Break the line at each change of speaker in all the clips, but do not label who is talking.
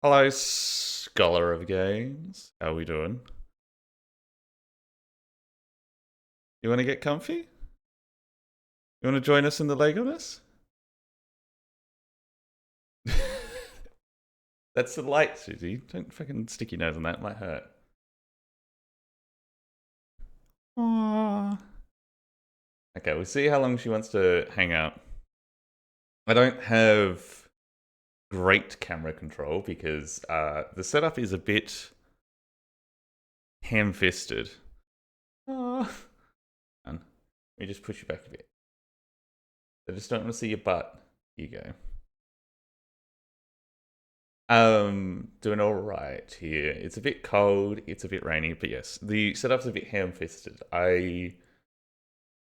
Hello, scholar of games. How we doing? You want to get comfy? You want to join us in the Legoness? That's the light, Susie. Don't fucking stick your nose on that. It might hurt. Aww. Okay, we'll see how long she wants to hang out. I don't have great camera control because the setup is a bit ham-fisted. Aww. Let me just push you back a bit. I just don't want to see your butt. Here you go. Doing all right here. It's a bit cold, it's a bit rainy, but yes, the setup's a bit ham-fisted. I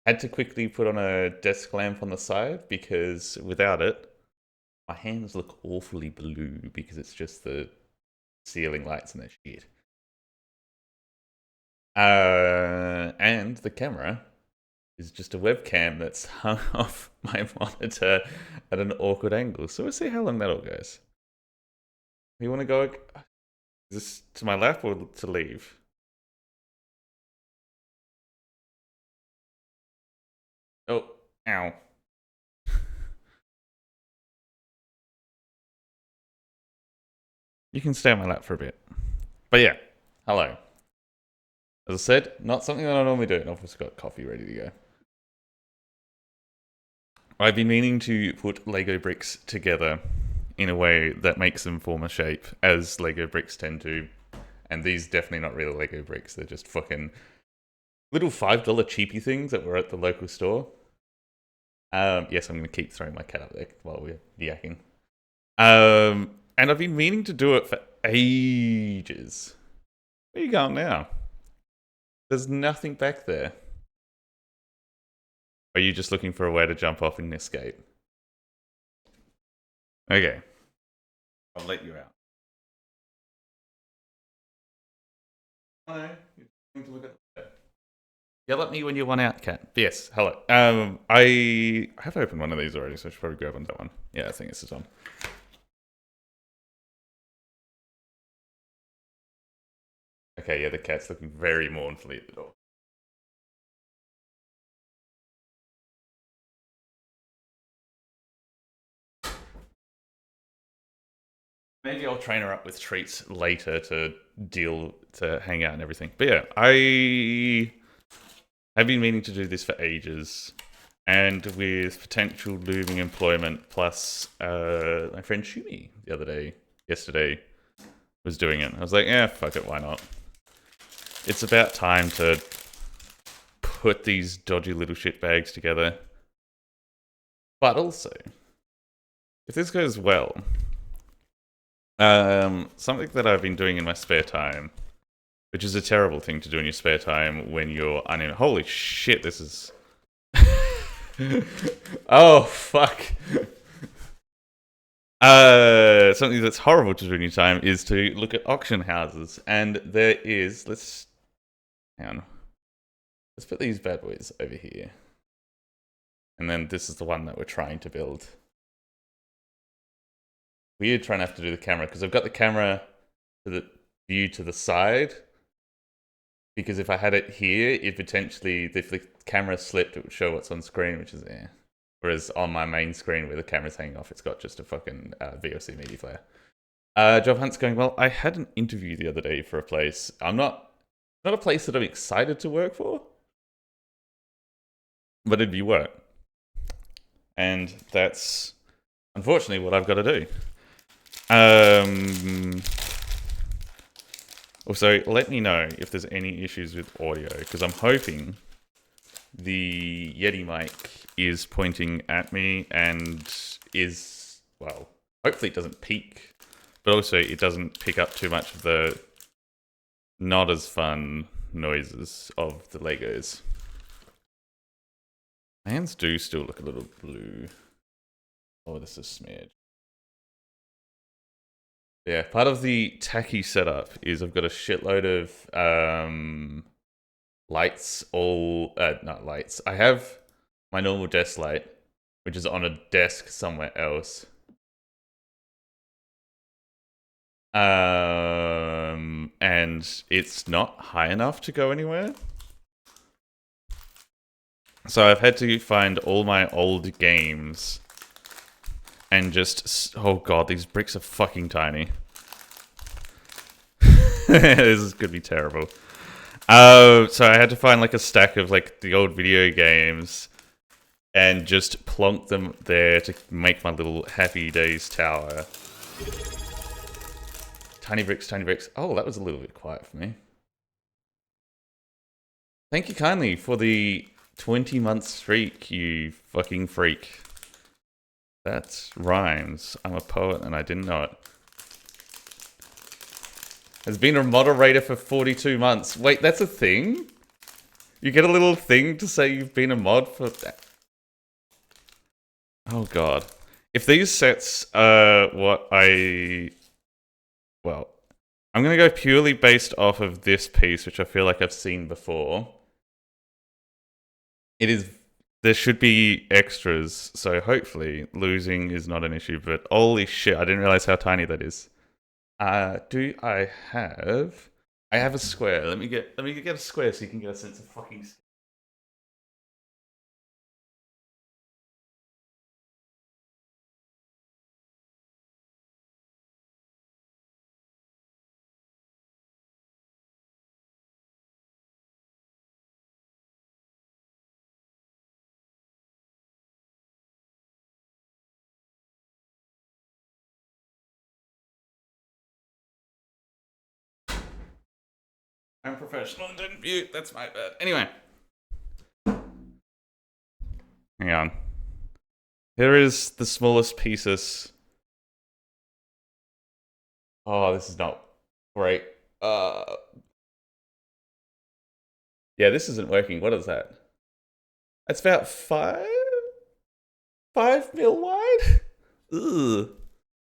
had to quickly put on a desk lamp on the side because without it, my hands look awfully blue because it's just the ceiling lights and that shit. And the camera is just a webcam that's hung off my monitor at an awkward angle. So we'll see how long that all goes. You want to go? Is this to my left or to leave? Oh, ow. You can stay on my lap for a bit. But yeah, hello. As I said, not something that I normally do, and I've just got coffee ready to go. I've been meaning to put Lego bricks together in a way that makes them form a shape, as Lego bricks tend to. And these definitely not real Lego bricks. They're just fucking little $5 cheapy things that were at the local store. Yes, I'm going to keep throwing my cat up there while we're yakking. And I've been meaning to do it for ages. Where are you going now? There's nothing back there. Are you just looking for a way to jump off and escape? Okay. I'll let you out. Hello. You're going to look at the bed. Yell at me when you want out, cat. Yes, hello. I have opened one of these already, so I should probably grab on that one. Yeah, I think this is on. Okay, yeah, the cat's looking very mournfully at the door. Maybe I'll train her up with treats later to hang out and everything. But yeah, I have been meaning to do this for ages. And with potential looming employment, plus my friend Shumi yesterday, was doing it. I was like, yeah, fuck it, why not? It's about time to put these dodgy little shit bags together. But also, if this goes well, something that I've been doing in my spare time, which is a terrible thing to do in your spare time when you're holy shit, this is... oh, fuck. Something that's horrible to do in your time is to look at auction houses. And there is... Hang on. Let's put these bad boys over here. And then this is the one that we're trying to build. Weird trying to have to do the camera, because I've got the camera to the view to the side. Because if I had it here, it potentially, if the camera slipped, it would show what's on screen, which is Whereas on my main screen where the camera's hanging off, it's got just a fucking VOC media player. Job hunt's going well. I had an interview the other day for a place. Not a place that I'm excited to work for, but it'd be work. And that's unfortunately what I've got to do. Also, let me know if there's any issues with audio, because I'm hoping the Yeti mic is pointing at me and is, well, hopefully it doesn't peak, but also it doesn't pick up too much of the not as fun noises of the Legos. My hands do still look a little blue. Oh, this is smidge. Yeah, part of the tacky setup is I've got a shitload of lights, not lights. I have my normal desk light, which is on a desk somewhere else. And it's not high enough to go anywhere. So I've had to find all my old games and just... Oh god, these bricks are fucking tiny. This is gonna be terrible. So I had to find like a stack of like the old video games and just plonk them there to make my little Happy Days tower. Tiny bricks, tiny bricks. Oh, that was a little bit quiet for me. Thank you kindly for the 20-month streak, you fucking freak. That rhymes. I'm a poet and I didn't know it. Has been a moderator for 42 months. Wait, that's a thing? You get a little thing to say you've been a mod for... Oh god. If these sets are what I... Well, I'm going to go purely based off of this piece, which I feel like I've seen before. It is... There should be extras, so hopefully losing is not an issue, but holy shit, I didn't realize how tiny that is. Do I have... I have a square. Let me get a square so you can get a sense of fucking... I'm professional and didn't mute. That's my bad. Anyway. Hang on. Here is the smallest pieces. Oh, this is not great. Yeah, this isn't working. What is that? That's about 5 mil wide? Ugh.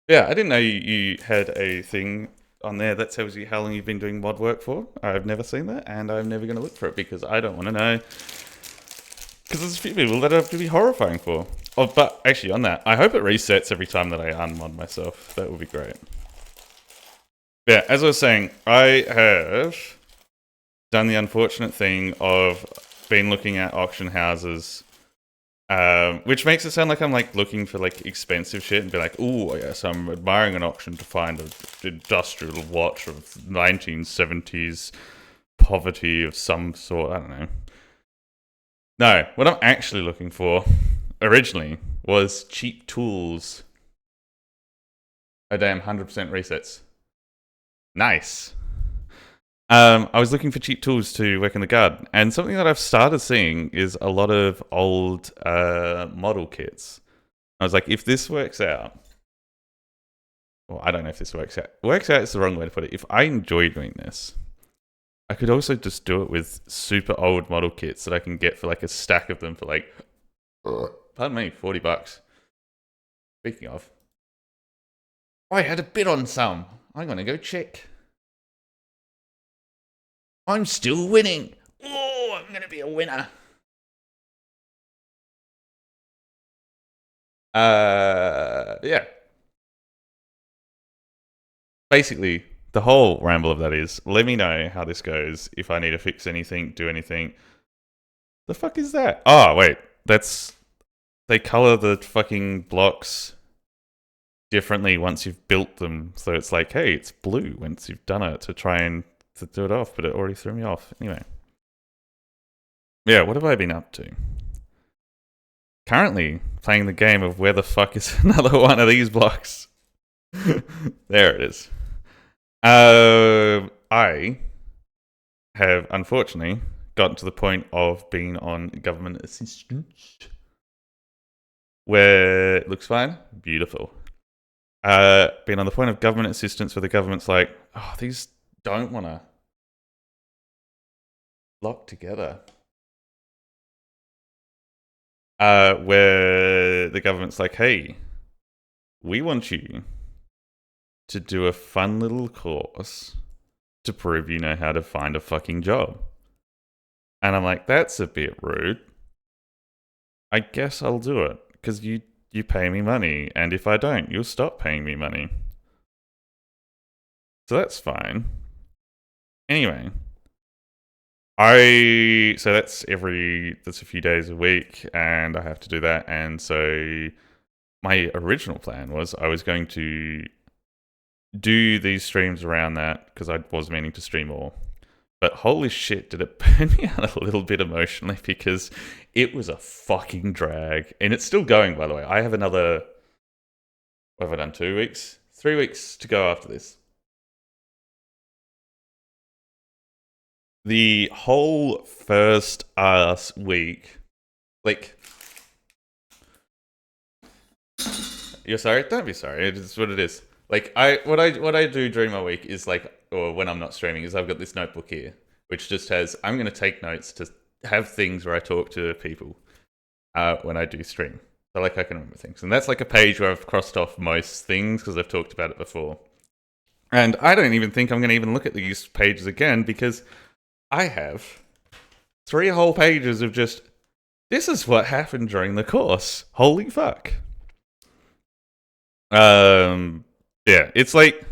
Yeah, I didn't know you had a thing on there that tells you how long you've been doing mod work for. I've never seen that, and I'm never going to look for it because I don't want to know. Because there's a few people that have to be horrifying for. Oh, but actually on that, I hope it resets every time that I unmod myself. That would be great. Yeah, as I was saying, I have done the unfortunate thing of been looking at auction houses, which makes it sound like I'm like looking for like expensive shit and be like, oh yes, I'm admiring an auction to find an industrial watch of 1970s poverty of some sort. I don't know. No, what I'm actually looking for originally was cheap tools. Oh damn, 100% resets. Nice. I was looking for cheap tools to work in the garden, and something that I've started seeing is a lot of old model kits. I was like, if this works out, well, I don't know if this works out. Works out is the wrong way to put it. If I enjoy doing this, I could also just do it with super old model kits that I can get for like a stack of them for like, pardon me, $40. Speaking of, I had a bid on some. I'm gonna go check. I'm still winning. Oh, I'm gonna be a winner. Yeah. Basically, the whole ramble of that is, let me know how this goes. If I need to fix anything, do anything. The fuck is that? Oh, wait. That's... They color the fucking blocks differently once you've built them. So it's like, hey, it's blue once you've done it to try and to do it off, but it already threw me off. Anyway. Yeah, what have I been up to? Currently playing the game of where the fuck is another one of these blocks. There it is. I have unfortunately gotten to the point of being on government assistance, where it looks fine, beautiful. Being on the point of government assistance where the government's like, oh, these don't want to lock together. Where the government's like, hey, we want you to do a fun little course to prove you know how to find a fucking job. And I'm like, that's a bit rude. I guess I'll do it, because you pay me money, and if I don't, you'll stop paying me money. So that's fine. Anyway, so that's a few days a week, and I have to do that. And so my original plan was I was going to do these streams around that because I was meaning to stream more. But holy shit, did it burn me out a little bit emotionally because it was a fucking drag. And it's still going, by the way. I have another, what have I done, 2 weeks? 3 weeks to go after this. The whole first week, like, you're sorry? Don't be sorry. It is what it is. Like, what I do during my week is like, or when I'm not streaming, is I've got this notebook here, which just has, I'm going to take notes to have things where I talk to people when I do stream. So like I can remember things. And that's like a page where I've crossed off most things because I've talked about it before. And I don't even think I'm going to even look at these pages again because I have 3 whole pages of just, this is what happened during the course. Holy fuck. Yeah, it's like,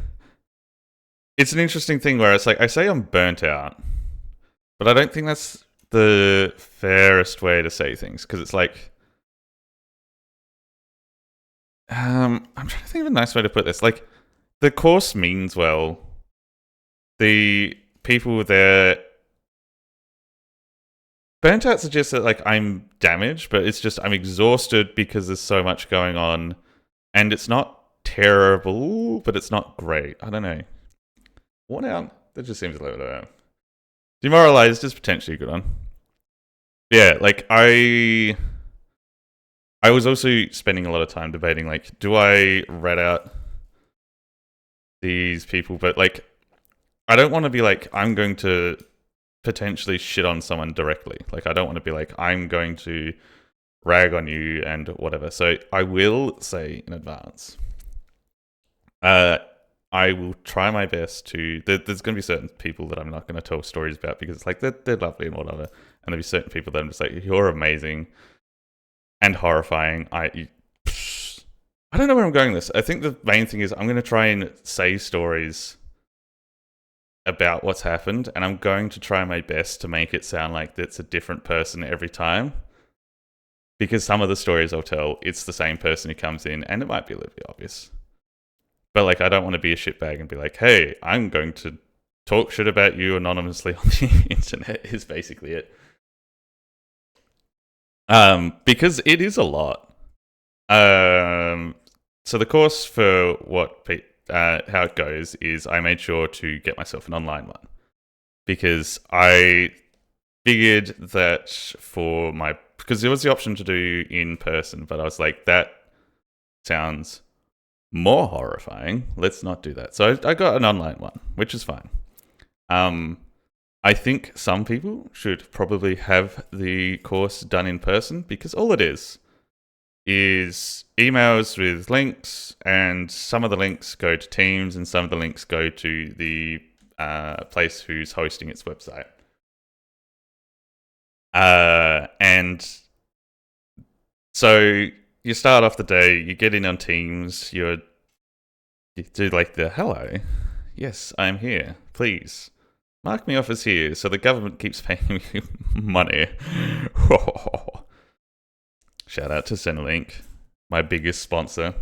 it's an interesting thing where it's like, I say I'm burnt out, but I don't think that's the fairest way to say things because it's like, I'm trying to think of a nice way to put this. Like, the course means well. The people there, burnt out suggests that like I'm damaged, but it's just I'm exhausted because there's so much going on, and it's not terrible, but it's not great. I don't know. Worn out? That just seems a little bit. Demoralized is potentially a good one. Yeah, like I was also spending a lot of time debating, like, do I rat out these people? But like, I don't want to be like, I'm going to potentially shit on someone directly. Like, I don't want to be like, I'm going to rag on you and whatever. So I will say in advance, I will try my best to. There's going to be certain people that I'm not going to tell stories about because it's like they're lovely and whatever, and there'll be certain people that I'm just like, you're amazing and horrifying. I don't know where I'm going with this. I think the main thing is I'm going to try and say stories about what's happened, and I'm going to try my best to make it sound like it's a different person every time. Because some of the stories I'll tell, it's the same person who comes in, and it might be a little bit obvious. But like, I don't want to be a shitbag and be like, hey, I'm going to talk shit about you anonymously on the internet, is basically it. Because it is a lot. So the course for how it goes is I made sure to get myself an online one because I figured that because there was the option to do in person, but I was like, that sounds more horrifying. Let's not do that. So I got an online one, which is fine. I think some people should probably have the course done in person because all it is emails with links, and some of the links go to Teams and some of the links go to the place who's hosting its website. And so you start off the day, you get in on Teams, you do like the hello, yes, I'm here, please mark me off as here, so the government keeps paying me money. Shout out to Centrelink, my biggest sponsor.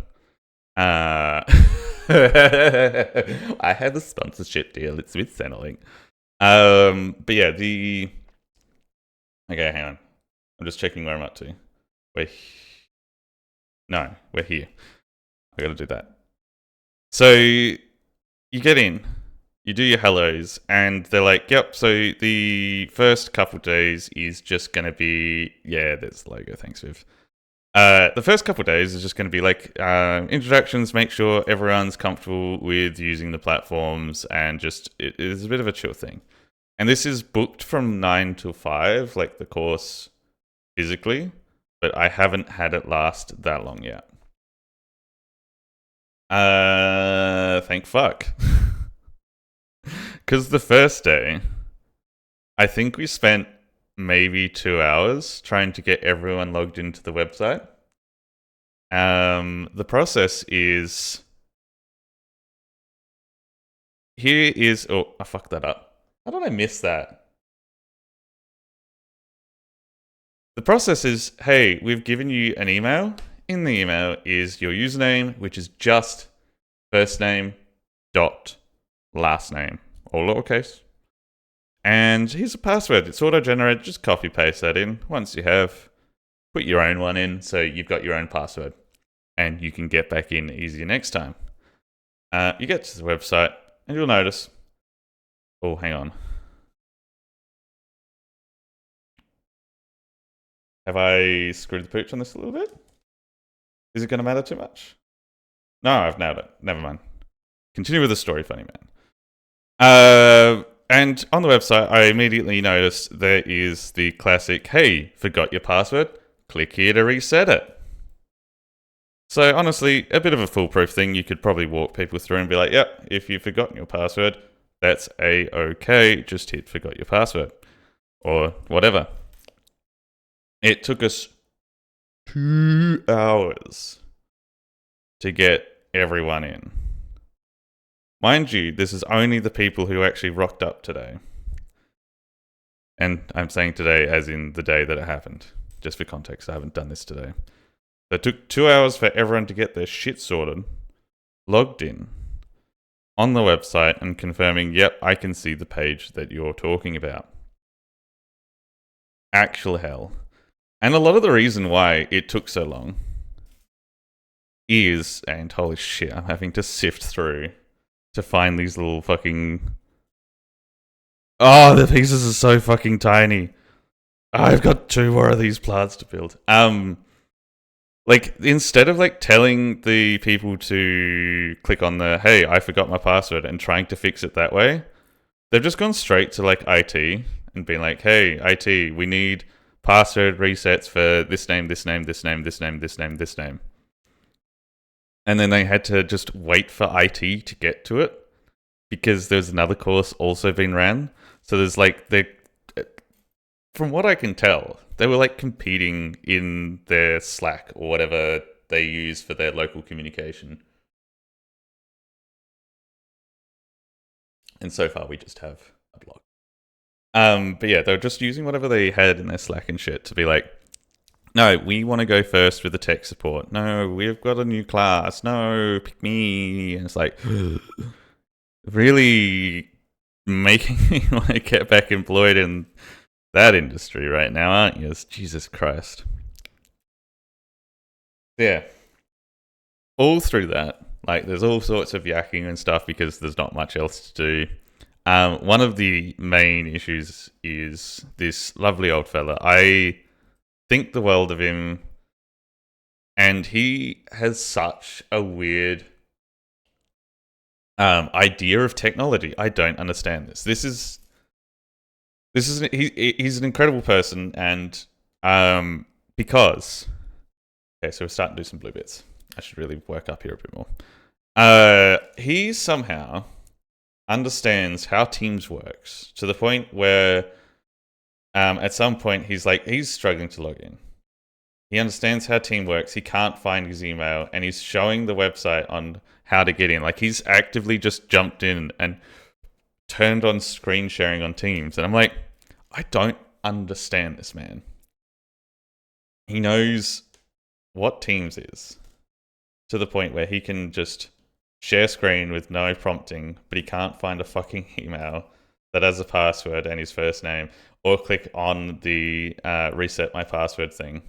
I have a sponsorship deal. It's with Centrelink. But yeah, okay, hang on. I'm just checking where I'm up to. No, we're here. I gotta do that. So you get in, you do your hellos, and they're like, yep, so the first couple days is just gonna be, yeah, there's the logo, thanks, Viv. The first couple days is just going to be like introductions, make sure everyone's comfortable with using the platforms, and just it is a bit of a chill thing. And this is booked from 9 till 5, like the course physically, but I haven't had it last that long yet. Thank fuck. Because the first day, I think we spent maybe 2 hours trying to get everyone logged into the website. The process is here is... Oh, I fucked that up. How did I miss that? The process is, hey, we've given you an email. In the email is your username, which is just first name dot last name, all lowercase. And here's a password. It's auto-generated. Just copy paste that in. Once you have, put your own one in, so you've got your own password, and you can get back in easier next time. You get to the website, and you'll notice. Oh, hang on. Have I screwed the pooch on this a little bit? Is it going to matter too much? No, I've nailed it. Never mind. Continue with the story, funny man. And on the website, I immediately noticed there is the classic, hey, forgot your password? Click here to reset it. So honestly, a bit of a foolproof thing. You could probably walk people through and be like, yep, if you've forgotten your password, that's a-okay. Just hit forgot your password. Or whatever. It took us 2 hours to get everyone in. Mind you, this is only the people who actually rocked up today. And I'm saying today as in the day that it happened. Just for context, I haven't done this today. So it took 2 hours for everyone to get their shit sorted, logged in, on the website, and confirming, yep, I can see the page that you're talking about. Actual hell. And a lot of the reason why it took so long is, and holy shit, I'm having to sift through to find these little fucking... Oh, the pieces are so fucking tiny. I've got 2 more of these plants to build. Like, instead of like telling the people to click on the, hey, I forgot my password, and trying to fix it that way, they've just gone straight to like IT and been like, hey, IT, we need password resets for this name, this name, this name, this name, this name, this name. And then they had to just wait for IT to get to it because there's another course also being ran. So there's like, from what I can tell, they were like competing in their Slack or whatever they use for their local communication. And so far we just have a blog. But yeah, they were just using whatever they had in their Slack and shit to be like, no, we want to go first with the tech support. No, we've got a new class. No, pick me. And it's like, really making me want to get back employed in that industry right now, aren't you? Jesus Christ. Yeah. All through that, like, there's all sorts of yakking and stuff because there's not much else to do. One of the main issues is this lovely old fella. I think the world of him, and he has such a weird idea of technology. I don't understand this. He's an incredible person, and because okay, so we're starting to do some blue bits. I should really work up here a bit more. He somehow understands how Teams works to the point where at some point he's struggling to log in. He understands how Team works. He can't find his email, and he's showing the website on how to get in. Like, he's actively just jumped in and turned on screen sharing on Teams. And I'm like, I don't understand this man. He knows what Teams is to the point where he can just share screen with no prompting, but he can't find a fucking email that has a password and his first name, or click on the reset my password thing.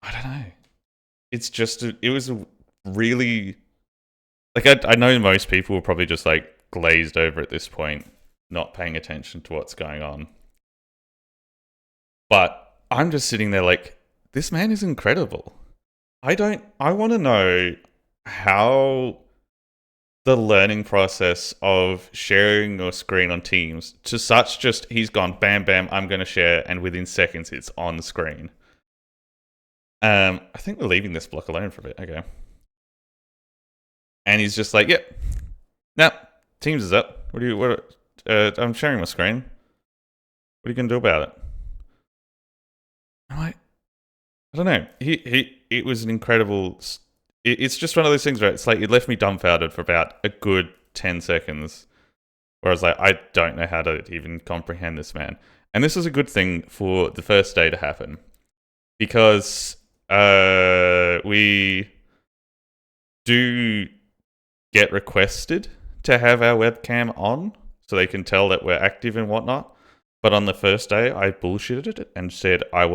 I don't know. It's just, it was really, like, I know most people were probably just like glazed over at this point, not paying attention to what's going on. But I'm just sitting there like, this man is incredible. I want to know how the learning process of sharing your screen on Teams to such just, he's gone, bam, bam, I'm going to share, and within seconds it's on the screen. I think we're leaving this block alone for a bit. Okay. And he's just like, yep. Nah, Teams is up. I'm sharing my screen. What are you going to do about it? I'm like, I don't know. It was an incredible... It's just one of those things where it's like, it left me dumbfounded for about a good 10 seconds where I was like, I don't know how to even comprehend this man. And this is a good thing for the first day to happen, because we do get requested to have our webcam on so they can tell that we're active and whatnot. But on the first day, I bullshitted it and said I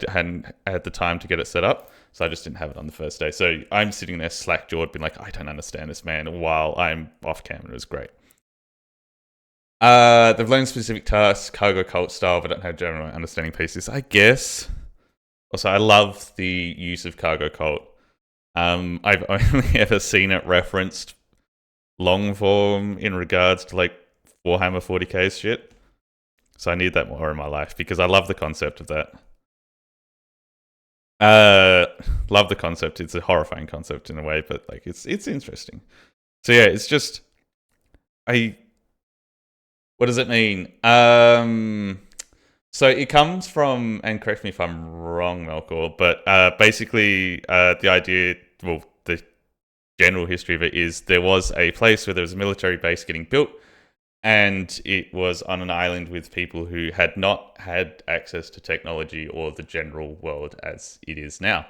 hadn't had the time to get it set up, so I just didn't have it on the first day. So I'm sitting there slack-jawed, being like, I don't understand this man, while I'm off camera. It was great. They've learned specific tasks, cargo cult style, but don't have general understanding pieces, I guess. Also, I love the use of cargo cult. I've only ever seen it referenced long form in regards to like Warhammer 40k's shit. So I need that more in my life because I love the concept of that. Love the concept. It's a horrifying concept in a way, but like it's interesting. So yeah, it's just what does it mean? So it comes from, and correct me if I'm wrong, Melkor, but basically the idea, well, the general history of it is there was a place where there was a military base getting built, and it was on an island with people who had not had access to technology or the general world as it is now.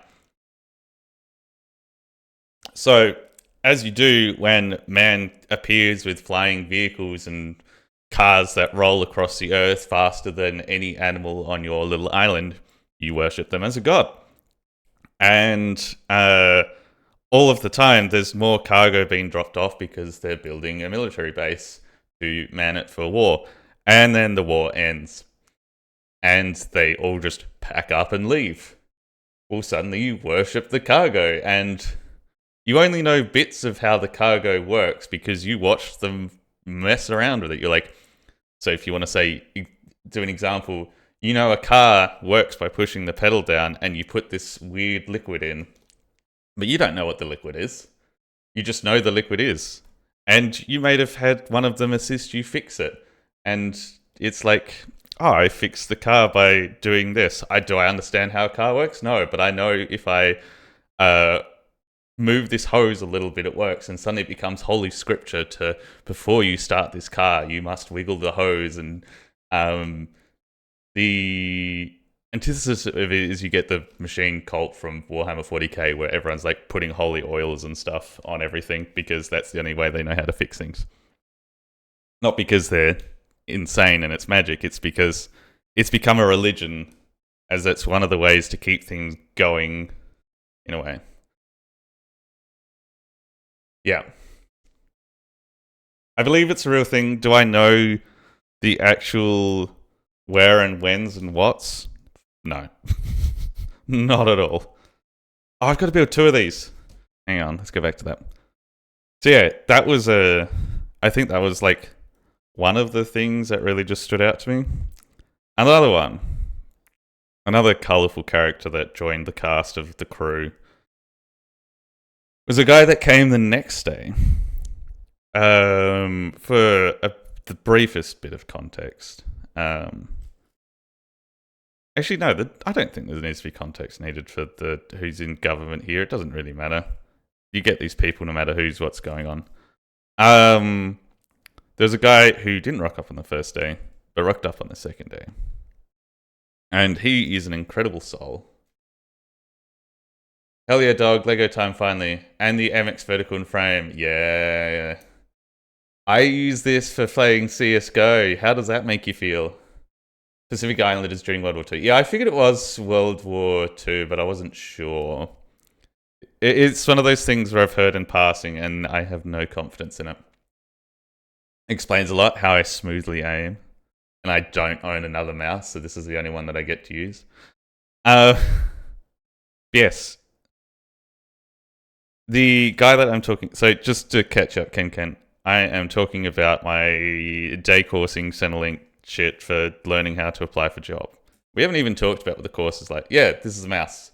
So, as you do when man appears with flying vehicles and cars that roll across the earth faster than any animal on your little island, you worship them as a god. And all of the time, there's more cargo being dropped off because they're building a military base to man it for war. And then the war ends. And they all just pack up and leave. Well, suddenly you worship the cargo, and you only know bits of how the cargo works because you watch them mess around with it. You're like, so if you want to say, do an example, you know a car works by pushing the pedal down and you put this weird liquid in, but you don't know what the liquid is. You just know the liquid is. And you might have had one of them assist you fix it. And it's like, oh, I fixed the car by doing this. Do I understand how a car works? No, but I know if I move this hose a little bit, it works. And suddenly it becomes holy scripture to, before you start this car, you must wiggle the hose. And the antithesis of it is you get the machine cult from Warhammer 40k, where everyone's like putting holy oils and stuff on everything because that's the only way they know how to fix things. Not because they're insane and it's magic, it's because it's become a religion, as that's one of the ways to keep things going in a way. Yeah. I believe it's a real thing. Do I know the actual where and whens and whats? No. Not at all. Oh, I've got to build 2 of these. Hang on, let's go back to that. So yeah, that was I think that was like one of the things that really just stood out to me. Another one. Another colourful character that joined the cast of the crew was a guy that came the next day. For the briefest bit of context. Actually, no, I don't think there needs to be context needed for who's in government here. It doesn't really matter. You get these people no matter what's going on. There's a guy who didn't rock up on the first day, but rocked up on the second day. And he is an incredible soul. Hell yeah, dog. Lego time finally. And the MX vertical and frame. Yeah. I use this for playing CSGO. How does that make you feel? Pacific Islanders during World War II. Yeah, I figured it was World War II, but I wasn't sure. It's one of those things where I've heard in passing, and I have no confidence in it. Explains a lot how I smoothly aim, and I don't own another mouse, so this is the only one that I get to use. Yes. The guy that I'm talking... So just to catch up, Ken, I am talking about my day coursing Centrelink shit for learning how to apply for job. We haven't even talked about what the course is like. Yeah, this is a mouse.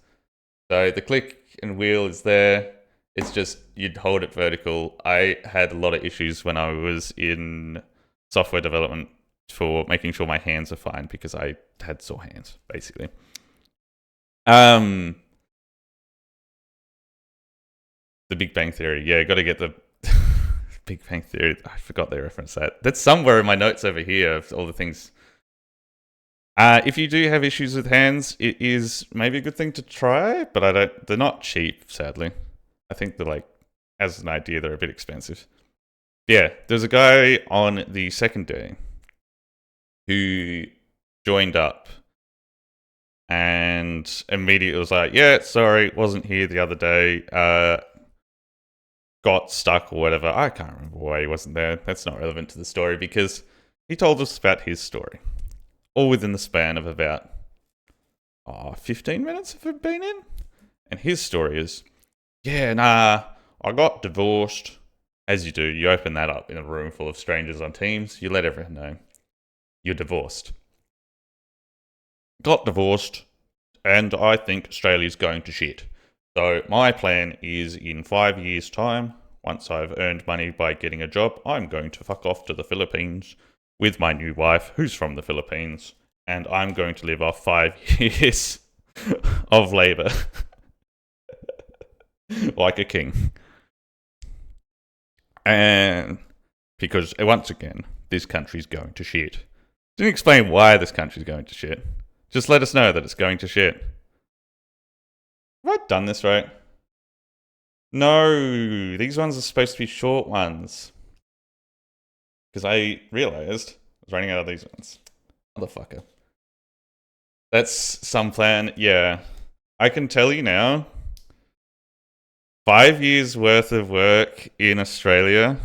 So the click and wheel is there. It's just you'd hold it vertical. I had a lot of issues when I was in software development for making sure my hands are fine because I had sore hands, basically. The Big Bang Theory. Yeah, got to get the Big Bang Theory. I forgot they referenced that. That's somewhere in my notes over here of all the things. If you do have issues with hands, it is maybe a good thing to try, but they're not cheap, sadly. I think they're like, as an idea, they're a bit expensive. Yeah, there's a guy on the second day who joined up and immediately was like, yeah, sorry, wasn't here the other day, got stuck or whatever. I can't remember why he wasn't there. That's not relevant to the story because he told us about his story. All within the span of about 15 minutes of it being in. And his story is, yeah, nah, I got divorced. As you do, you open that up in a room full of strangers on Teams. You let everyone know you're divorced. Got divorced, and I think Australia's going to shit. So my plan is in 5 years' time, once I've earned money by getting a job, I'm going to fuck off to the Philippines with my new wife, who's from the Philippines, and I'm going to live off 5 years of labour. Like a king. And because, once again, this country's going to shit. Didn't explain why this country's going to shit. Just let us know that it's going to shit. Have I done this right? No, these ones are supposed to be short ones. Because I realised I was running out of these ones. Motherfucker. That's some plan. Yeah. I can tell you now, 5 years worth of work in Australia,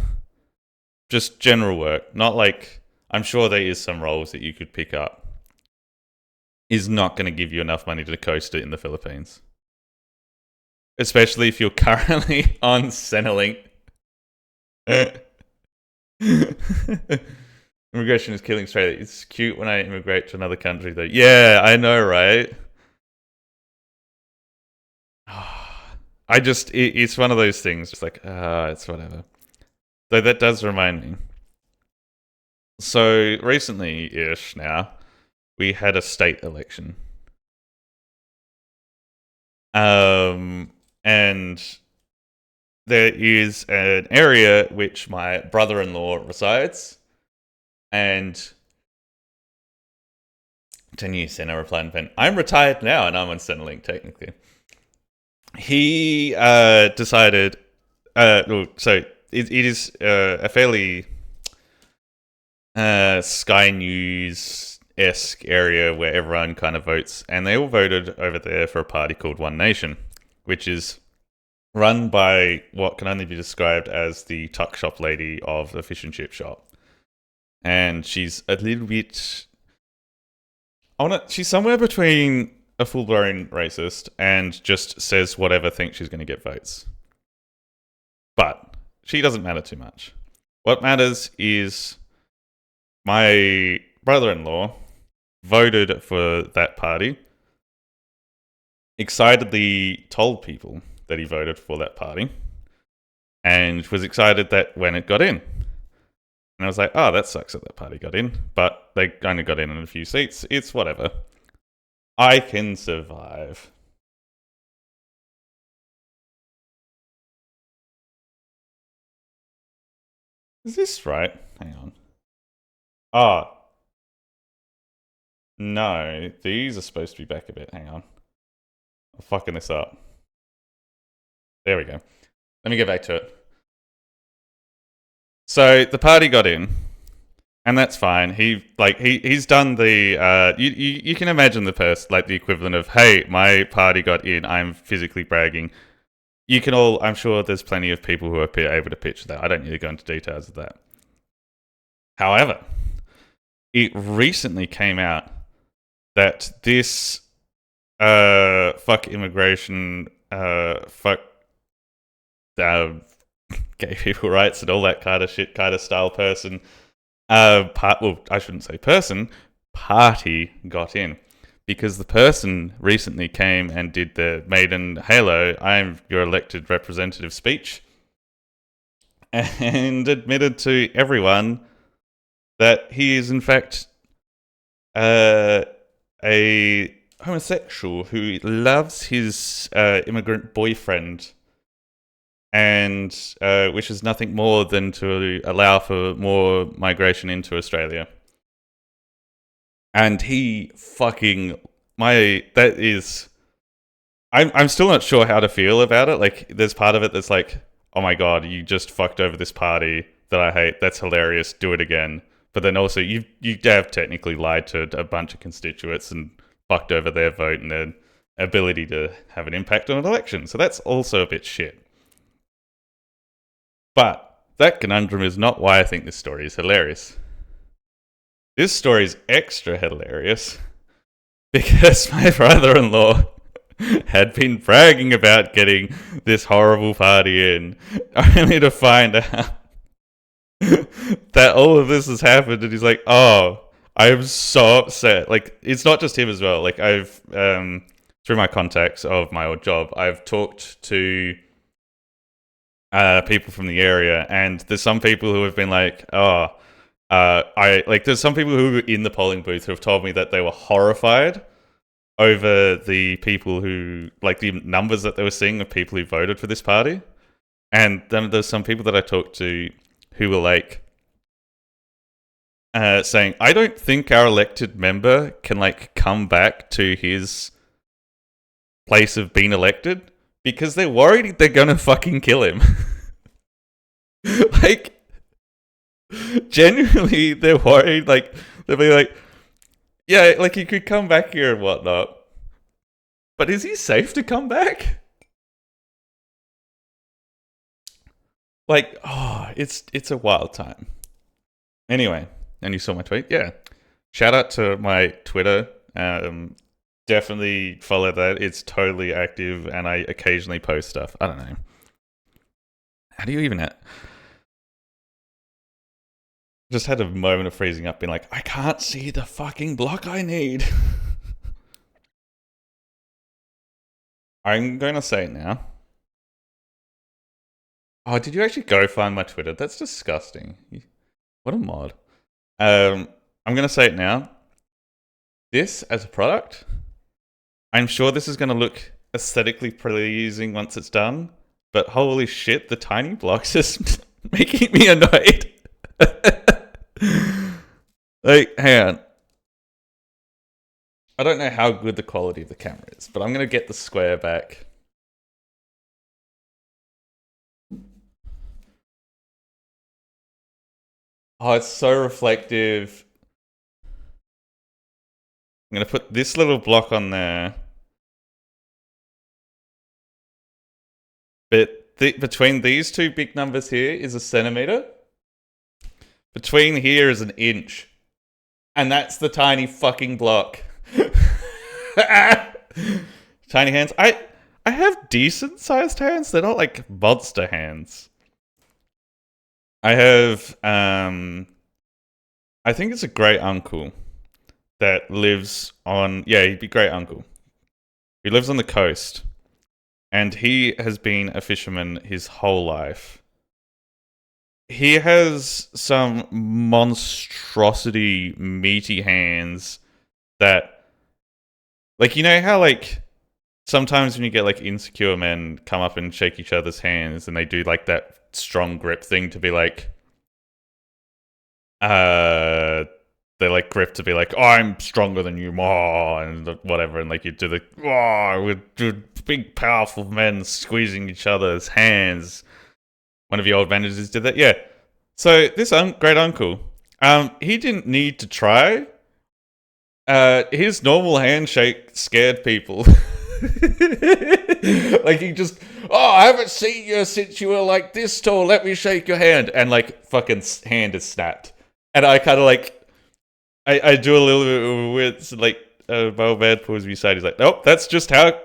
just general work, not like, I'm sure there is some roles that you could pick up, is not going to give you enough money to coast it in the Philippines. Especially if you're currently on Centrelink. Immigration is killing Australia. It's cute when I immigrate to another country, though. Yeah, I know, right? It's one of those things. It's like, it's whatever. Though that does remind me. So recently-ish now, we had a state election. And there is an area which my brother-in-law resides, and 10 years sent a reply and pen. I'm retired now, and I'm on Centrelink, technically. He decided, so it is a fairly Sky News-esque area where everyone kind of votes, and they all voted over there for a party called One Nation, which is run by what can only be described as the tuck shop lady of a fish and chip shop. And she's a little bit... she's somewhere between a full-blown racist and just says whatever thinks she's going to get votes. But she doesn't matter too much. What matters is my brother-in-law voted for that party, excitedly told people that he voted for that party, and was excited that when it got in. And I was like, oh, that sucks that that party got in, but they only got in a few seats. It's whatever. I can survive. Is this right? Hang on. Oh. No, these are supposed to be back a bit. Hang on. I'm fucking this up. There we go. Let me get back to it. So the party got in, and that's fine. He's done the you can imagine the person, like the equivalent of, hey, my party got in, I'm physically bragging. You can all, I'm sure there's plenty of people who are able to pitch that. I don't need to go into details of that. However, it recently came out that this fuck immigration, fuck gay people rights and all that kind of shit, kind of style person, well, I shouldn't say person, party got in. Because the person recently came and did the maiden halo, I'm your elected representative speech, and admitted to everyone that he is in fact a homosexual who loves his immigrant boyfriend and which is nothing more than to allow for more migration into Australia. And he fucking I'm still not sure how to feel about it. Like, there's part of it that's like, oh my god, you just fucked over this party that I hate. That's hilarious. Do it again. But then also, you have technically lied to a bunch of constituents and fucked over their vote and their ability to have an impact on an election. So that's also a bit shit. But that conundrum is not why I think this story is hilarious. This story is extra hilarious because my brother-in-law had been bragging about getting this horrible party in, only to find out that all of this has happened, and he's like, oh, I'm so upset. Like, it's not just him as well. Like, I've, through my contacts of my old job, I've talked to people from the area, and there's some people who have been like, there's some people who were in the polling booth who have told me that they were horrified over the people who, like, the numbers that they were seeing of people who voted for this party. And then there's some people that I talked to who were like, saying, I don't think our elected member can, like, come back to his place of being elected because they're worried they're gonna fucking kill him. Like, genuinely, they're worried. Like, they'll be like, yeah, like, he could come back here and whatnot. But is he safe to come back? Like, oh, it's a wild time. Anyway, and you saw my tweet? Yeah. Shout out to my Twitter. Definitely follow that. It's totally active, and I occasionally post stuff. I don't know. How do you even... Just had a moment of freezing up, being like, I can't see the fucking block I need. I'm going to say it now. Oh, did you actually go find my Twitter? That's disgusting. What a mod. I'm going to say it now. This, as a product, I'm sure this is going to look aesthetically pleasing once it's done, but holy shit, the tiny blocks is making me annoyed. Like, hang on. I don't know how good the quality of the camera is, but I'm going to get the square back. Oh, it's so reflective. I'm going to put this little block on there. But between these two big numbers here is a centimeter. Between here is an inch. And that's the tiny fucking block. Tiny hands. I have decent sized hands. They're not like monster hands. I have I think it's a great uncle that lives on, yeah, he'd be great uncle. He lives on the coast, and he has been a fisherman his whole life. He has some monstrosity meaty hands that, like, you know how, like, sometimes when you get, like, insecure men come up and shake each other's hands and they do, like, that strong grip thing to be like, they, like, grip to be like, oh, I'm stronger than you, and whatever, and, like, you do the, with big, powerful men squeezing each other's hands. One of your old managers did that, yeah. So this great uncle, he didn't need to try. His normal handshake scared people. Like, he just, oh, I haven't seen you since you were like this tall. Let me shake your hand, and like fucking hand is snapped. And I kind of like, I do a little bit of weird, like, my old man pulls me aside. He's like, nope, that's just how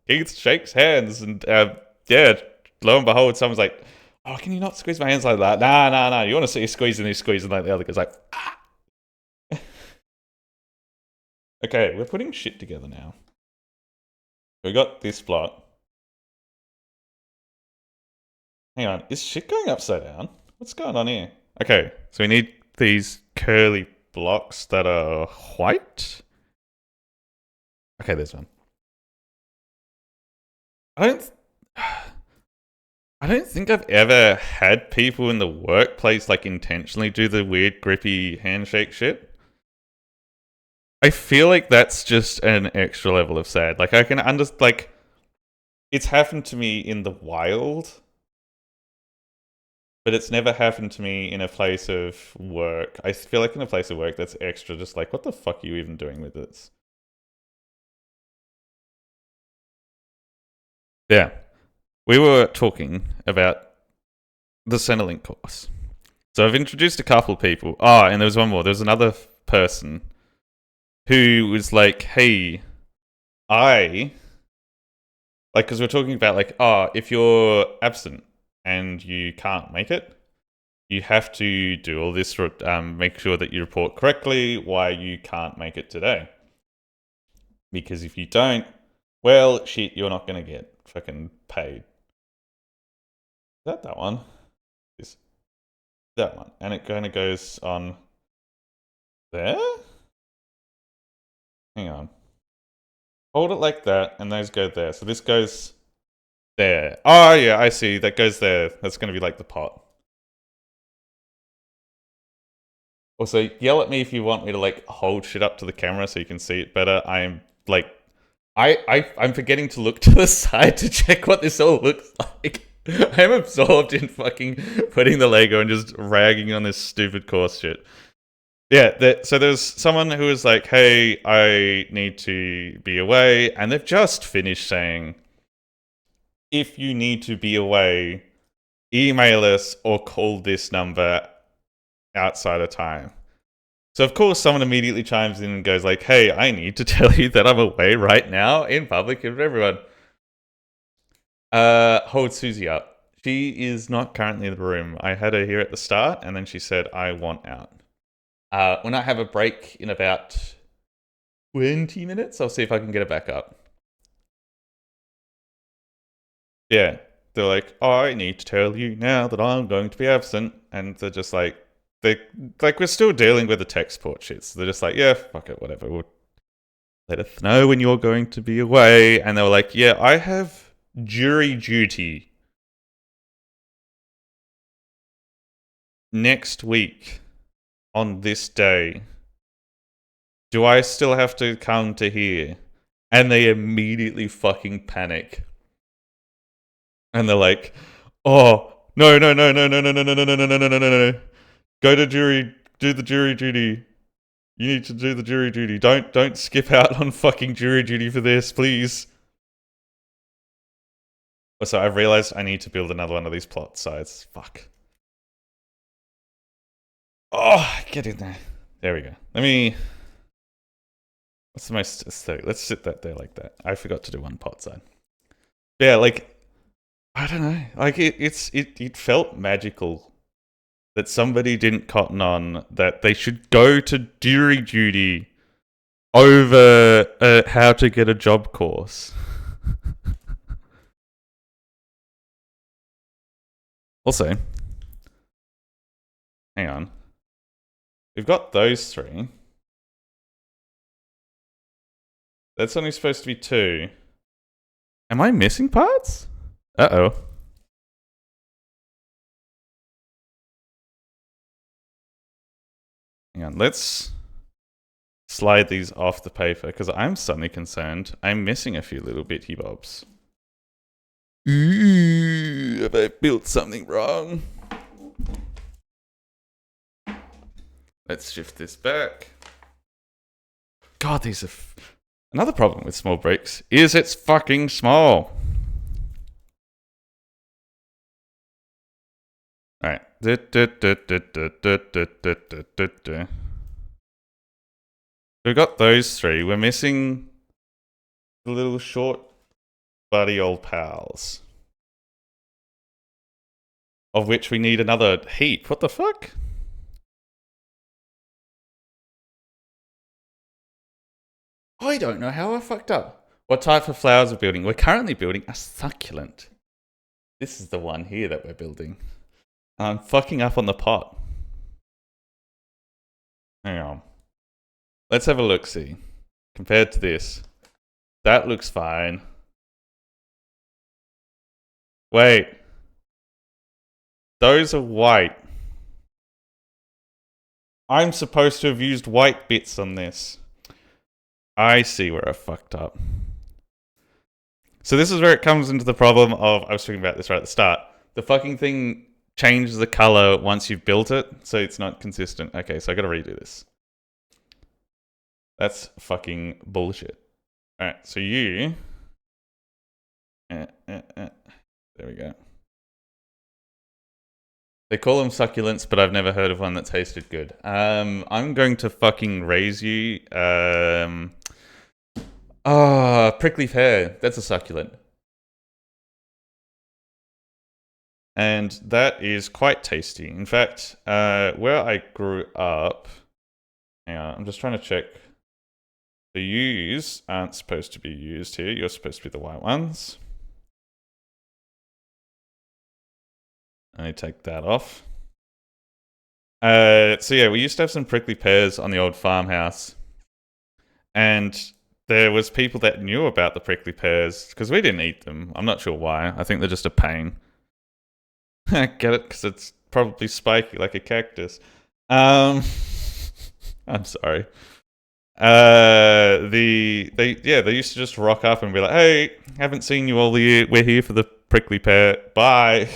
he shakes hands. And yeah, lo and behold, someone's like, oh, can you not squeeze my hands like that? Nah. You want to see squeezing, he's squeezing, like the other guy's like, ah. Okay, we're putting shit together now. We got this block. Hang on, is shit going upside down? What's going on here? Okay, so we need these curly blocks that are white. Okay, there's one. I I don't think I've ever had people in the workplace like intentionally do the weird grippy handshake shit. I feel like that's just an extra level of sad. Like I can understand, like it's happened to me in the wild, but it's never happened to me in a place of work. I feel like in a place of work that's extra, just like, what the fuck are you even doing with this? Yeah. We were talking about the Centrelink course. So I've introduced a couple of people. Oh, and there was one more. There was another person who was like, hey, because we're talking about like, oh, if you're absent and you can't make it, you have to do all this, make sure that you report correctly why you can't make it today. Because if you don't, well, shit, you're not going to get fucking paid. Is that one? Is that one. And it kind of goes on there? Hang on. Hold it like that, and those go there. So this goes there. Oh, yeah, I see. That goes there. That's going to be like the pot. Also, yell at me if you want me to like hold shit up to the camera so you can see it better. I'm like, I'm forgetting to look to the side to check what this all looks like. I'm absorbed in fucking putting the Lego and just ragging on this stupid course shit. Yeah, so there's someone who was like, hey, I need to be away. And they've just finished saying, if you need to be away, email us or call this number outside of time. So of course someone immediately chimes in and goes like, hey, I need to tell you that I'm away right now in public with everyone. Hold Susie up. She is not currently in the room. I had her here at the start and then she said, I want out. When I have a break in about 20 minutes, I'll see if I can get it back up. Yeah. They're like, oh, I need to tell you now that I'm going to be absent. And they're just like, we're still dealing with the tech support shit. So they're just like, yeah, fuck it, whatever. We'll let us know when you're going to be away. And they were like, yeah, I have jury duty next week on this day. Do I still have to come to here? And they immediately fucking panic. And they're like, oh, no. Go to jury, do the jury duty. You need to do the jury duty. Don't skip out on fucking jury duty for this, please. So I've realized I need to build another one of these plot sides. Fuck. Oh, get in there. There we go. What's the most aesthetic? Let's sit that there like that. I forgot to do one pot side. Yeah, like, I don't know. Like, it felt magical that somebody didn't cotton on that they should go to jury duty over how to get a job course. Also, hang on. We've got those three. That's only supposed to be two. Am I missing parts? Uh-oh. Hang on, let's slide these off the paper because I'm suddenly concerned I'm missing a few little bitty bobs. Ooh, have I built something wrong? Let's shift this back. God, these are... Another problem with small bricks is it's fucking small. Alright. We've got those three. We're missing the little short, buddy old pals. Of which we need another heap. What the fuck? I don't know how I fucked up. What type of flowers we're building? We're currently building a succulent. This is the one here that we're building. I'm fucking up on the pot. Hang on. Let's have a look-see. Compared to this. That looks fine. Wait. Those are white. I'm supposed to have used white bits on this. I see where I fucked up. So this is where it comes into the problem of, I was talking about this right at the start. The fucking thing changes the color once you've built it, so it's not consistent. Okay, so I gotta redo this. That's fucking bullshit. Alright, so you... There we go. They call them succulents, but I've never heard of one that tasted good. I'm going to fucking raise you. Prickly pear. That's a succulent. And that is quite tasty. In fact, where I grew up... Hang on, I'm just trying to check. The U's aren't supposed to be used here. You're supposed to be the white ones. Let me take that off. So yeah, we used to have some prickly pears on the old farmhouse. And there was people that knew about the prickly pears, because we didn't eat them. I'm not sure why. I think they're just a pain. Get it? Because it's probably spiky like a cactus. I'm sorry. They used to just rock up and be like, "Hey, haven't seen you all year. We're here for the prickly pear. Bye."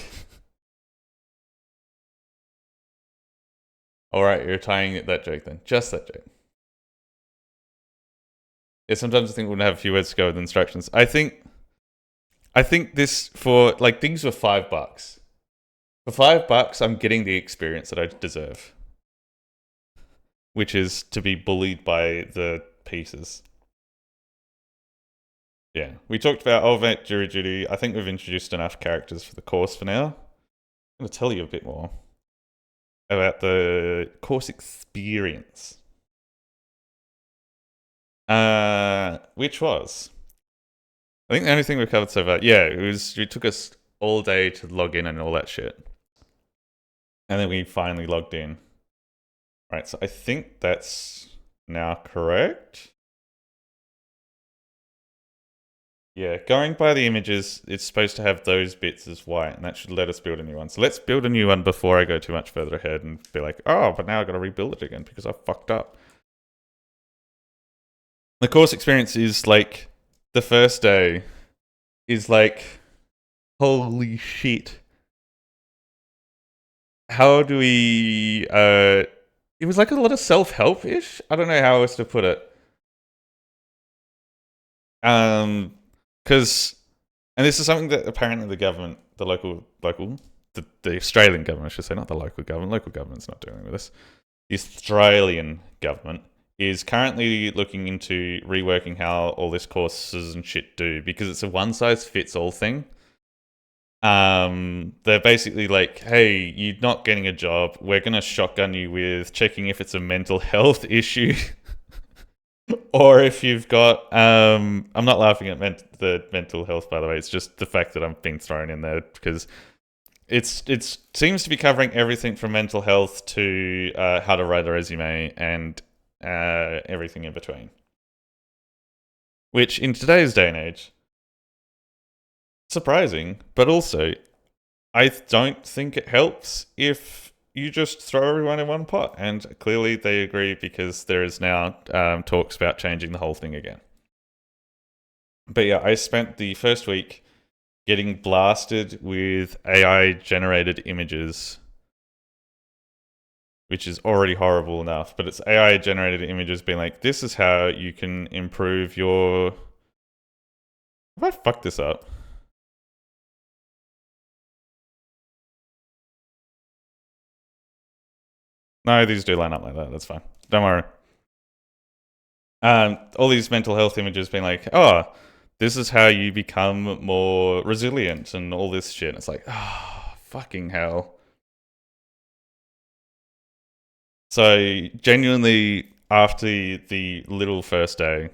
All right, you're tying that joke then. Just that joke. Yeah, sometimes I think we'll have a few words to go with instructions. I think this for like things were $5. For $5, I'm getting the experience that I deserve, which is to be bullied by the pieces. Yeah, we talked about Olvet Jury Duty. I think we've introduced enough characters for the course for now. I'm going to tell you a bit more about the course experience. Which was, I think the only thing we covered so far, yeah, it took us all day to log in and all that shit. And then we finally logged in. Right, so I think that's now correct. Yeah, going by the images, it's supposed to have those bits as white, and that should let us build a new one. So let's build a new one before I go too much further ahead and be like, oh, but now I've got to rebuild it again because I fucked up. The course experience is like, the first day is like, holy shit. How do we, it was like a lot of self-help-ish? I don't know how else to put it. Because, and this is something that apparently the government, the Australian government, I should say, not the local government's not dealing with this. The Australian government is currently looking into reworking how all this courses and shit do, because it's a one-size-fits-all thing. They're basically like, hey, you're not getting a job. We're going to shotgun you with checking if it's a mental health issue. Or if you've got, I'm not laughing at the mental health, by the way. It's just the fact that I'm being thrown in there because it seems to be covering everything from mental health to how to write a resume and everything in between. Which in today's day and age, surprising, but also I don't think it helps if you just throw everyone in one pot. And clearly they agree because there is now talks about changing the whole thing again. But yeah, I spent the first week getting blasted with AI-generated images, which is already horrible enough. But it's AI-generated images being like, this is how you can improve your... Have I fucked this up? No, these do line up like that. That's fine. Don't worry. All these mental health images being like, oh, this is how you become more resilient and all this shit. It's like, oh, fucking hell. So genuinely, after the little first day,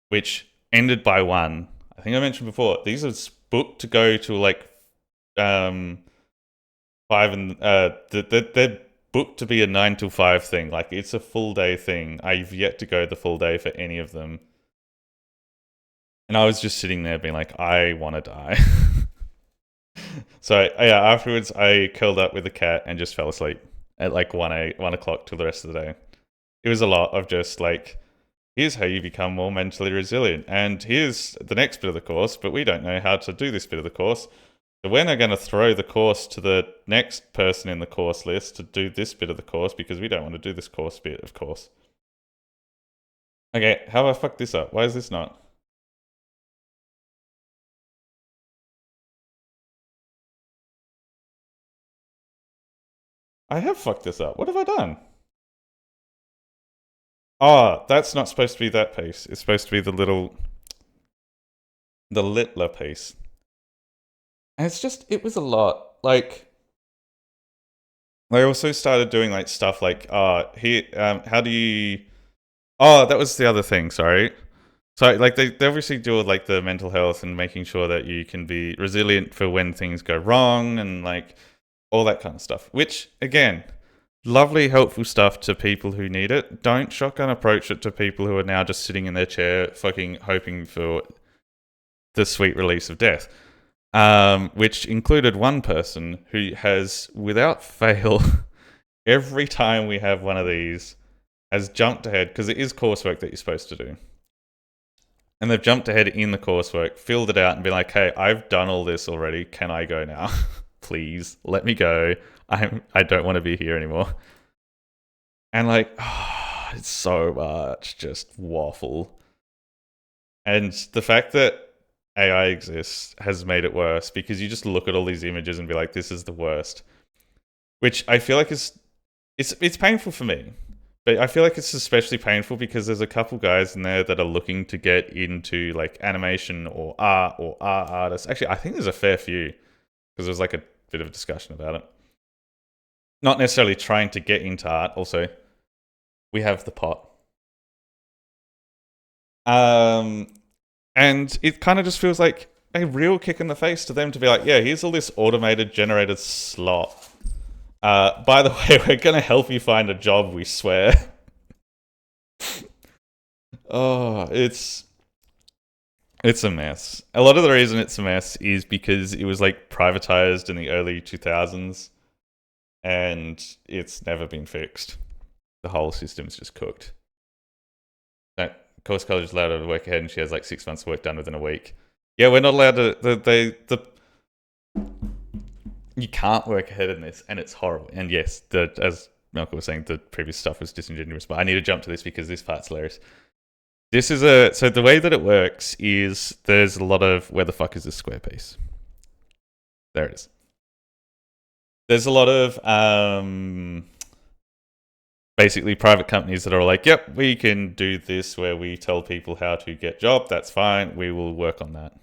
which ended by 1, I think I mentioned before, these are booked to go to like 5 and they're booked to be a 9 to 5 thing. Like, it's a full day thing. I've yet to go the full day for any of them. And I was just sitting there being like, I want to die. So yeah, afterwards I curled up with the cat and just fell asleep at like 1 o'clock till the rest of the day. It was a lot of just like, here's how you become more mentally resilient, and here's the next bit of the course, but we don't know how to do this bit of the course. So we're not going to throw the course to the next person in the course list to do this bit of the course because we don't want to do this course bit, of course. Okay, how have I fucked this up? Why is this not? I have fucked this up. What have I done? Oh, that's not supposed to be that piece. It's supposed to be the littler piece. And it's just, it was a lot. Like, I also started doing like stuff like, here, how do you, oh, that was the other thing, sorry. So like they obviously deal with like the mental health and making sure that you can be resilient for when things go wrong and like all that kind of stuff. Which again, lovely, helpful stuff to people who need it. Don't shotgun approach it to people who are now just sitting in their chair, fucking hoping for the sweet release of death. Which included one person who has, without fail, every time we have one of these, has jumped ahead because it is coursework that you're supposed to do. And they've jumped ahead in the coursework, filled it out, and been like, "Hey, I've done all this already. Can I go now? Please let me go. I don't want to be here anymore." And like, oh, it's so much just waffle. And the fact that AI exists has made it worse because you just look at all these images and be like, "This is the worst," which I feel like it's painful for me. But I feel like it's especially painful because there's a couple guys in there that are looking to get into like animation or art artists. Actually, I think there's a fair few because there's like a bit of a discussion about it. Not necessarily trying to get into art. Also, we have the pot. And it kind of just feels like a real kick in the face to them to be like, yeah, here's all this automated generated slot. By the way, we're going to help you find a job, we swear. Oh, it's a mess. A lot of the reason it's a mess is because it was like privatized in the early 2000s and it's never been fixed. The whole system's just cooked. That course college is allowed her to work ahead and she has like 6 months of work done within a week. Yeah, we're not allowed to. You can't work ahead in this, and it's horrible. And yes, as Malcolm was saying, the previous stuff was disingenuous, but I need to jump to this because this part's hilarious. This is so the way that it works is there's a lot of where the fuck is this square piece? There it is. There's a lot of basically private companies that are like, yep, we can do this where we tell people how to get job. That's fine. We will work on that.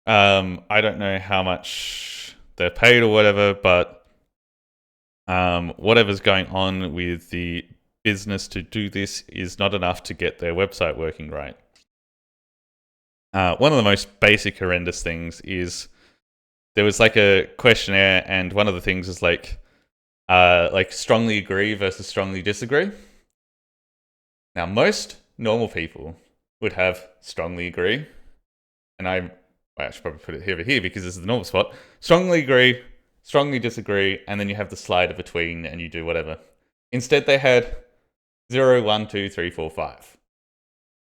I don't know how much they're paid or whatever, but whatever's going on with the business to do this is not enough to get their website working right. One of the most basic horrendous things is there was like a questionnaire, and one of the things is like strongly agree versus strongly disagree. Now, most normal people would have strongly agree, and I should probably put it over here because this is the normal spot. Strongly agree, strongly disagree, and then you have the slider between and you do whatever. Instead, they had 0, 1, 2, 3, 4, 5.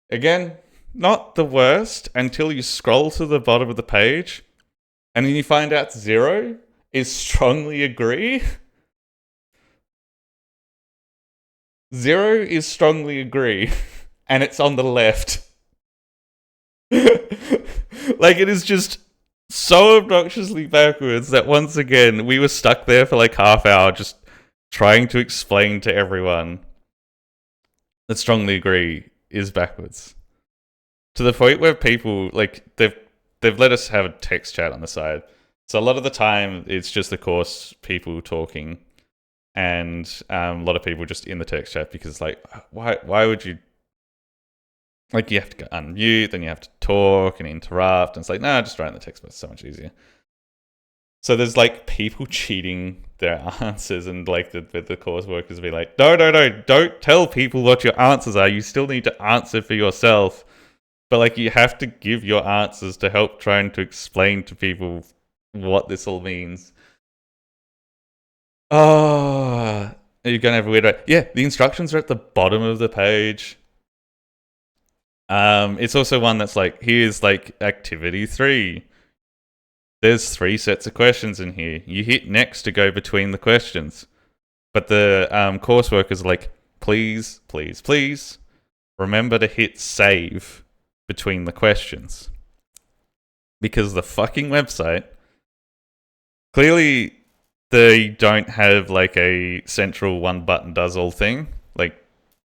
Again, not the worst until you scroll to the bottom of the page and then you find out 0 is strongly agree. 0 is strongly agree, and it's on the left. Like, it is just so obnoxiously backwards that once again we were stuck there for like half hour just trying to explain to everyone that strongly agree is backwards, to the point where people like they've let us have a text chat on the side. So a lot of the time it's just the course people talking, and a lot of people just in the text chat because like why would you, like, you have to go unmute, then you have to talk and interrupt, and it's like, nah, just write in the text, but it's so much easier. So there's like people cheating their answers, and like the course workers be like, no, don't tell people what your answers are. You still need to answer for yourself. But like, you have to give your answers to help trying to explain to people what this all means. Oh, you're gonna have a weird. Yeah, the instructions are at the bottom of the page. It's also one that's like, here's like activity 3. There's 3 sets of questions in here. You hit next to go between the questions. But the coursework is like, please, please, please, remember to hit save between the questions. Because the fucking website, clearly they don't have like a central one button does all thing. Like,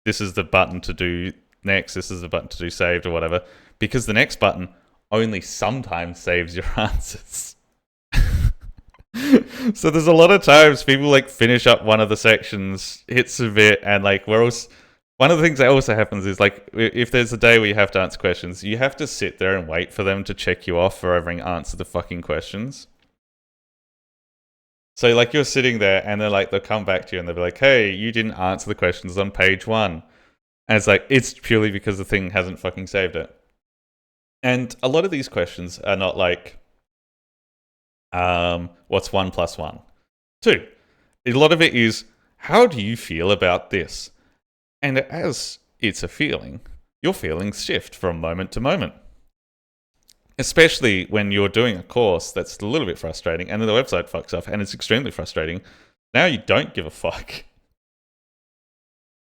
this is the button to do next, this is the button to do saved or whatever. Because the next button only sometimes saves your answers. So there's a lot of times people like finish up one of the sections, hit submit, and like we're also, one of the things that also happens is like if there's a day where you have to answer questions, you have to sit there and wait for them to check you off for having answered the fucking questions. So like you're sitting there and they're like, they'll come back to you and they'll be like, hey, you didn't answer the questions on page 1. And it's like, it's purely because the thing hasn't fucking saved it. And a lot of these questions are not like, what's 1 + 1? 2. A lot of it is, how do you feel about this? And as it's a feeling, your feelings shift from moment to moment. Especially when you're doing a course that's a little bit frustrating and then the website fucks up and it's extremely frustrating. Now you don't give a fuck.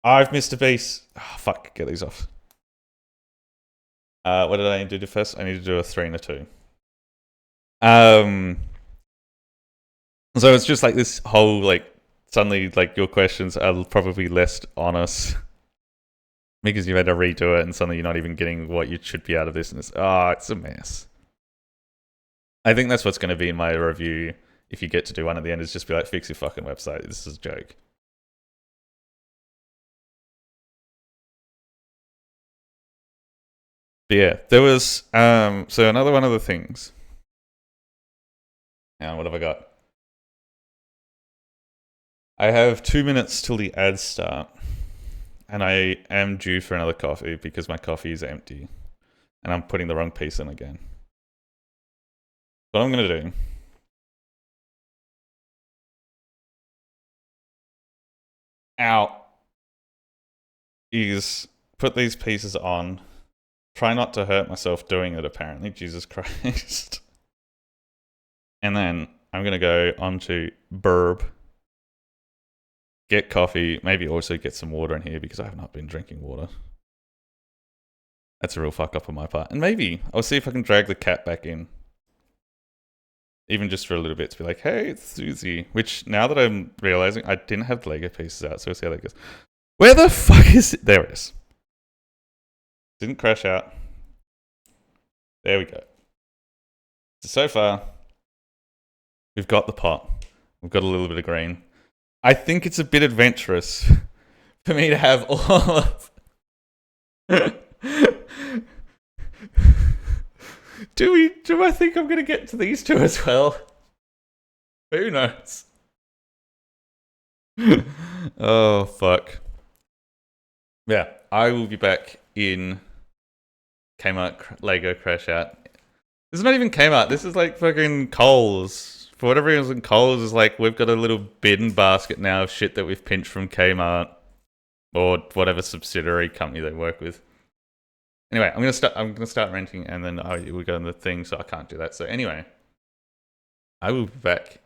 I've missed a piece. Oh, fuck, get these off. What did I need to do first? I need to do a 3 and a 2. So it's just like this whole, like, suddenly, like, your questions are probably less honest because you've had to redo it and suddenly you're not even getting what you should be out of this. And it's a mess. I think that's what's going to be in my review if you get to do one at the end, is just be like, fix your fucking website. This is a joke. But yeah, there was, so another one of the things. Now, what have I got? I have 2 minutes till the ads start. And I am due for another coffee because my coffee is empty. And I'm putting the wrong piece in again. What I'm going to do is put these pieces on. Try not to hurt myself doing it, apparently. Jesus Christ. And then I'm going to go onto Burb. Get coffee. Maybe also get some water in here because I have not been drinking water. That's a real fuck up on my part. And maybe I'll see if I can drag the cat back in. Even just for a little bit to be like, hey, it's Susie. Which, now that I'm realizing, I didn't have the Lego pieces out, so we'll see how that goes. Where the fuck is it? There it is. Didn't crash out. There we go. So far, we've got the pot. We've got a little bit of green. I think it's a bit adventurous for me to have all of... Do I think I'm going to get to these 2 as well? Who knows? Oh, fuck. Yeah, I will be back in Kmart Lego Crash Out. This is not even Kmart. This is like fucking Coles. For whatever reason, Coles is like, we've got a little bin basket now of shit that we've pinched from Kmart or whatever subsidiary company they work with. Anyway, I'm gonna start renting, and then we go on the thing, so I can't do that. So anyway, I will be back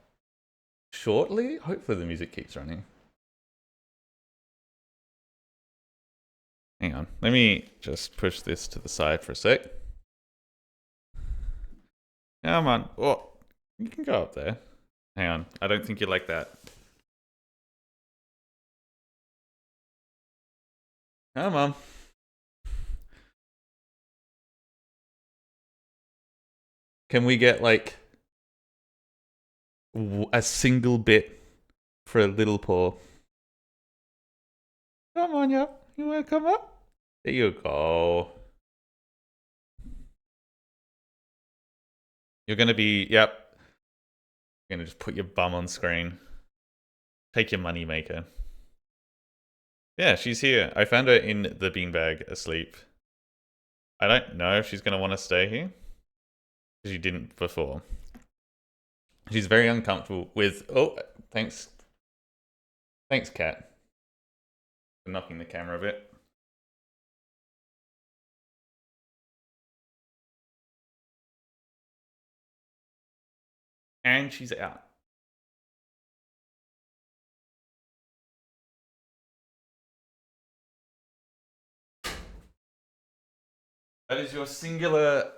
shortly. Hopefully the music keeps running. Hang on, let me just push this to the side for a sec. Come on. Oh, you can go up there. Hang on, I don't think you like that. Come on. Can we get like a single bit for a little paw? Come on, yep. You want to come up? There you go. You're going to be, yep. You're going to just put your bum on screen. Take your money maker. Yeah, she's here. I found her in the beanbag asleep. I don't know if she's going to want to stay here. She didn't before. She's very uncomfortable with... Oh, thanks. Thanks, Cat, for knocking the camera a bit. And she's out. That is your singular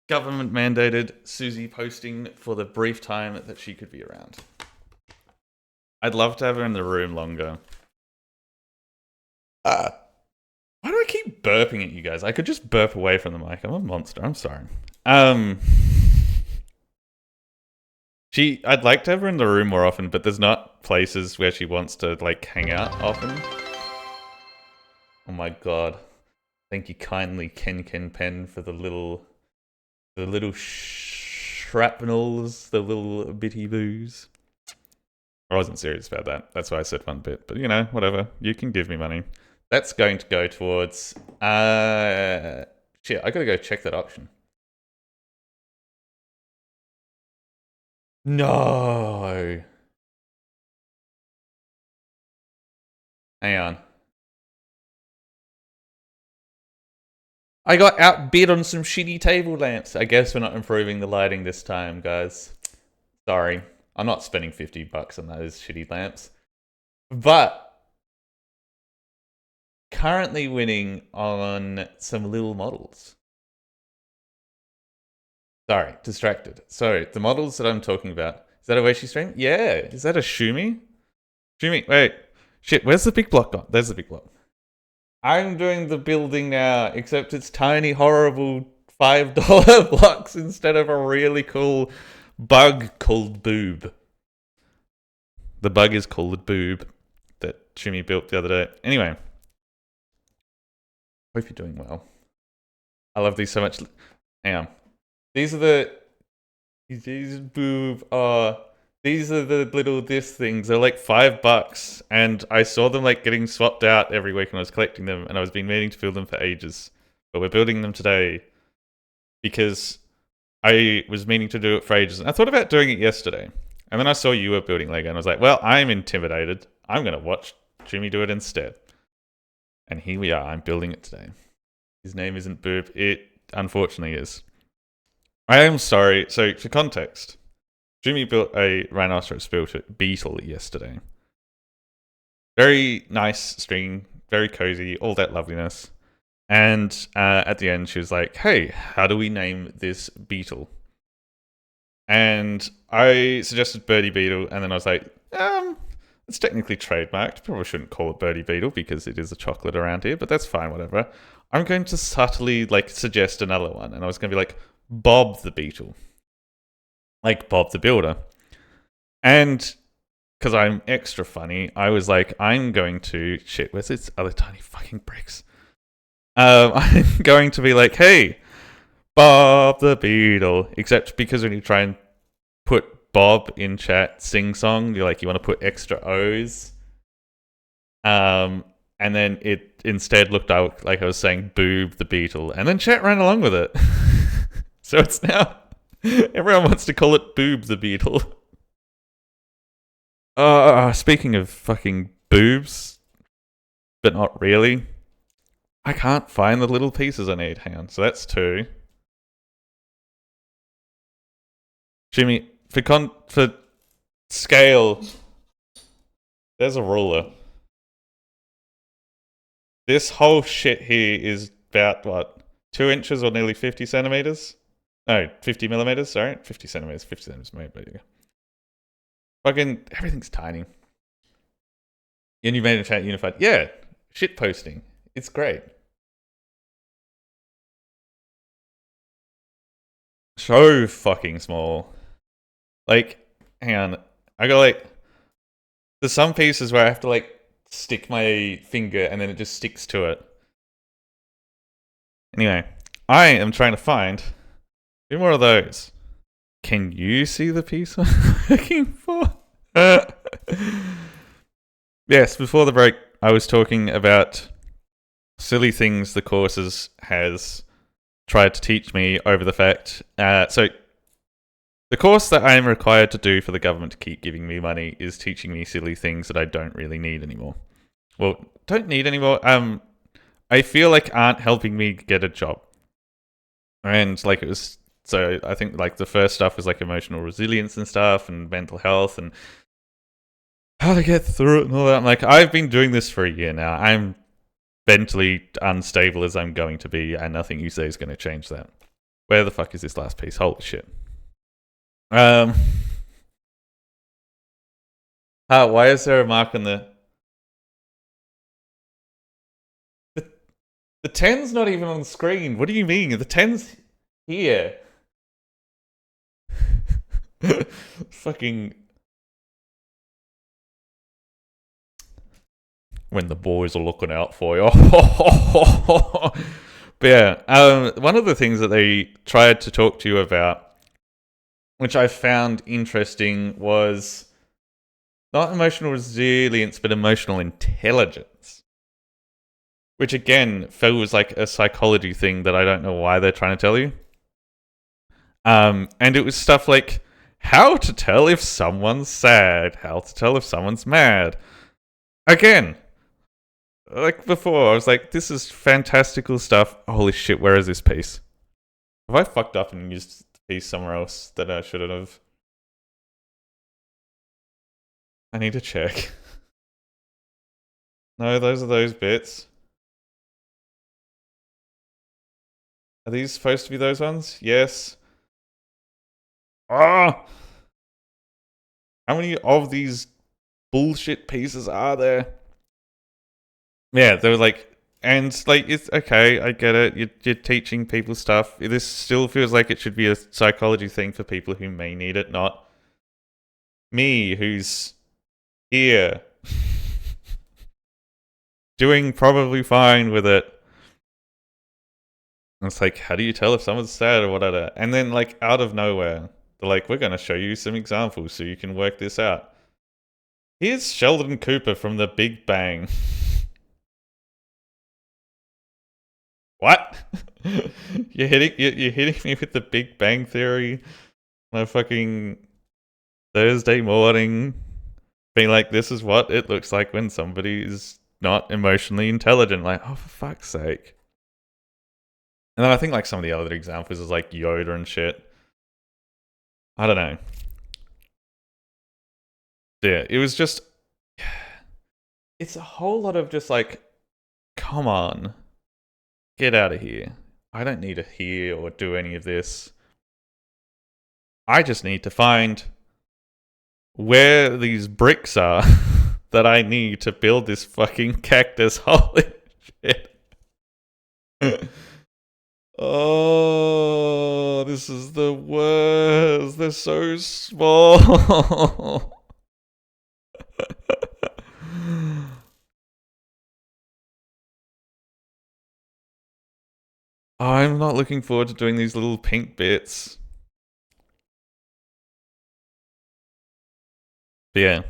government-mandated Susie posting for the brief time that she could be around. I'd love to have her in the room longer. Why do I keep burping at you guys? I could just burp away from the mic. I'm a monster. I'm sorry. I'd like to have her in the room more often, but there's not places where she wants to like hang out often. Oh my god. Thank you kindly, Ken Pen, for the little shrapnels, the little bitty boos. I wasn't serious about that. That's why I said one bit. But you know, whatever. You can give me money. That's going to go towards... shit, I gotta go check that option. No! Hang on. I got outbid on some shitty table lamps. I guess we're not improving the lighting this time, guys. Sorry. I'm not spending $50 on those shitty lamps. But... currently winning on some little models. Sorry, distracted. So, the models that I'm talking about. Is that a way she stream? Yeah. Is that a Shumi? Shumi, wait. Shit, where's the big block gone? There's the big block. I'm doing the building now, except it's tiny, horrible $5 blocks instead of a really cool bug called Boob. The bug is called Boob that Shumi built the other day. Anyway. Hope you're doing well. I love these so much. Hang on. These are the little this things. They're like $5, and I saw them like getting swapped out every week when I was collecting them, and I was been meaning to build them for ages. But we're building them today because I was meaning to do it for ages. And I thought about doing it yesterday, and then I saw you were building Lego, and I was like, well, I'm intimidated. I'm gonna watch Jimmy do it instead. And here we are. I'm building it today. His name isn't Boob. It unfortunately is. I am sorry. So, for context, Jimmy built a rhinoceros beetle yesterday. Very nice string, very cozy, all that loveliness. And at the end, she was like, hey, how do we name this beetle? And I suggested Birdie Beetle, and then I was like, it's technically trademarked. Probably shouldn't call it Birdie Beetle because it is a chocolate around here, but that's fine, whatever. I'm going to subtly like suggest another one, and I was going to be like Bob the Beetle. Like Bob the Builder. And because I'm extra funny, I was like, I'm going to... Shit, where's this other tiny fucking bricks? I'm going to be like, hey, Bob the Beetle. Except because when you try and put Bob in chat sing-song, you want to put extra O's. And then it instead looked out like I was saying Boob the Beetle. And then chat ran along with it. So it's now... everyone wants to call it Boob the Beetle. Speaking of fucking boobs, but not really, I can't find the little pieces I need. Hang on, so that's 2. Jimmy, for scale, there's a ruler. This whole shit here is about, what, 2 inches or nearly 50 centimeters? No, 50 millimeters, sorry. 50 centimeters, maybe. Fucking, everything's tiny. And you made a chat unified. Yeah, shit posting. It's great. So fucking small. Like, hang on. I got there's some pieces where I have to stick my finger and then it just sticks to it. Anyway, I am trying to find 2 more of those. Can you see the piece I'm looking for? Yes, before the break, I was talking about silly things the courses has tried to teach me over the fact. So, The course that I am required to do for the government to keep giving me money is teaching me silly things that I don't really need anymore. Well, don't need anymore. I feel like aren't helping me get a job. And like it was, so I think like the first stuff was like emotional resilience and stuff and mental health and how to get through it and all that. I'm like, I've been doing this for a year now. I'm mentally unstable as I'm going to be, and nothing you say is going to change that. Where the fuck is this last piece? Holy shit. Why is there a mark on the 10's not even on the screen? What do you mean? The 10's here. Fucking when the boys are looking out for you. But yeah, one of the things that they tried to talk to you about, which I found interesting, was not emotional resilience, but emotional intelligence. Which again feels like a psychology thing that I don't know why they're trying to tell you. And it was stuff like how to tell if someone's sad, how to tell if someone's mad. Again, like before, I was like, this is fantastical stuff. Holy shit, where is this piece? Have I fucked up and used the piece somewhere else that I shouldn't have? I need to check. No, those are those bits. Are these supposed to be those ones? Yes. Ah! How many of these bullshit pieces are there? Yeah, they were like, and like, it's okay, I get it. You're teaching people stuff. This still feels like it should be a psychology thing for people who may need it, not me, who's here, doing probably fine with it. And it's like, how do you tell if someone's sad or whatever? And then, like, out of nowhere, they're like, we're going to show you some examples so you can work this out. Here's Sheldon Cooper from The Big Bang. What? you're hitting me with The Big Bang Theory on a fucking Thursday morning, being like, this is what it looks like when somebody is not emotionally intelligent. Like, oh, for fuck's sake. And then I think like some of the other examples is like Yoda and shit. I don't know. Yeah, it was just, it's a whole lot of just like, come on, get out of here. I don't need to hear or do any of this. I just need to find where these bricks are that I need to build this fucking cactus. Holy shit. Oh, this is the worst. They're so small. I'm not looking forward to doing these little pink bits. But yeah,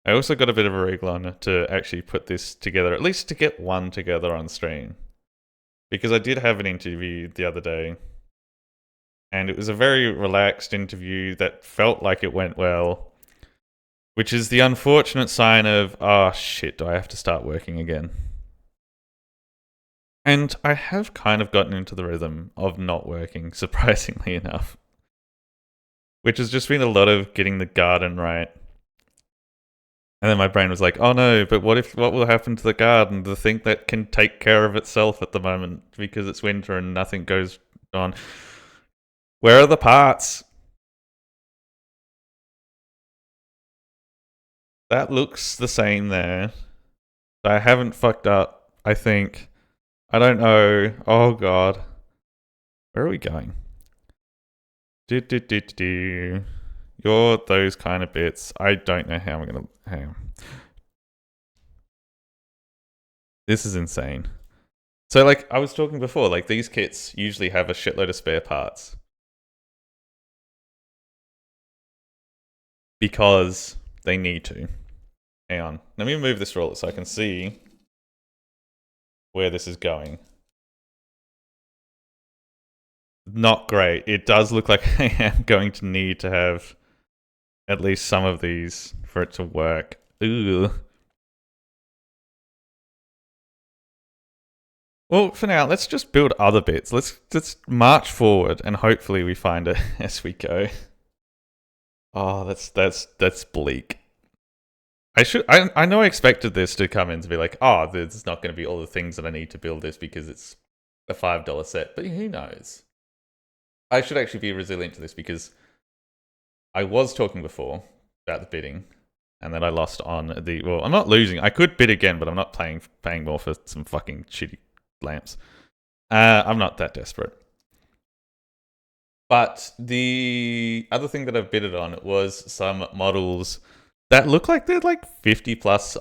I also got a bit of a wriggle on to actually put this together, at least to get one together on stream. Because I did have an interview the other day, and it was a very relaxed interview that felt like it went well, which is the unfortunate sign of, oh shit, do I have to start working again? And I have kind of gotten into the rhythm of not working, surprisingly enough. Which has just been a lot of getting the garden right. And then my brain was like, oh no, but what will happen to the garden? The thing that can take care of itself at the moment because it's winter and nothing goes on. Where are the parts? That looks the same there. I haven't fucked up, I think. I don't know. Oh god. Where are we going? You're those kind of bits. I don't know how I'm gonna. Hang on. This is insane. So, like I was talking before, like these kits usually have a shitload of spare parts because they need to. Hang on. Let me move this roller so I can see where this is going. not great. It does look like I am going to need to have at least some of these for it to work. Ooh. Well, for now, let's just build other bits. Let's march forward and hopefully we find it as we go. Oh, that's bleak. I know I expected this to come in to be like, oh, there's not going to be all the things that I need to build this because it's a $5 set, but who knows? I should actually be resilient to this because I was talking before about the bidding, and then I lost on the. Well, I'm not losing. I could bid again, but I'm not paying more for some fucking shitty lamps. I'm not that desperate. But the other thing that I've bidded on was some models that look like they're like 50 plus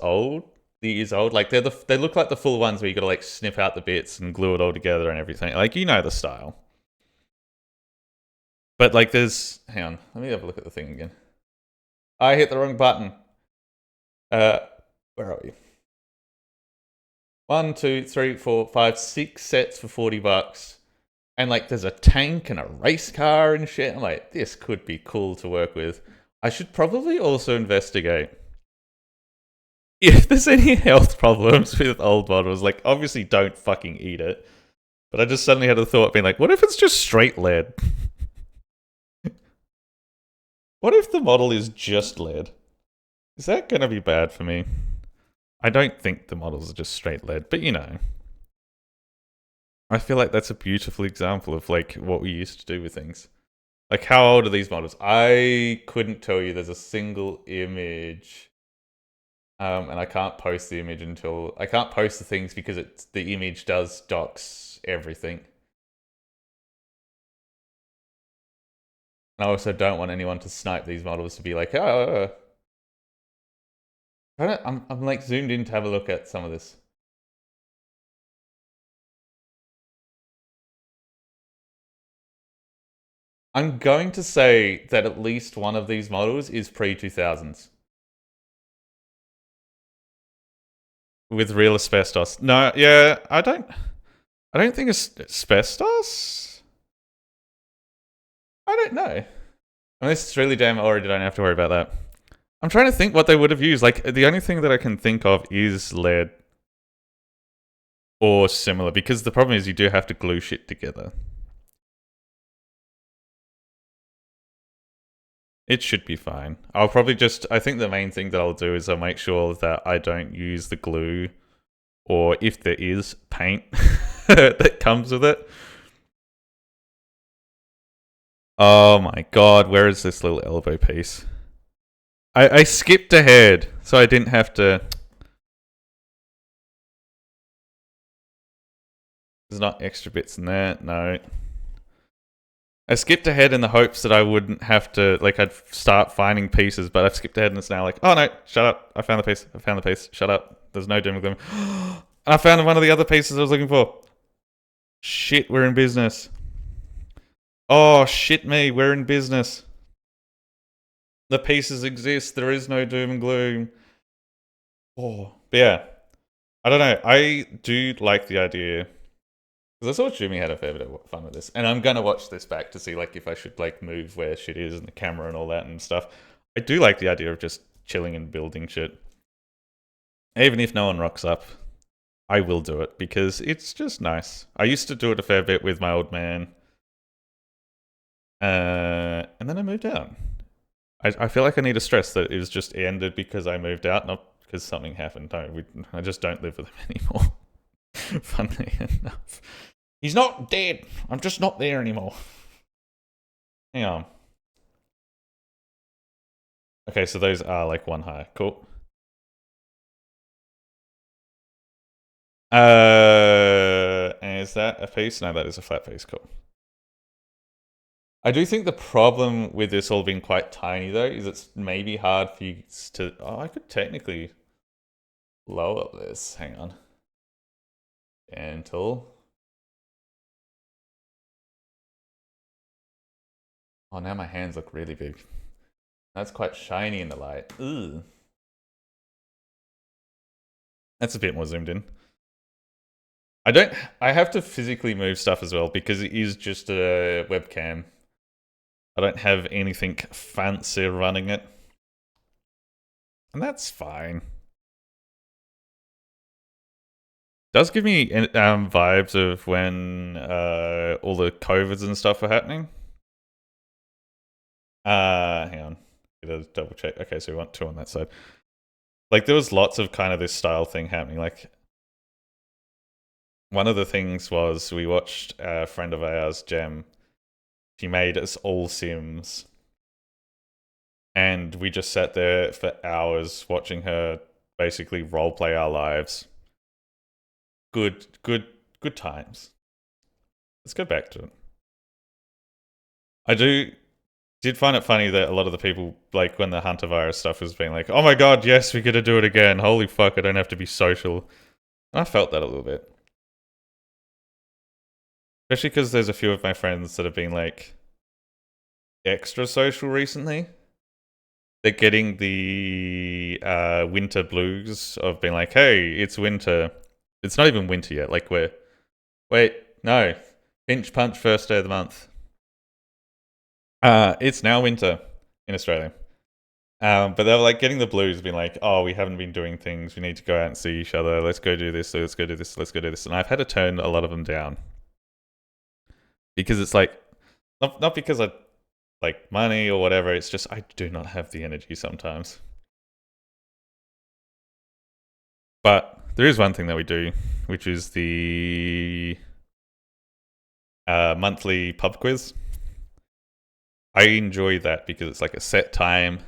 years old. Like they look like the full ones where you gotta like snip out the bits and glue it all together and everything. Like, you know the style. But like there's, hang on, let me have a look at the thing again. I hit the wrong button. Where are we? 1, 2, 3, 4, 5, 6 sets for $40. And like there's a tank and a race car and shit. I'm like, this could be cool to work with. I should probably also investigate if there's any health problems with old models. Like, obviously don't fucking eat it. But I just suddenly had a thought being like, what if it's just straight lead? What if the model is just lead? Is that going to be bad for me? I don't think the models are just straight lead, but you know. I feel like that's a beautiful example of like what we used to do with things. Like, how old are these models? I couldn't tell you. There's a single image. And I can't post the image until... I can't post the things because the image does docs everything. And I also don't want anyone to snipe these models to be like, oh... I'm like zoomed in to have a look at some of this. I'm going to say that at least one of these models is pre-2000s. With real asbestos. No, yeah, I don't think it's asbestos. I don't know. Unless it's really damn old, I don't have to worry about that. I'm trying to think what they would have used. Like, the only thing that I can think of is lead. Or similar, because the problem is you do have to glue shit together. It should be fine. I'll probably just... I think the main thing that I'll do is I'll make sure that I don't use the glue, or if there is, paint that comes with it. Oh my god, where is this little elbow piece? I skipped ahead, so I didn't have to... There's not extra bits in there, no. I skipped ahead in the hopes that I wouldn't have to, like, I'd start finding pieces, but I've skipped ahead and it's now like, oh no, shut up, I found the piece, shut up, there's no doom and gloom. And I found one of the other pieces I was looking for. Shit, we're in business. Oh, shit me, we're in business. The pieces exist, there is no doom and gloom. Oh, but yeah. I don't know, I do like the idea. Because I saw Jimmy had a fair bit of fun with this. And I'm going to watch this back to see like if I should like move where shit is and the camera and all that and stuff. I do like the idea of just chilling and building shit. Even if no one rocks up, I will do it because it's just nice. I used to do it a fair bit with my old man. And then I moved out. I feel like I need to stress that it was just ended because I moved out, not because something happened. No, I just don't live with him anymore. Funnily enough. He's not dead. I'm just not there anymore. Hang on. Okay, so those are like one higher. Cool. Is that a piece? No, that is a flat piece. Cool. I do think the problem with this all being quite tiny, though, is it's maybe hard for you to... Oh, I could technically lower this. Hang on. Gentle. Oh, now my hands look really big. That's quite shiny in the light. Ooh. That's a bit more zoomed in. I have to physically move stuff as well because it is just a webcam. I don't have anything fancy running it. And that's fine. Does give me vibes of when all the COVIDs and stuff were happening. Hang on. Gotta double check. Okay, so we want 2 on that side. Like, there was lots of kind of this style thing happening. Like, one of the things was we watched a friend of ours, Jem. She made us all Sims. And we just sat there for hours watching her basically roleplay our lives. Good times. Let's go back to it. I did find it funny that a lot of the people, like when the Hunter virus stuff was being like, oh my god, yes, we gotta do it again. Holy fuck, I don't have to be social. And I felt that a little bit. Especially because there's a few of my friends that have been like extra social recently. They're getting the winter blues of being like, hey, it's winter. It's not even winter yet. Like, wait, no. Pinch punch, first day of the month. It's now winter in Australia. But they're like getting the blues, being like, oh, we haven't been doing things. We need to go out and see each other. Let's go do this. Let's go do this. Let's go do this. And I've had to turn a lot of them down. Because it's like, not because I like money or whatever. It's just I do not have the energy sometimes. But there is one thing that we do, which is the monthly pub quiz. I enjoy that because it's like a set time.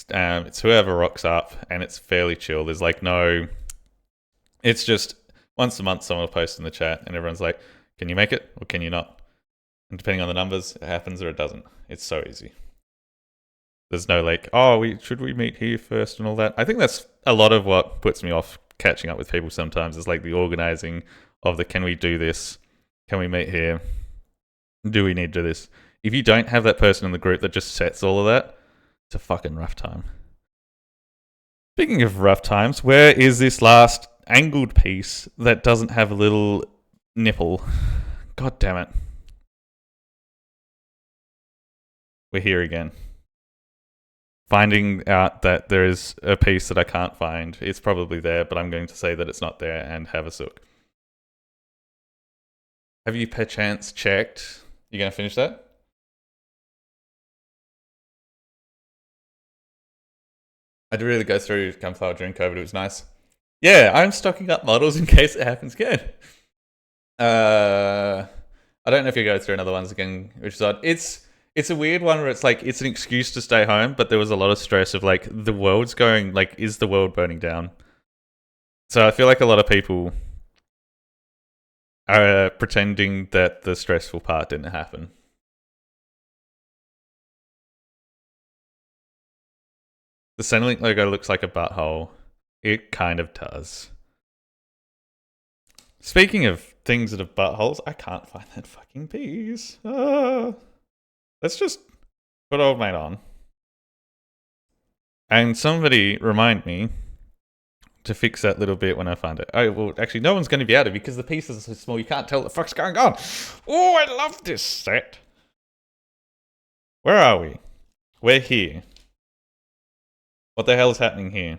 It's whoever rocks up, and it's fairly chill. There's like no. It's just once a month someone will post in the chat, and everyone's like, "Can you make it or can you not?" And depending on the numbers, it happens or it doesn't. It's so easy. There's no like, oh, should we meet here first and all that. I think that's a lot of what puts me off catching up with people sometimes. Is like the organizing of the can we do this? Can we meet here? Do we need to do this? If you don't have that person in the group that just sets all of that, it's a fucking rough time. Speaking of rough times, where is this last angled piece that doesn't have a little nipple? God damn it. We're here again. Finding out that there is a piece that I can't find. It's probably there, but I'm going to say that it's not there and have a sook. Have you perchance checked? You going to finish that? I did really go through Gunfire during COVID. It was nice. Yeah, I'm stocking up models in case it happens again. I don't know if you go through another ones again, which is odd. It's a weird one where it's like it's an excuse to stay home, but there was a lot of stress of like the world's going like, is the world burning down? So I feel like a lot of people are pretending that the stressful part didn't happen. The Centrelink logo looks like a butthole. It kind of does. Speaking of things that have buttholes, I can't find that fucking piece. Let's just put old mate on. And somebody remind me to fix that little bit when I find it. Oh, well, actually, no one's going to be able to because the pieces are so small you can't tell what the fuck's going on. Oh, I love this set. Where are we? We're here. What the hell is happening here?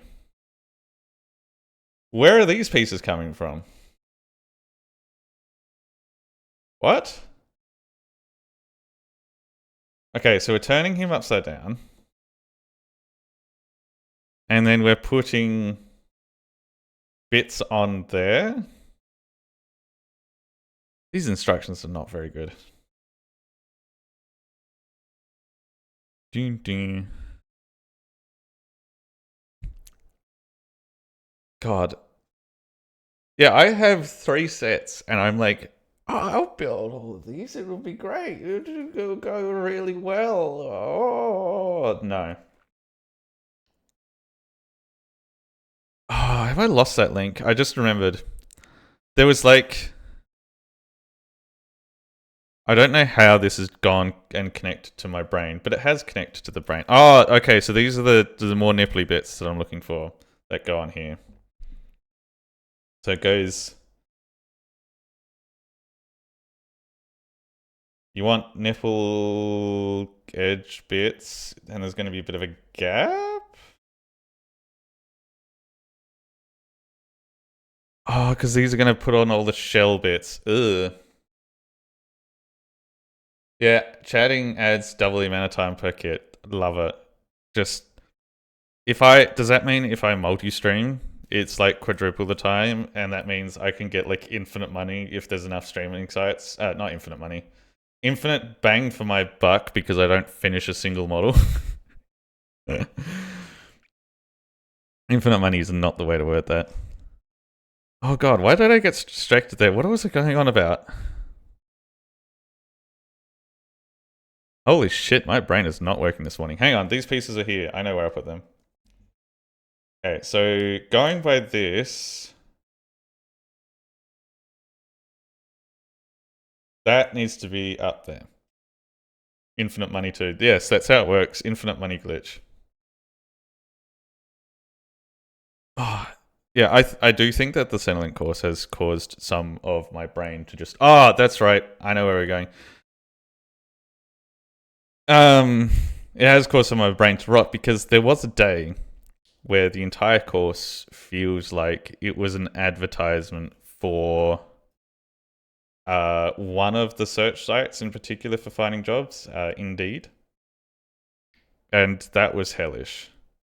Where are these pieces coming from? What? Okay, so we're turning him upside down. And then we're putting bits on there. These instructions are not very good. Ding, ding. God. Yeah, I have 3 sets, and I'm like, oh, I'll build all of these. It will be great. It will go really well. Oh, no. Oh, have I lost that link? I just remembered. There was like... I don't know how this has gone and connected to my brain, but it has connected to the brain. Oh, okay, so these are the more nipply bits that I'm looking for that go on here. So it goes You want nipple edge bits, and there's going to be a bit of a gap. Oh, because these are going to put on all the shell bits. Ugh. Yeah, chatting adds double the amount of time per kit. Love it. Just does that mean if I multi-stream, it's like quadruple the time, and that means I can get like infinite money if there's enough streaming sites. Not infinite money. Infinite bang for my buck because I don't finish a single model. Infinite money is not the way to word that. Oh god, why did I get distracted there? What was it going on about? Holy shit, my brain is not working this morning. Hang on, these pieces are here. I know where I put them. Okay, so going by this, that needs to be up there. Infinite money too. Yes, that's how it works. Infinite money glitch. Oh, yeah, I do think that the Centrelink course has caused some of my brain to just... Oh, that's right. I know where we're going. It has caused some of my brain to rot because there was a day where the entire course feels like it was an advertisement for one of the search sites in particular for finding jobs, Indeed. And that was hellish.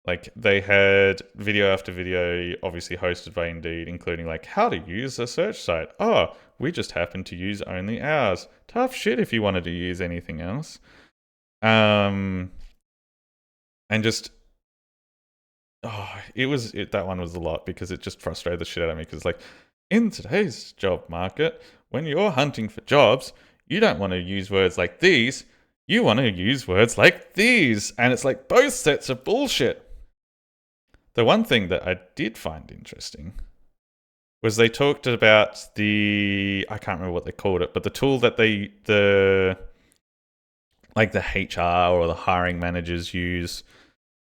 Like, they had video after video, obviously hosted by Indeed, including like how to use a search site. Oh, we just happen to use only ours. Tough shit if you wanted to use anything else. And just that one was a lot because it just frustrated the shit out of me because like in today's job market, when you're hunting for jobs, you don't want to use words like these, you want to use words like these, and it's like both sets of bullshit. The one thing that I did find interesting was they talked about I can't remember what they called it, but the tool that the HR or the hiring managers use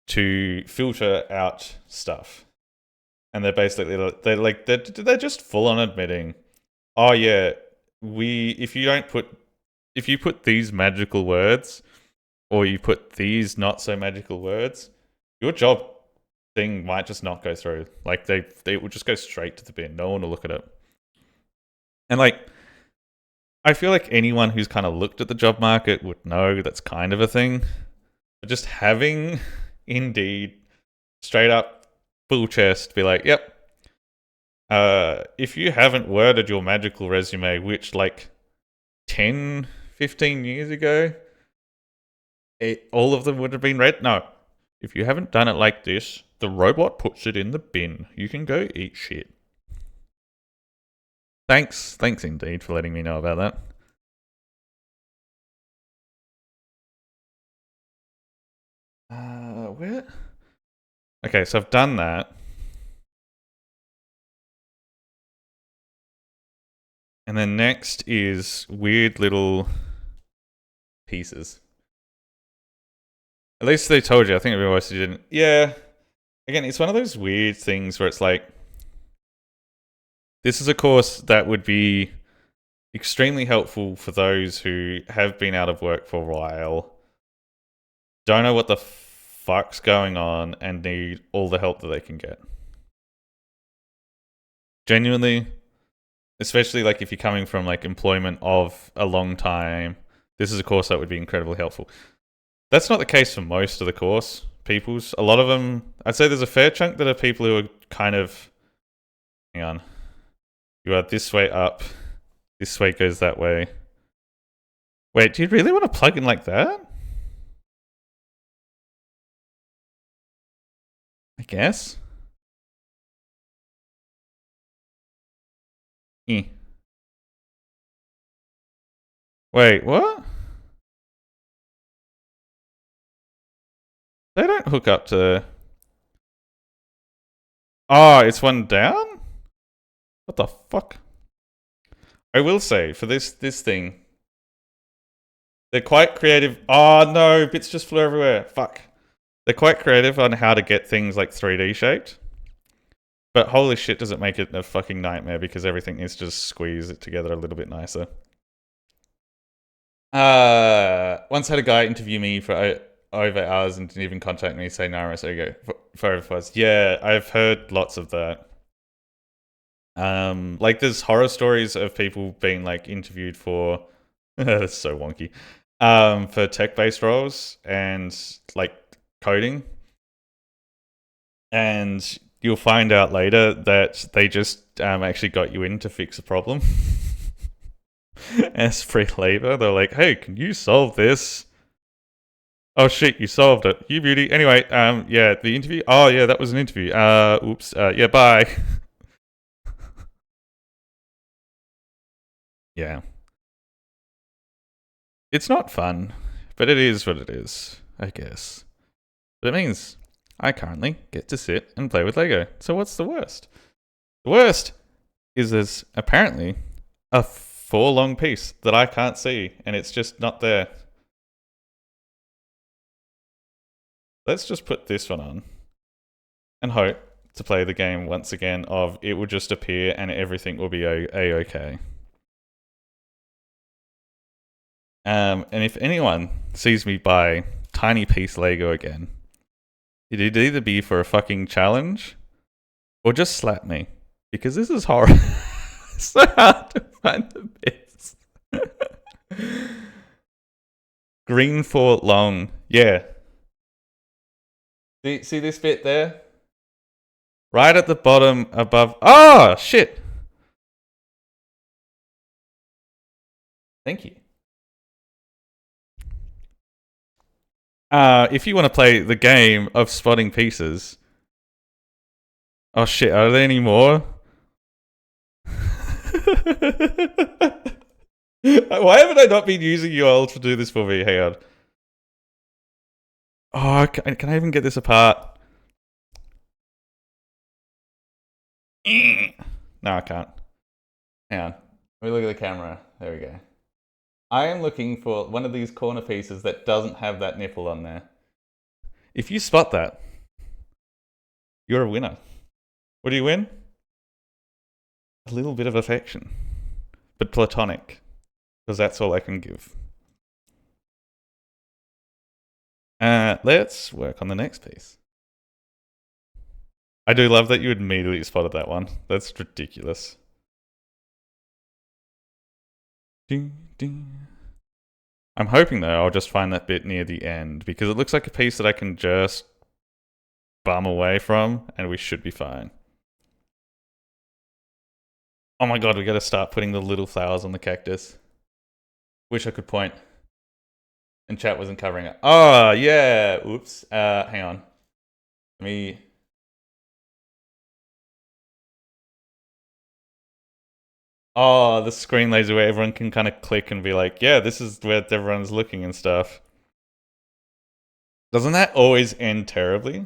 to filter out stuff. And they're basically they're just full on admitting, oh yeah, if you put these magical words or you put these not so magical words, your job thing might just not go through. Like they will just go straight to the bin. No one will look at it. And like I feel like anyone who's kind of looked at the job market would know that's kind of a thing. But just having Indeed straight up full chest be like, yep. If you haven't worded your magical resume, which like 10, 15 years ago, all of them would have been read. No. If you haven't done it like this, the robot puts it in the bin. You can go eat shit. Thanks Indeed for letting me know about that. Where? Okay, so I've done that. And then next is weird little pieces. At least they told you. I think everyone else didn't. Yeah. Again, it's one of those weird things where it's like, this is a course that would be extremely helpful for those who have been out of work for a while, don't know what the fuck's going on, and need all the help that they can get. Genuinely, especially like if you're coming from like employment of a long time, this is a course that would be incredibly helpful. That's not the case for most of the course peoples. A lot of them, I'd say there's a fair chunk that are people who are kind of, hang on, you are this way up, this way goes that way. Wait, do you really want to plug in like that? I guess. Eh. Wait, what? They don't hook up to... Oh, it's one down? What the fuck? I will say, for this thing, they're quite creative. Oh no, bits just flew everywhere. Fuck. They're quite creative on how to get things like 3D shaped. But holy shit, does it make it a fucking nightmare because everything needs to just squeeze it together a little bit nicer. Once had a guy interview me for over hours and didn't even contact me, say no, so go for overflows. Yeah, I've heard lots of that. Like there's horror stories of people being like interviewed for that's so wonky. For tech-based roles and like coding. And you'll find out later that they just actually got you in to fix a problem. As free labor, they're like, "Hey, can you solve this?" Oh shit, you solved it. You beauty. Anyway, yeah, the interview. Oh yeah, that was an interview. Oops. Yeah, bye. Yeah, it's not fun, but it is what it is, I guess. But it means I currently get to sit and play with Lego. So what's the worst? The worst is there's apparently a 4 long piece that I can't see, and it's just not there. Let's just put this one on and hope to play the game once again of it will just appear and everything will be a-okay. And if anyone sees me buy tiny piece Lego again, it'd either be for a fucking challenge or just slap me. Because this is horrible. It's so hard to find the bits. Green 4 long. Yeah. See this bit there? Right at the bottom above. Oh, shit. Thank you. If you want to play the game of spotting pieces. Oh shit, are there any more? Why haven't I not been using you all to do this for me? Hang on. Oh, can I even get this apart? No, I can't. Hang on. Let me look at the camera. There we go. I am looking for one of these corner pieces that doesn't have that nipple on there. If you spot that, you're a winner. What do you win? A little bit of affection. But platonic. Because that's all I can give. Let's work on the next piece. I do love that you immediately spotted that one. That's ridiculous. Ding, ding. I'm hoping though I'll just find that bit near the end because it looks like a piece that I can just bum away from and we should be fine. Oh my god, we gotta start putting the little flowers on the cactus. Wish I could point. And chat wasn't covering it. Oh, yeah. Oops. Hang on. Let me... Oh, the screen laser where everyone can kind of click and be like, yeah, this is where everyone's looking and stuff. Doesn't that always end terribly?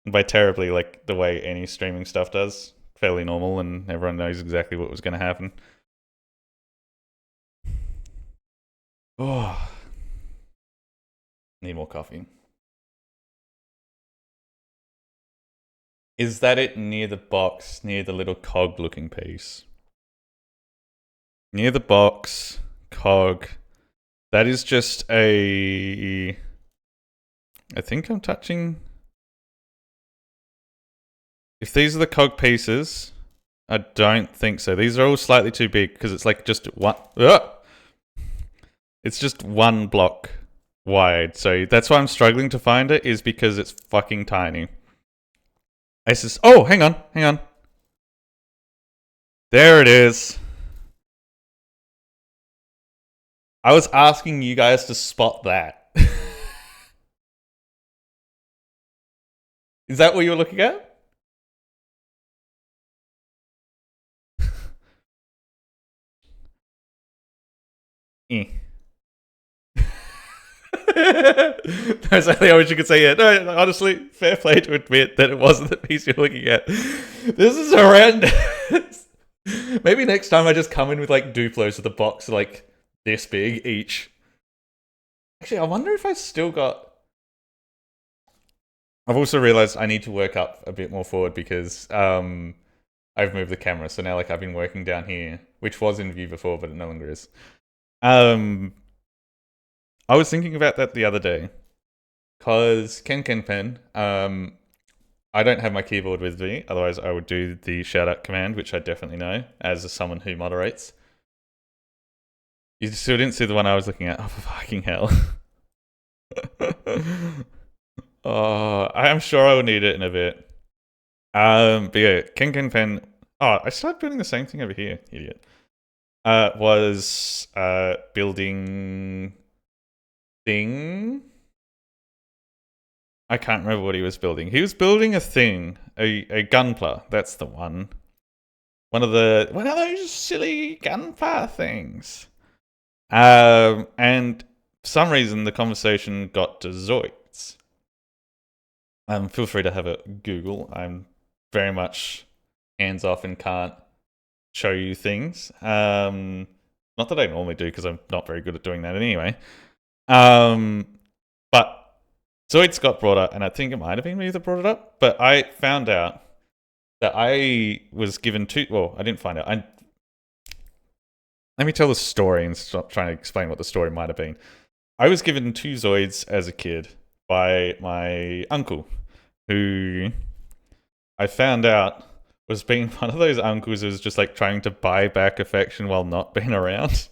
And by terribly, like the way any streaming stuff does. Fairly normal and everyone knows exactly what was going to happen. Oh. Need more coffee. Is that it near the box, near the little cog looking piece? Near the box, cog. That is just a... I think I'm touching... If these are the cog pieces, I don't think so. These are all slightly too big because it's like just one... It's just one block wide. So that's why I'm struggling to find it, is because it's fucking tiny. It's just... Oh, hang on. There it is. I was asking you guys to spot that. Is that what you were looking at? That's only how much you could say. Yeah, no, honestly, fair play to admit that it wasn't the piece you're looking at. This is horrendous. Maybe next time I just come in with like Duplos with a box like this big each. Actually, I wonder if I still got... I've also realized I need to work up a bit more forward because I've moved the camera, so now like I've been working down here, which was in view before, but it no longer is. I was thinking about that the other day, cause Ken, I don't have my keyboard with me, otherwise I would do the shout out command, which I definitely know as someone who moderates. You still didn't see the one I was looking at. Oh, fucking hell. Oh, I'm sure I will need it in a bit. But yeah, Ken. Oh, I started building the same thing over here, idiot. Was building thing. I can't remember what he was building. He was building a thing, a gunpla. That's the one. One of those silly gunpla things. And for some reason the conversation got to Zoids. Feel free to have a Google. I'm very much hands off and can't show you things. Not that I normally do because I'm not very good at doing that anyway. But Zoids got brought up, and I think it might have been me that brought it up. But I found out that I was given two. Well, I didn't find out. Let me tell the story and stop trying to explain what the story might have been. I was given 2 Zoids as a kid by my uncle, who I found out was being one of those uncles who was just like trying to buy back affection while not being around.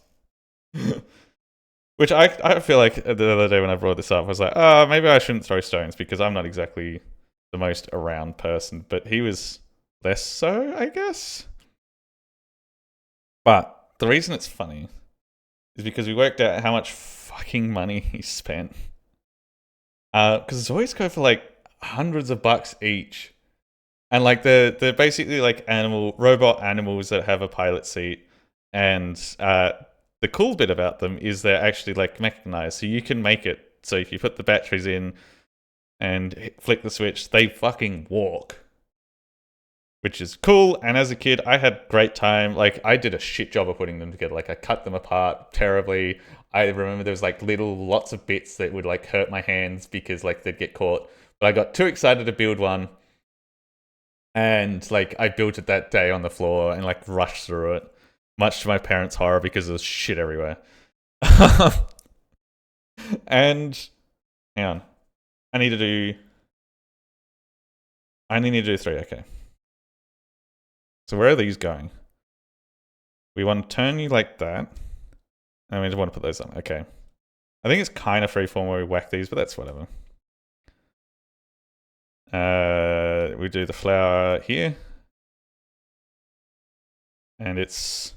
Which I feel like the other day when I brought this up, I was like, oh, maybe I shouldn't throw stones because I'm not exactly the most around person. But he was less so, I guess. But the reason it's funny is because we worked out how much fucking money he spent. Because Zoids go for like hundreds of bucks each. And like they're basically like robot animals that have a pilot seat. And the cool bit about them is they're actually like mechanized. So you can make it so if you put the batteries in and flick the switch, they fucking walk. Which is cool. And as a kid, I had great time. Like I did a shit job of putting them together. Like I cut them apart terribly. I remember there was like lots of bits that would like hurt my hands because like they'd get caught. But I got too excited to build one. And like I built it that day on the floor and like rushed through it, much to my parents' horror because there was shit everywhere. And hang on. I need to do 3, okay. So where are these going? We want to turn you like that. And we just want to put those on. Okay. I think it's kind of freeform where we whack these, but that's whatever. We do the flower here. And it's,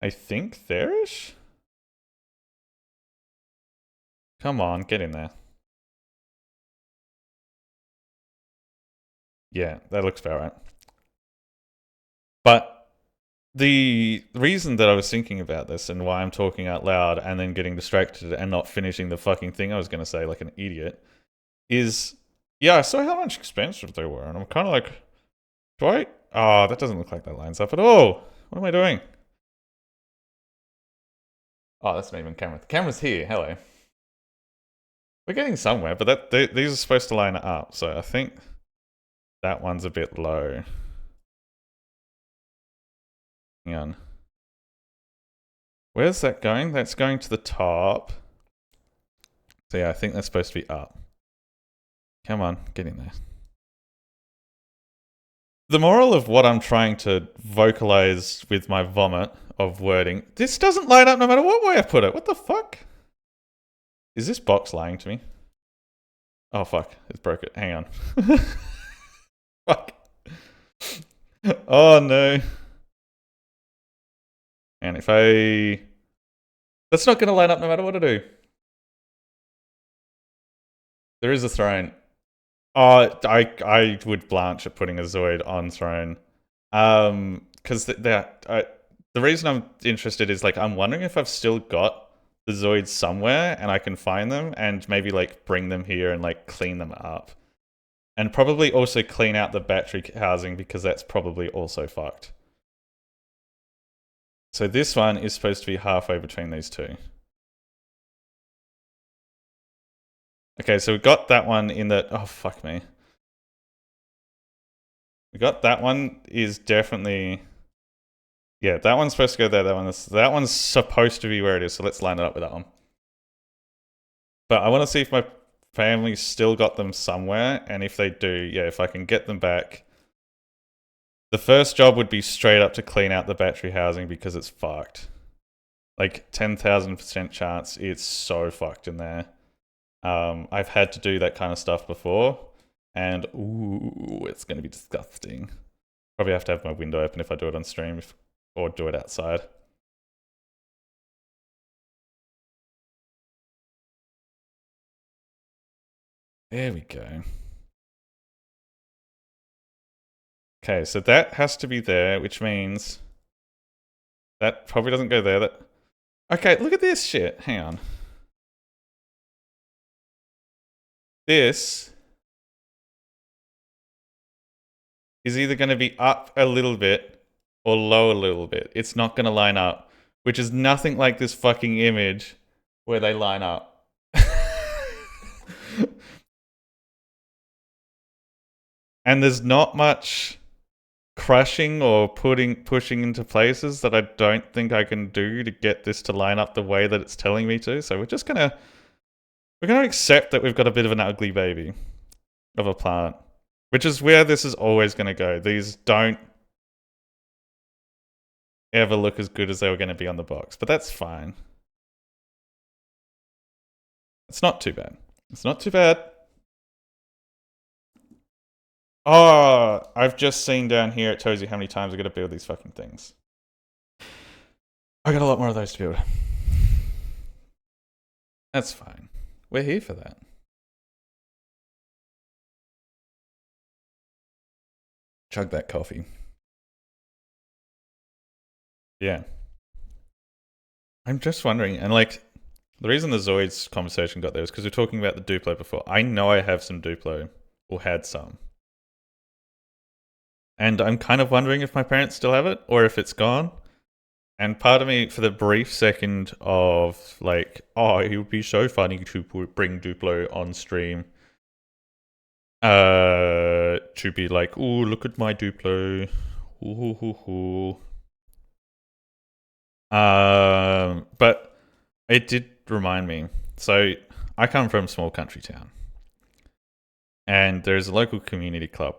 I think, there-ish? Come on, get in there. Yeah, that looks about right. But the reason that I was thinking about this and why I'm talking out loud and then getting distracted and not finishing the fucking thing I was going to say like an idiot is, yeah, I saw how much expensive they were. And I'm kind of like, do I? Oh, that doesn't look like that lines up at all. What am I doing? Oh, that's not even camera. The camera's here. Hello. We're getting somewhere, but these are supposed to line up. So I think that one's a bit low. Hang on. Where's that going? That's going to the top. So yeah, I think that's supposed to be up. Come on, get in there. The moral of what I'm trying to vocalize with my vomit of wording, this doesn't line up no matter what way I put it. What the fuck? Is this box lying to me? Oh fuck, it's broke it. Hang on. Fuck. Oh no. And if I... That's not going to line up no matter what I do. There is a throne. Oh, I would blanch at putting a Zoid on throne. Because the reason I'm interested is like I'm wondering if I've still got the Zoids somewhere and I can find them and maybe like bring them here and like clean them up. And probably also clean out the battery housing because that's probably also fucked. So this one is supposed to be halfway between these two. Okay, so we've got that one in that... Oh, fuck me. We got that one is definitely... Yeah, that one's supposed to go there. That one's supposed to be where it is, so let's line it up with that one. But I want to see if my family's still got them somewhere, and if they do, yeah, if I can get them back. The first job would be straight up to clean out the battery housing because it's fucked. Like 10,000% chance it's so fucked in there. I've had to do that kind of stuff before, and ooh, it's going to be disgusting. Probably have to have my window open if I do it on stream, or do it outside. There we go. Okay, so that has to be there, which means that probably doesn't go there. Okay, look at this shit. Hang on. This is either going to be up a little bit or low a little bit. It's not going to line up, which is nothing like this fucking image where they line up. And there's not much crushing or pushing into places that I don't think I can do to get this to line up the way that it's telling me to. So we're gonna accept that we've got a bit of an ugly baby of a plant, which is where this is always gonna go. These don't ever look as good as they were gonna be on the box, but that's fine. It's not too bad. It's not too bad. Oh, I've just seen down here, it tells you how many times I gotta build these fucking things. I got a lot more of those to build. That's fine. We're here for that. Chug that coffee. Yeah. I'm just wondering, and like, the reason the Zoids conversation got there is because we were talking about the Duplo before. I know I have some Duplo, or had some. And I'm kind of wondering if my parents still have it, or if it's gone. And part of me, for the brief second of like, oh, it would be so funny to bring Duplo on stream, to be like, oh, look at my Duplo, ooh. But it did remind me. So I come from a small country town, and there's a local community club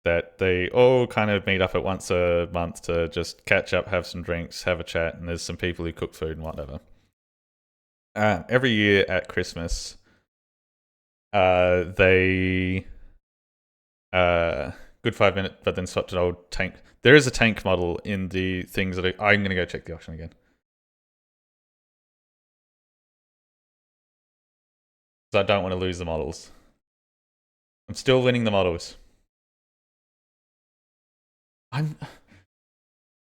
that they all kind of meet up at once a month to just catch up, have some drinks, have a chat, and there's some people who cook food and whatever. Every year at Christmas, they good 5 minutes, but then swapped an old tank. There is a tank model in the things that I'm going to go check the auction again. So I don't want to lose the models. I'm still winning the models. Who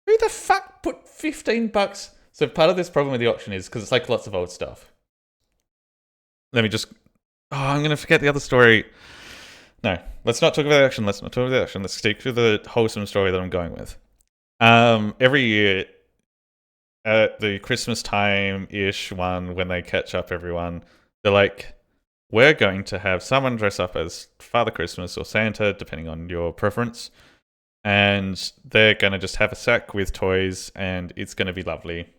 the fuck put 15 bucks? So part of this problem with the auction is because it's like lots of old stuff. Let me just... Oh, I'm going to forget the other story. No, let's not talk about the auction. Let's stick to the wholesome story that I'm going with. Every year, at the Christmas time-ish one, when they catch up everyone, they're like, we're going to have someone dress up as Father Christmas or Santa, depending on your preference. And they're going to just have a sack with toys, and it's going to be lovely.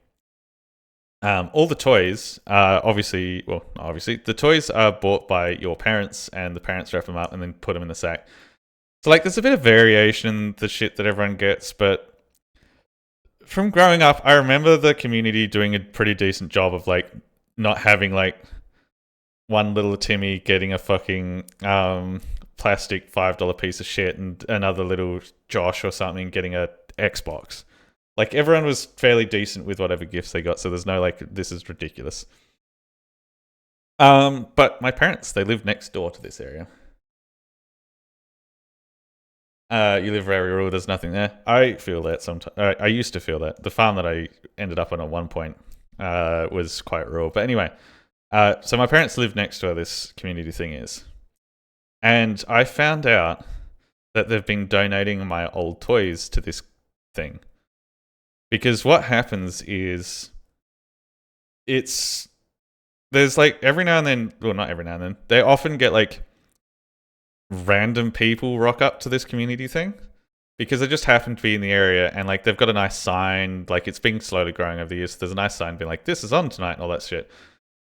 All the toys are obviously, the toys are bought by your parents, and the parents wrap them up and then put them in the sack. So, like, there's a bit of variation in the shit that everyone gets, but from growing up, I remember the community doing a pretty decent job of, like, not having, like, one little Timmy getting a fucking plastic $5 piece of shit and another little Josh or something getting a Xbox. Like, everyone was fairly decent with whatever gifts they got, so there's no, like, this is ridiculous. But my parents, they live next door to this area. You live very rural, there's nothing there. I feel that sometimes. I used to feel that. The farm that I ended up on at one point was quite rural. But anyway, so my parents live next to where this community thing is. And I found out that they've been donating my old toys to this thing. Because what happens is, there's like every now and then, well, not every now and then, they often get like random people rock up to this community thing because they just happen to be in the area and like they've got a nice sign, like it's been slowly growing over the years. So there's a nice sign being like, this is on tonight and all that shit.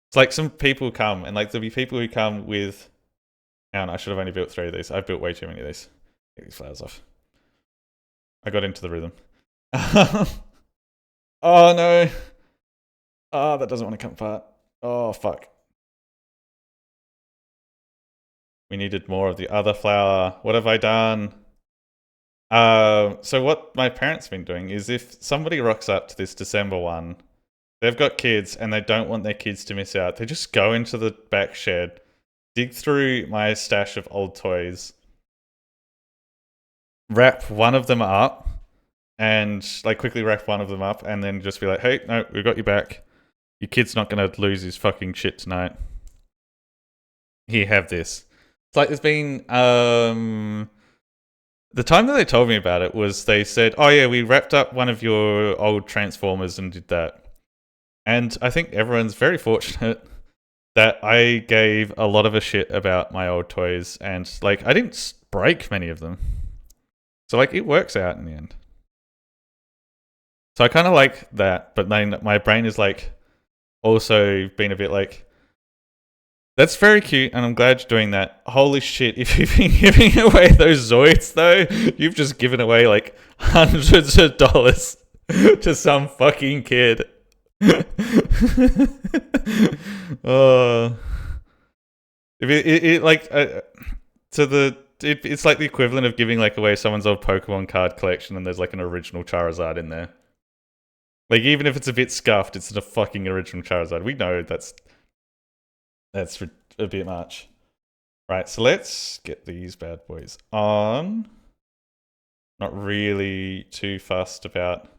It's like some people come and like there'll be people who come with, hang on, I should have only built 3 of these. I've built way too many of these. Take these flowers off. I got into the rhythm. Oh no. Oh, that doesn't want to come apart. Oh fuck. We needed more of the other flower. What have I done? So what my parents have been doing is if somebody rocks up to this December one, they've got kids and they don't want their kids to miss out. They just go into the back shed, dig through my stash of old toys, wrap one of them up, and like quickly wrap one of them up, and then just be like, "Hey, no, we've got you back. Your kid's not gonna lose his fucking shit tonight. Here, have this." It's like there's been the time that they told me about it was they said, "Oh yeah, we wrapped up one of your old Transformers and did that." And I think everyone's very fortunate that I gave a lot of a shit about my old toys, and like I didn't break many of them, so like it works out in the end. So I kind of like that, but then my brain is like also been a bit like, that's very cute, and I'm glad you're doing that. Holy shit, if you've been giving away those Zoids, though, you've just given away, like, hundreds of dollars to some fucking kid. Oh. It's like the equivalent of giving, like, away someone's old Pokemon card collection and there's, like, an original Charizard in there. Like, even if it's a bit scuffed, it's a fucking original Charizard. We know that's a bit much. Right, so let's get these bad boys on. Not really too fussed about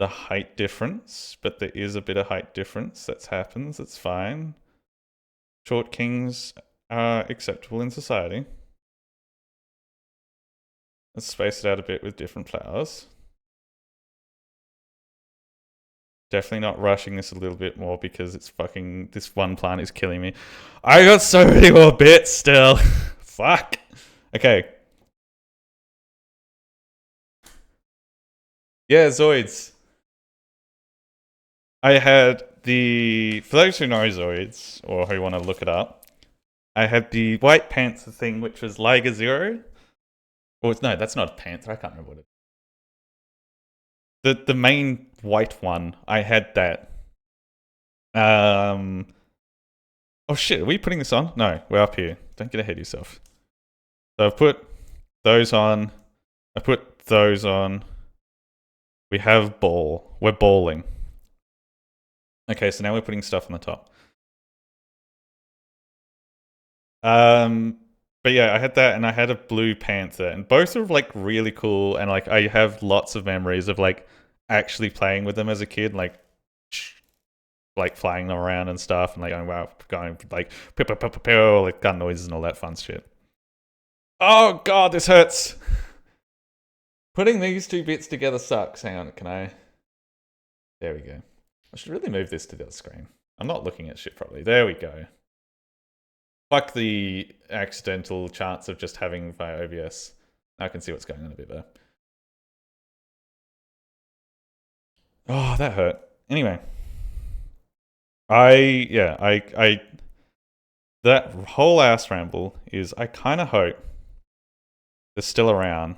the height difference, but there is a bit of height difference that happens. It's fine. Short kings are acceptable in society. Let's space it out a bit with different flowers. Definitely not rushing this a little bit more because it's fucking, this one plant is killing me. I got so many more bits still. Fuck. Okay. Yeah, Zoids. I had for those who know Zoids, or who want to look it up, I had the White Panther thing, which was Liga Zero. Or no, that's not a panther, I can't remember what it is. The main white one, I had that. Oh shit, are we putting this on? No, we're up here. Don't get ahead of yourself. So I've put those on. I put those on. We have ball. We're balling. Okay, so now we're putting stuff on the top. But yeah, I had that and I had a blue panther, and both are like really cool, and like I have lots of memories of like actually playing with them as a kid, like flying them around and stuff, and like going like like gun noises and all that fun shit. Oh god, this hurts. Putting these 2 bits together sucks. Hang on, can I? There we go. I should really move this to the other screen. I'm not looking at shit properly. There we go. Fuck the accidental chance of just having via OBS. Now I can see what's going on a bit better. Oh, that hurt. Anyway. That whole ass ramble is I kind of hope they're still around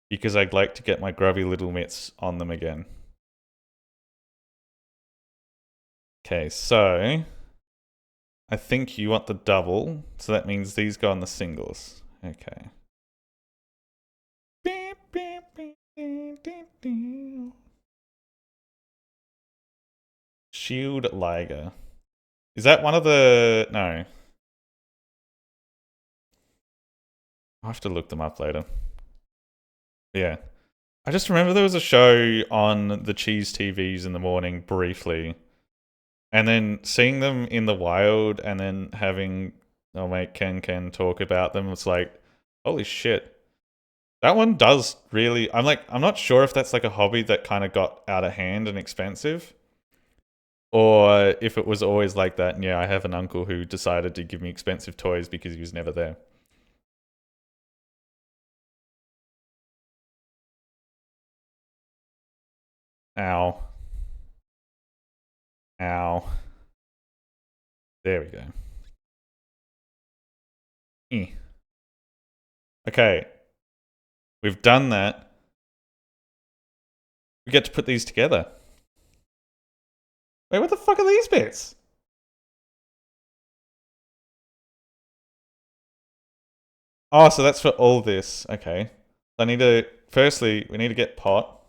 because I'd like to get my grubby little mitts on them again. Okay, so I think you want the double, so that means these go on the singles. Okay. Shield Liger. Is that one of the... No. I'll have to look them up later. Yeah. I just remember there was a show on the Cheese TVs in the morning briefly, and then seeing them in the wild and then having oh mate Ken talk about them, it's like, holy shit. That one does really... I'm not sure if that's like a hobby that kind of got out of hand and expensive, or if it was always like that. And yeah, I have an uncle who decided to give me expensive toys because he was never there. Ow. Ow. There we go. Okay. We've done that. We get to put these together. Wait, what the fuck are these bits? Oh, so that's for all this. Okay. I need to... Firstly, we need to get pot.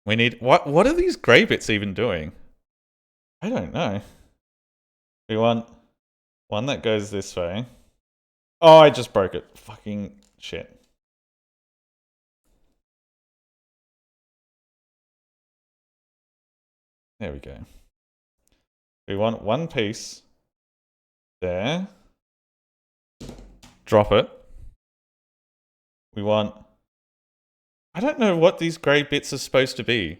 We need... What are these grey bits even doing? I don't know. We want one that goes this way. Oh, I just broke it. Fucking shit. There we go. We want one piece there. Drop it. We want... I don't know what these grey bits are supposed to be.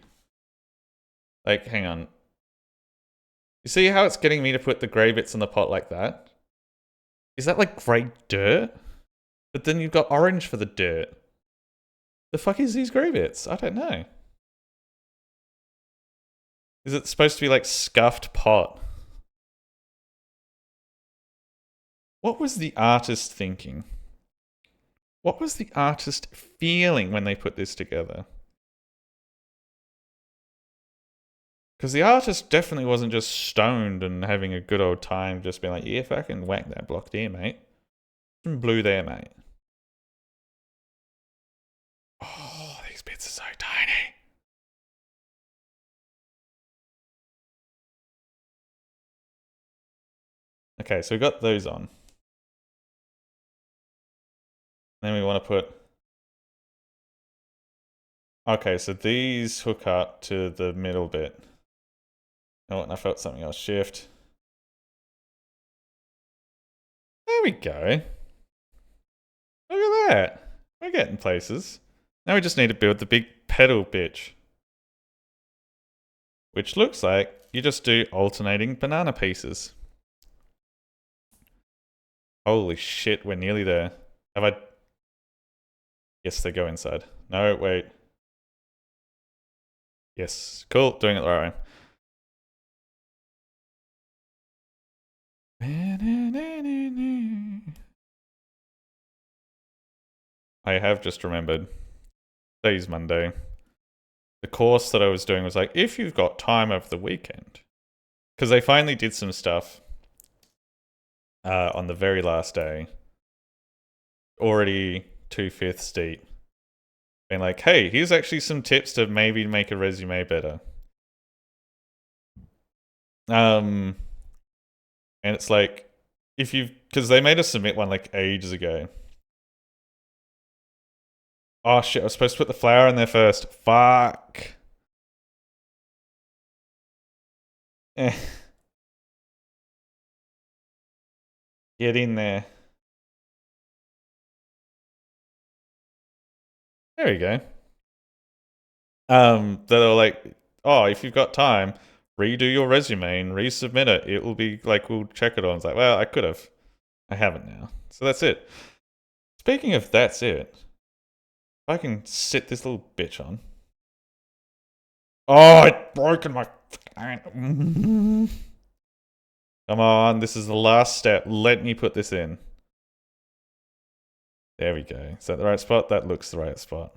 Like, hang on. You see how it's getting me to put the grey bits in the pot like that? Is that like grey dirt? But then you've got orange for the dirt. The fuck is these grey bits? I don't know. Is it supposed to be like scuffed pot? What was the artist thinking? What was the artist feeling when they put this together? Because the artist definitely wasn't just stoned and having a good old time, just being like, yeah, fucking whack that block there, mate. Some blue there, mate. Oh, these bits are so tiny. Okay, so we got those on. Then we want to put... Okay, so these hook up to the middle bit. Oh, and I felt something else shift. There we go. Look at that. We're getting places. Now we just need to build the big pedal bitch. Which looks like you just do alternating banana pieces. Holy shit, we're nearly there. Have I... Yes, they go inside. No, wait. Yes, cool, doing it the right way. I have just remembered. Today's Monday. The course that I was doing was like, if you've got time over the weekend. Because they finally did some stuff on the very last day. Already 2/5 deep. Being like, hey, here's actually some tips to maybe make a resume better. And it's like, if you've... Because they made us submit one like ages ago. Oh shit, I was supposed to put the flower in there first. Fuck. Eh. Get in there. There we go. That are like, oh, if you've got time, redo your resume and resubmit it. It will be like, we'll check it on. It's like, well, I could have. I haven't now. So that's it. Speaking of that's it, if I can sit this little bitch on. Oh, it broken my... Come on, this is the last step. Let me put this in. There we go. Is that the right spot? That looks the right spot.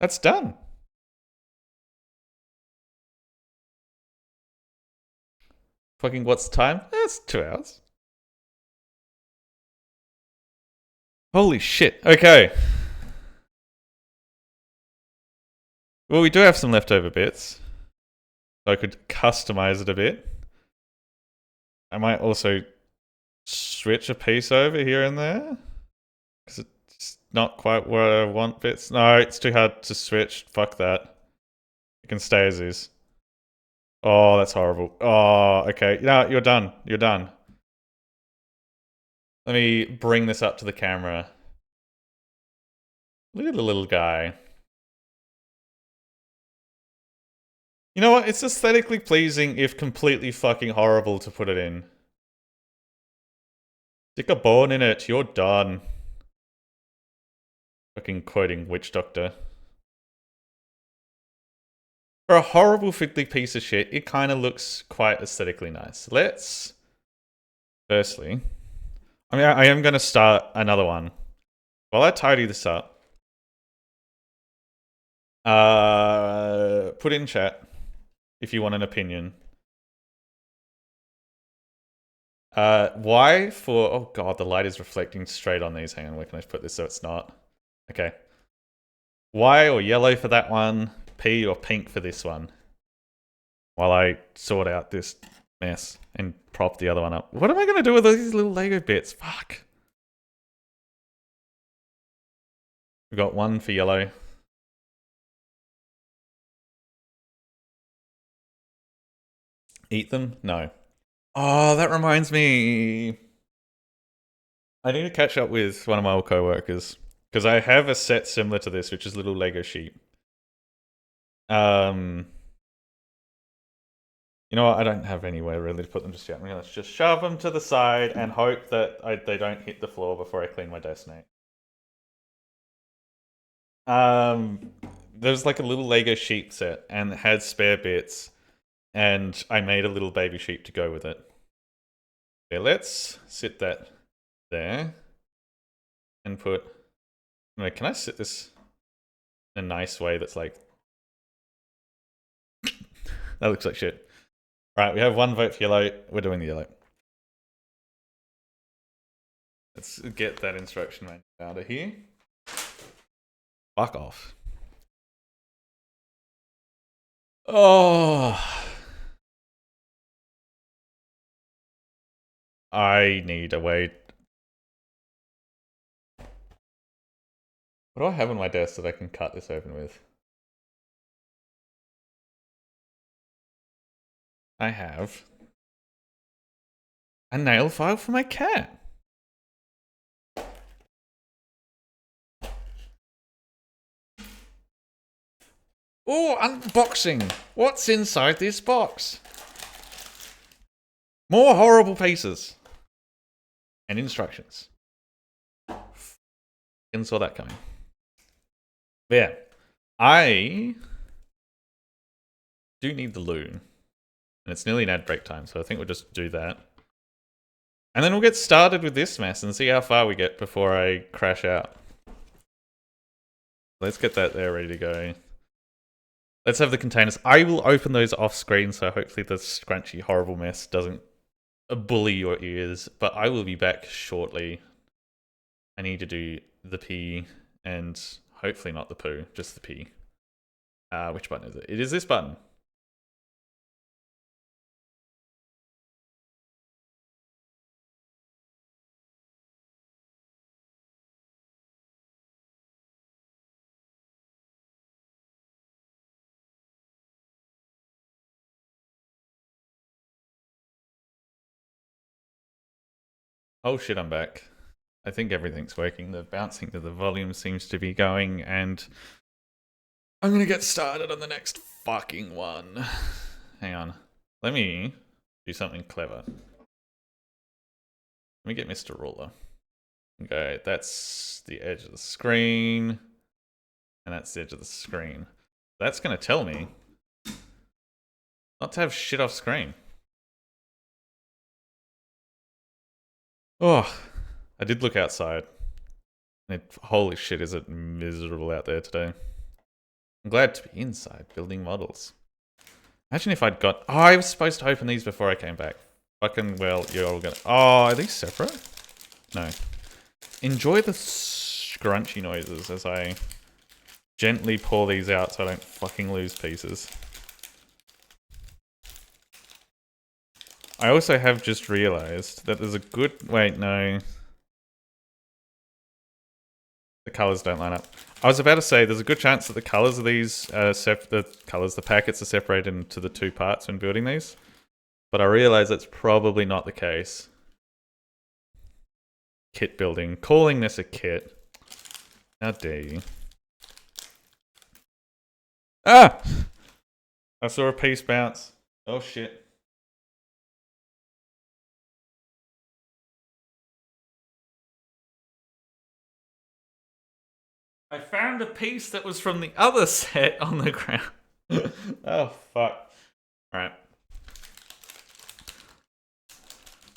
That's done. Fucking what's the time? It's 2 hours. Holy shit. Okay. Well, we do have some leftover bits. So I could customize it a bit. I might also switch a piece over here and there. Because it's not quite where I want bits. No, it's too hard to switch. Fuck that. It can stay as is. Oh, that's horrible. Oh, okay. No, you're done. You're done. Let me bring this up to the camera. Look at the little guy. You know what? It's aesthetically pleasing if completely fucking horrible to put it in. Stick a bone in it. You're done. Fucking quoting Witch Doctor. For a horrible fiddly piece of shit, it kind of looks quite aesthetically nice. Let's... Firstly... I mean, I am going to start another one. While I tidy this up... put in chat if you want an opinion. Why for... Oh god, the light is reflecting straight on these. Hang on, where can I put this so it's not? Okay. Y or yellow for that one. P or pink for this one. While I sort out this mess and prop the other one up. What am I going to do with these little Lego bits? Fuck. We've got one for yellow. Eat them? No. Oh, that reminds me. I need to catch up with one of my old co-workers. Because I have a set similar to this, which is little Lego sheep. You know what? I don't have anywhere really to put them just yet. I'm going to just shove them to the side and hope that they don't hit the floor before I clean my desk, Nate. There's like a little Lego sheep set and it had spare bits. And I made a little baby sheep to go with it. Okay, let's sit that there. And put... Wait, can I sit this in a nice way that's like... That looks like shit. Right, we have one vote for yellow. We're doing the yellow. Let's get that instruction manual out of here. Fuck off. Oh. I need a way. What do I have on my desk that I can cut this open with? I have a nail file for my cat. Oh, unboxing! What's inside this box? More horrible pieces. And instructions. And saw that coming. But yeah, I do need the loo. And it's nearly an ad break time, so I think we'll just do that. And then we'll get started with this mess and see how far we get before I crash out. Let's get that there ready to go. Let's have the containers. I will open those off screen, so hopefully the scrunchy, horrible mess doesn't bully your ears. But I will be back shortly. I need to do the pee and hopefully not the poo, just the pee. Which button is it? It is this button. Oh shit, I'm back. I think everything's working. The bouncing to the volume seems to be going, and I'm gonna get started on the next fucking one. Hang on. Let me do something clever. Let me get Mr. Ruler. Okay, that's the edge of the screen. And that's the edge of the screen. That's gonna tell me not to have shit off screen. Oh, I did look outside. Holy shit, is it miserable out there today. I'm glad to be inside building models. Imagine if I'd got... Oh, I was supposed to open these before I came back. Fucking well, you're all gonna... Oh, are these separate? No. Enjoy the scrunchy noises as I gently pour these out so I don't fucking lose pieces. I also have just realized that there's a good... Wait, no. The colors don't line up. I was about to say there's a good chance that the colors of these, the packets are separated into the two parts when building these. But I realize that's probably not the case. Kit building. Calling this a kit. How dare you. Ah! I saw a piece bounce. Oh shit. I found a piece that was from the other set on the ground. Oh, fuck. Alright.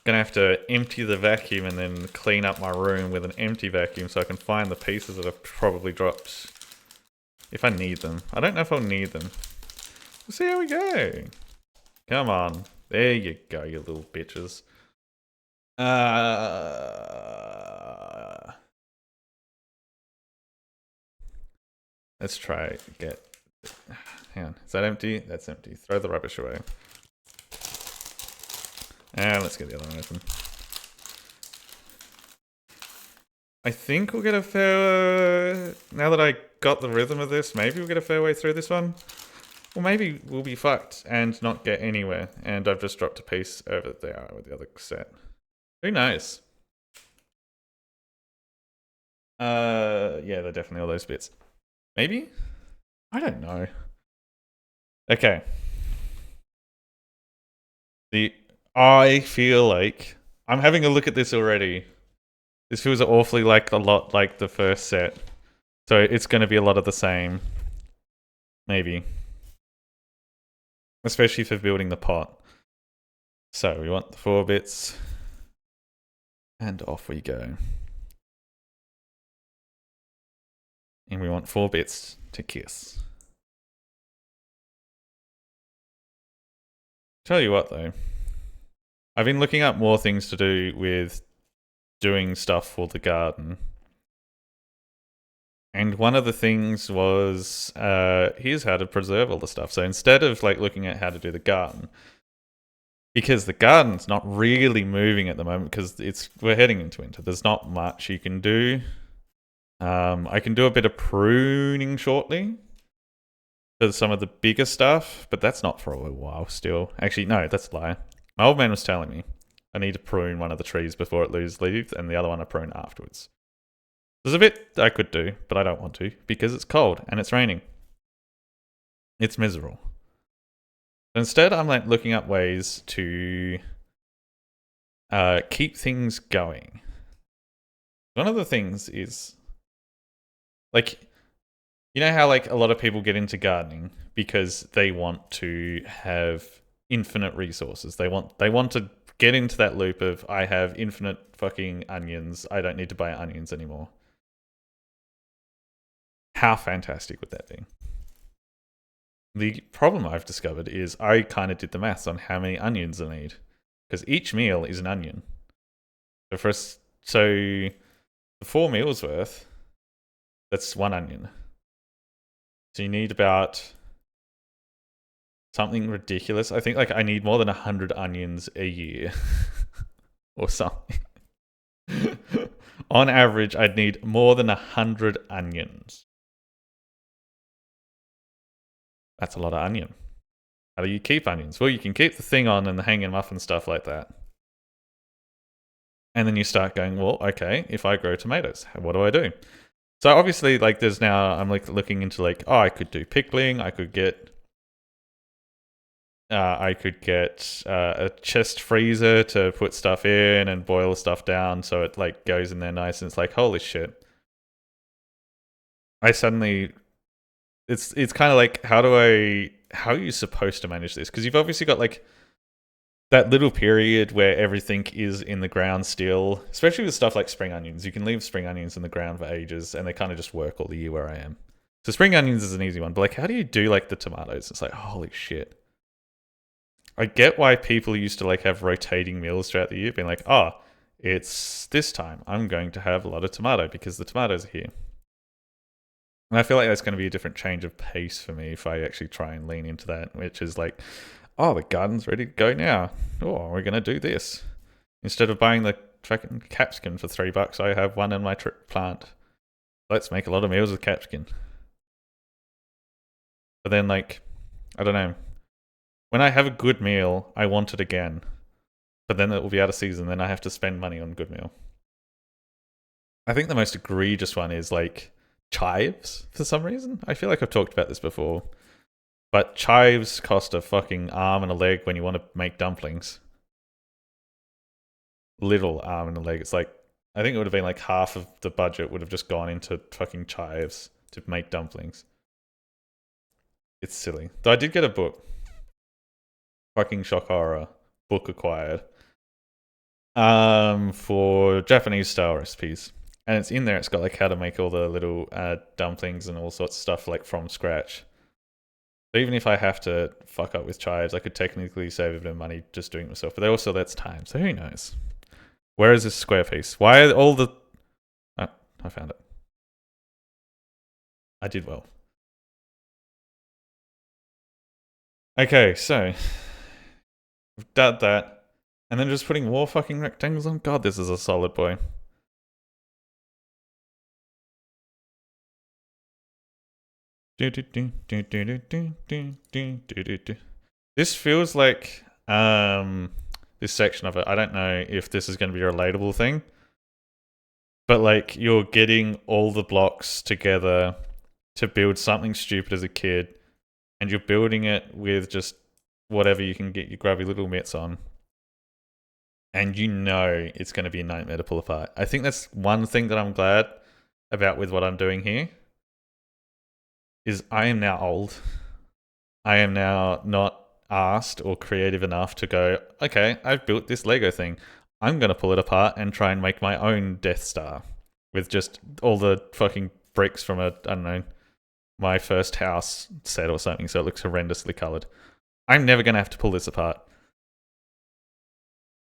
Gonna have to empty the vacuum and then clean up my room with an empty vacuum so I can find the pieces that I've probably dropped. If I need them. I don't know if I'll need them. We'll see how we go. Come on. There you go, you little bitches. Let's try get... Hang on. Is that empty? That's empty. Throw the rubbish away. And let's get the other one open. I think we'll get a fair... Now that I got the rhythm of this, maybe we'll get a fair way through this one. Or maybe we'll be fucked and not get anywhere. And I've just dropped a piece over there with the other set. Who knows? Yeah, they're definitely all those bits. Maybe? I don't know. Okay. I feel like I'm having a look at this already. This feels awfully like a lot like the first set. So it's going to be a lot of the same. Maybe. Especially for building the pot. So we want the 4 bits. And off we go. And we want 4 bits to kiss. Tell you what though. I've been looking up more things to do with doing stuff for the garden. And one of the things was, here's how to preserve all the stuff. So instead of like looking at how to do the garden, because the garden's not really moving at the moment because we're heading into winter. There's not much you can do. I can do a bit of pruning shortly for some of the bigger stuff, but that's not for a while still. Actually, no, that's a lie. My old man was telling me I need to prune one of the trees before it loses leaves, and the other one I prune afterwards. There's a bit I could do, but I don't want to because it's cold and it's raining. It's miserable. So instead, I'm like looking up ways to keep things going. One of the things is like, you know how like a lot of people get into gardening because they want to have infinite resources. They want to get into that loop of I have infinite fucking onions. I don't need to buy onions anymore. How fantastic would that be? The problem I've discovered is I kind of did the maths on how many onions I need. Because each meal is an onion. So the 4 meals worth, that's 1 onion. So you need about something ridiculous. I think like I need more than 100 onions a year. Or something. On average, I'd need more than 100 onions. That's a lot of onion. How do you keep onions? Well, you can keep the thing on and hang them up and stuff like that. And then you start going, well, okay, if I grow tomatoes, what do I do? So obviously, like, there's now, I'm like looking into like, oh, I could do pickling. I could get a chest freezer to put stuff in and boil stuff down so it like goes in there nice. And it's like, holy shit. I suddenly, it's kind of like, how are you supposed to manage this? Because you've obviously got like that little period where everything is in the ground still, especially with stuff like spring onions. You can leave spring onions in the ground for ages and they kind of just work all the year where I am. So spring onions is an easy one, but like, how do you do like the tomatoes? It's like, holy shit. I get why people used to like have rotating meals throughout the year, being like, oh, it's this time I'm going to have a lot of tomato because the tomatoes are here. And I feel like that's going to be a different change of pace for me if I actually try and lean into that, which is like, oh, the garden's ready to go now. Oh, we're going to do this. Instead of buying the fucking capsicum for $3, I have one in my plant. Let's make a lot of meals with capsicum. But then, like, I don't know. When I have a good meal, I want it again. But then it will be out of season, then I have to spend money on good meal. I think the most egregious one is, like, chives, for some reason. I feel like I've talked about this before. But chives cost a fucking arm and a leg when you want to make dumplings. Little arm and a leg. It's like I think it would have been like half of the budget would have just gone into fucking chives to make dumplings. It's silly. Though I did get a book. Fucking shock horror. Book acquired. For Japanese style recipes. And it's in there, it's got like how to make all the little dumplings and all sorts of stuff like from scratch. So even if I have to fuck up with chives, I could technically save a bit of money just doing it myself. But also that's time, so who knows? Where is this square piece? Why are all the... Oh, I found it. I did well. Okay, so... We've done that. And then just putting more fucking rectangles on? God, this is a solid boy. This feels like this section of it. I don't know if this is going to be a relatable thing, but like you're getting all the blocks together to build something stupid as a kid, and you're building it with just whatever you can get your grubby little mitts on, and you know it's going to be a nightmare to pull apart. I think that's one thing that I'm glad about with what I'm doing here. Is I am now old. I am now not asked or creative enough to go, okay, I've built this Lego thing. I'm going to pull it apart and try and make my own Death Star with just all the fucking bricks from I don't know, my first house set or something, so it looks horrendously coloured. I'm never going to have to pull this apart.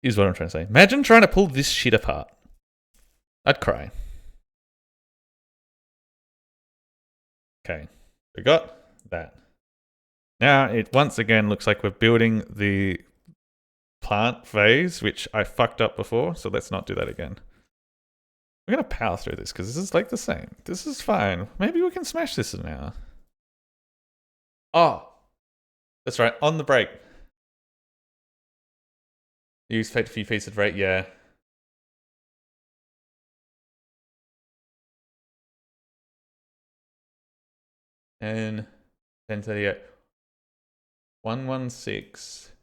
Is what I'm trying to say. Imagine trying to pull this shit apart. I'd cry. Okay, we got that. Now it once again looks like we're building the plant vase, which I fucked up before, so let's not do that again. We're gonna power through this because this is like the same. This is fine. Maybe we can smash this now. Oh, that's right. On the break. You expect a few pieces of rate, yeah. And 1038. 116.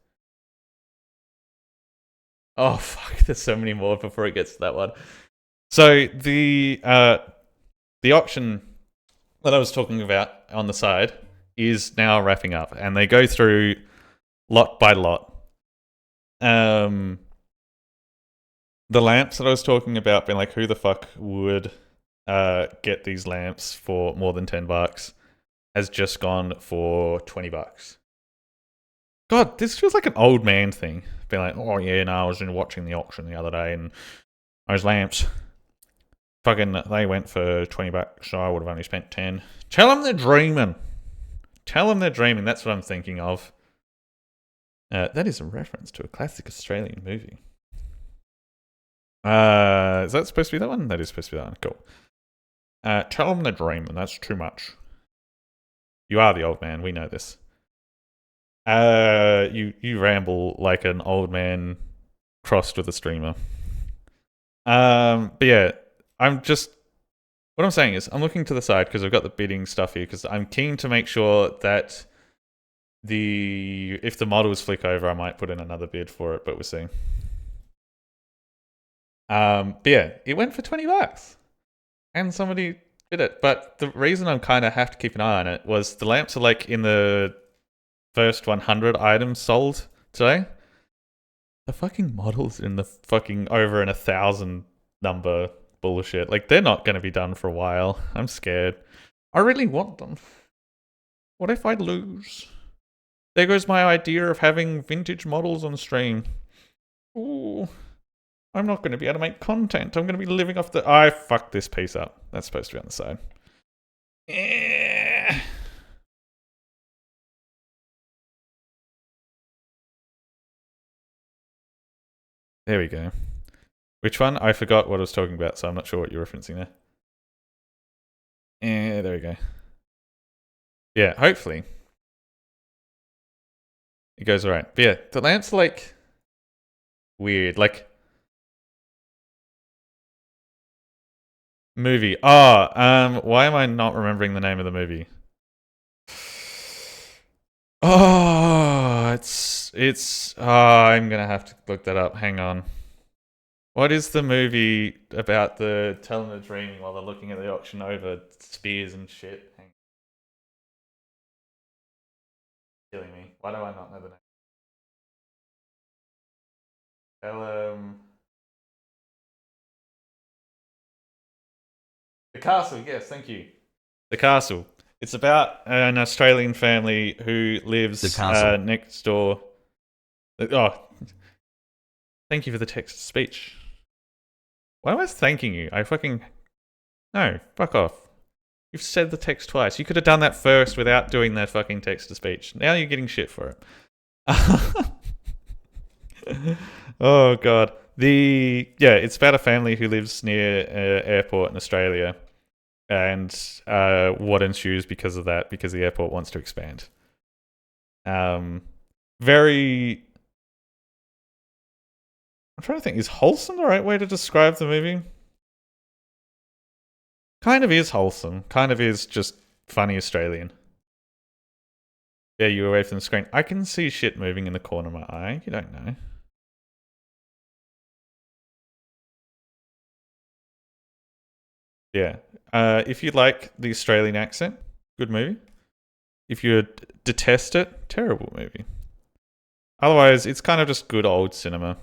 Oh fuck, there's so many more before it gets to that one. So the auction that I was talking about on the side is now wrapping up, and they go through lot by lot. The lamps that I was talking about, being like, who the fuck would get these lamps for more than $10, has just gone for $20. God, this feels like an old man thing. Being like, oh yeah, no, I was watching the auction the other day, and those lamps, fucking, they went for $20, so I would have only spent 10. Tell them they're dreaming. Tell them they're dreaming. That's what I'm thinking of. That is a reference to a classic Australian movie. Is that supposed to be that one? That is supposed to be that one. Cool. Tell them they're dreaming. That's too much. You are the old man. We know this. You ramble like an old man crossed with a streamer. But yeah, what I'm saying is I'm looking to the side because I've got the bidding stuff here because I'm keen to make sure that if the models flick over, I might put in another bid for it, but we'll see. But yeah, it went for $20 and somebody bid it. But the reason I'm kind of have to keep an eye on it was the lamps are like in the first 100 items sold today. The fucking models in the fucking over 1,000 number bullshit. Like, they're not going to be done for a while. I'm scared. I really want them. What if I lose? There goes my idea of having vintage models on stream. Ooh. I'm not going to be able to make content. I'm going to be living off the... I fucked this piece up. That's supposed to be on the side. There we go. Which one? I forgot what I was talking about, so I'm not sure what you're referencing there. There we go. Yeah, hopefully it goes alright. But yeah, the lamp's like weird. Like movie. Why am I not remembering the name of the movie? Oh, I'm gonna have to look that up. Hang on. What is the movie about the telling the dreaming while they're looking at the auction over spears and shit? Hang on, killing me. Why do I not know the name? Tell The Castle. Yes, thank you. The Castle. It's about an Australian family who
The
lives
castle.
next door. Oh, thank you for the text to speech. Why am I thanking you? I fucking no. Fuck off. You've said the text twice. You could have done that first without doing that fucking text to speech. Now you're getting shit for it. Oh god. It's about a family who lives near an airport in Australia, and what ensues because of that, because the airport wants to expand. Um, very. I'm trying to think. Is wholesome the right way to describe the movie? Kind of is wholesome. Kind of is just funny Australian. Yeah, you away from the screen. I can see shit moving in the corner of my eye. You don't know. Yeah. If you like the Australian accent, good movie. If you detest it, terrible movie. Otherwise, it's kind of just good old cinema.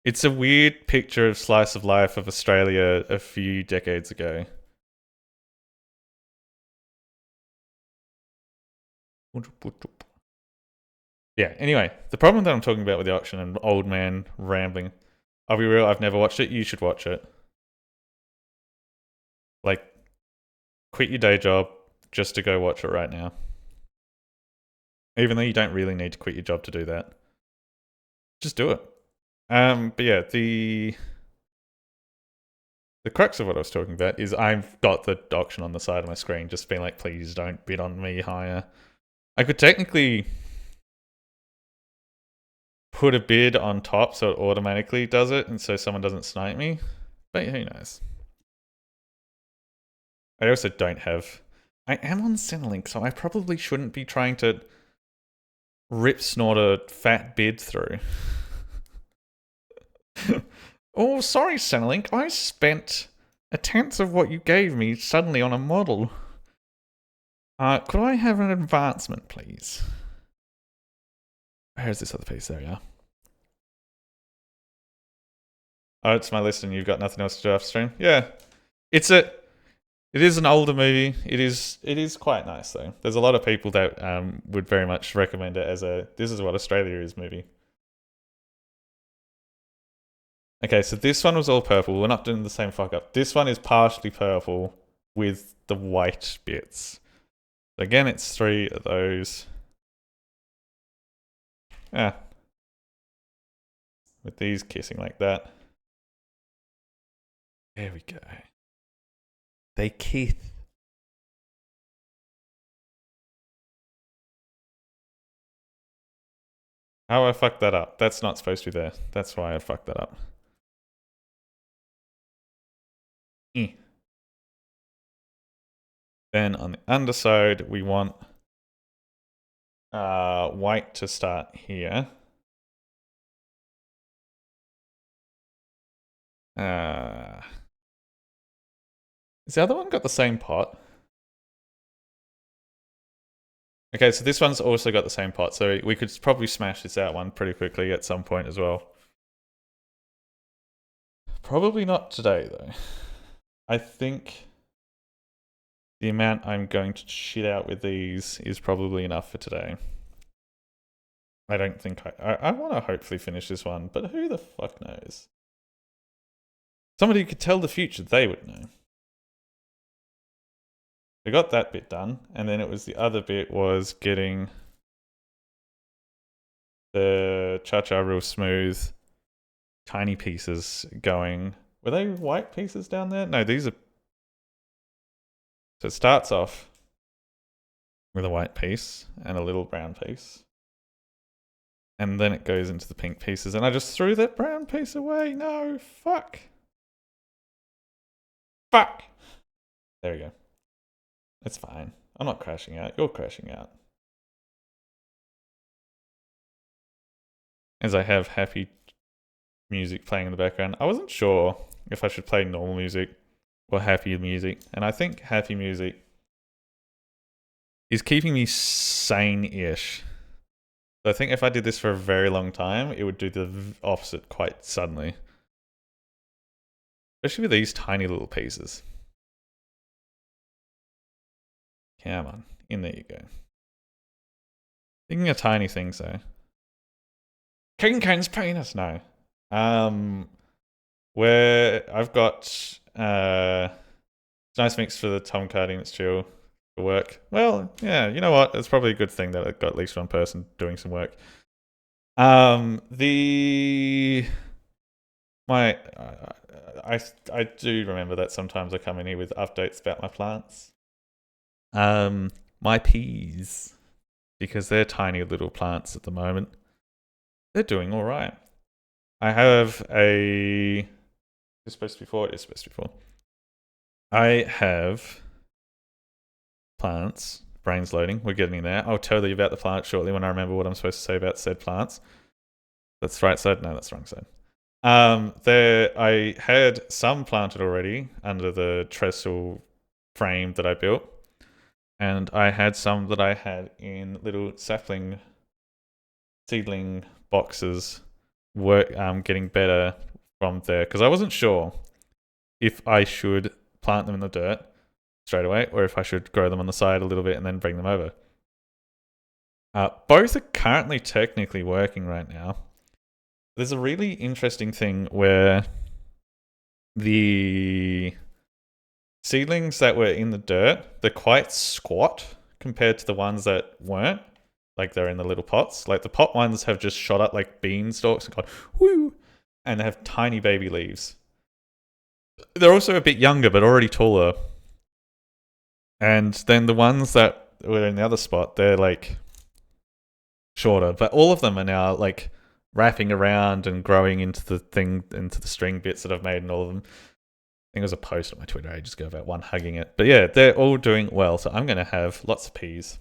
It's a weird picture of slice of life of Australia a few decades ago. Yeah, anyway, the problem that I'm talking about with the auction and old man rambling, I'll be real, I've never watched it. You should watch it. Like, quit your day job just to go watch it right now. Even though you don't really need to quit your job to do that. Just do it. But yeah, the crux of what I was talking about is I've got the auction on the side of my screen, just being like, please don't bid on me higher. I could technically put a bid on top so it automatically does it, and so someone doesn't snipe me, but who knows. I also don't have. I am on Centrelink, so I probably shouldn't be trying to rip snort a fat bid through. Oh, sorry, Centrelink. I spent a tenth of what you gave me suddenly on a model. Could I have an advancement, please? Where's this other piece? There we are. Oh, it's my list, and you've got nothing else to do after stream. Yeah, it is an older movie. It is quite nice though. There's a lot of people that would very much recommend it as a this is what Australia is movie. Okay, so this one was all purple. We're not doing the same fuck up. This one is partially purple with the white bits. So again, it's 3 of those. Yeah. With these kissing like that. There we go. They kiss. How I fucked that up? That's not supposed to be there. That's why I fucked that up. Eh. Then on the underside, we want white to start here. Has the other one got the same pot? Okay, so this one's also got the same pot, so we could probably smash this out one pretty quickly at some point as well. Probably not today, though. I think the amount I'm going to shit out with these is probably enough for today. I don't think I want to hopefully finish this one, but who the fuck knows? Somebody who could tell the future, they would know. We got that bit done, and then it was the other bit was getting the cha-cha real smooth, tiny pieces going. Were they white pieces down there? No, these are. So it starts off with a white piece and a little brown piece. And then it goes into the pink pieces, and I just threw that brown piece away. No, fuck. Fuck. There we go. It's fine. I'm not crashing out. You're crashing out. As I have happy music playing in the background. I wasn't sure if I should play normal music or happy music, and I think happy music is keeping me sane-ish. So I think if I did this for a very long time, it would do the opposite quite suddenly. Especially with these tiny little pieces. Come on, in there you go. Thinking of tiny things though. King Ken's penis, no. Where I've got nice mix for the Tom Cardi and it's chill for work. Well, yeah, you know what? It's probably a good thing that I got at least one person doing some work. I do remember that sometimes I come in here with updates about my plants. My peas, because they're tiny little plants at the moment, they're doing all right. I have a. It's supposed to be 4. It is supposed to be 4. I have plants. Brain's loading. We're getting there. I'll tell you about the plants shortly when I remember what I'm supposed to say about said plants. That's right side? No, that's wrong side. I had some planted already under the trestle frame that I built. And I had some that I had in little sapling seedling boxes getting better from there. Because I wasn't sure if I should plant them in the dirt straight away or if I should grow them on the side a little bit and then bring them over. Both are currently technically working right now. There's a really interesting thing where the seedlings that were in the dirt, they're quite squat compared to the ones that weren't. Like they're in the little pots. Like the pot ones have just shot up like beanstalks and gone, whoo, and they have tiny baby leaves. They're also a bit younger, but already taller. And then the ones that were in the other spot, they're like shorter. But all of them are now like wrapping around and growing into the string bits that I've made in all of them. I think it was a post on my Twitter ages ago about one hugging it. But yeah, they're all doing well. So I'm going to have lots of peas.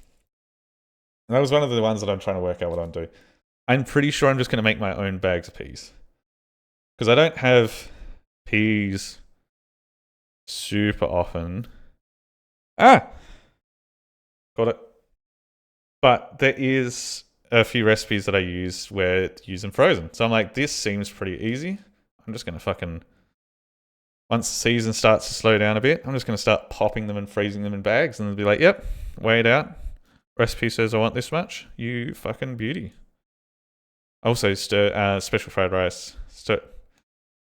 And that was one of the ones that I'm trying to work out what I'm doing. I'm pretty sure I'm just going to make my own bags of peas. Because I don't have peas super often. Got it. But there is a few recipes that I use where use them frozen. So I'm like, this seems pretty easy. I'm just going to fucking... Once the season starts to slow down a bit, I'm just going to start popping them and freezing them in bags and be like, yep, weigh it out. Recipe says I want this much. You fucking beauty. Also, special fried rice.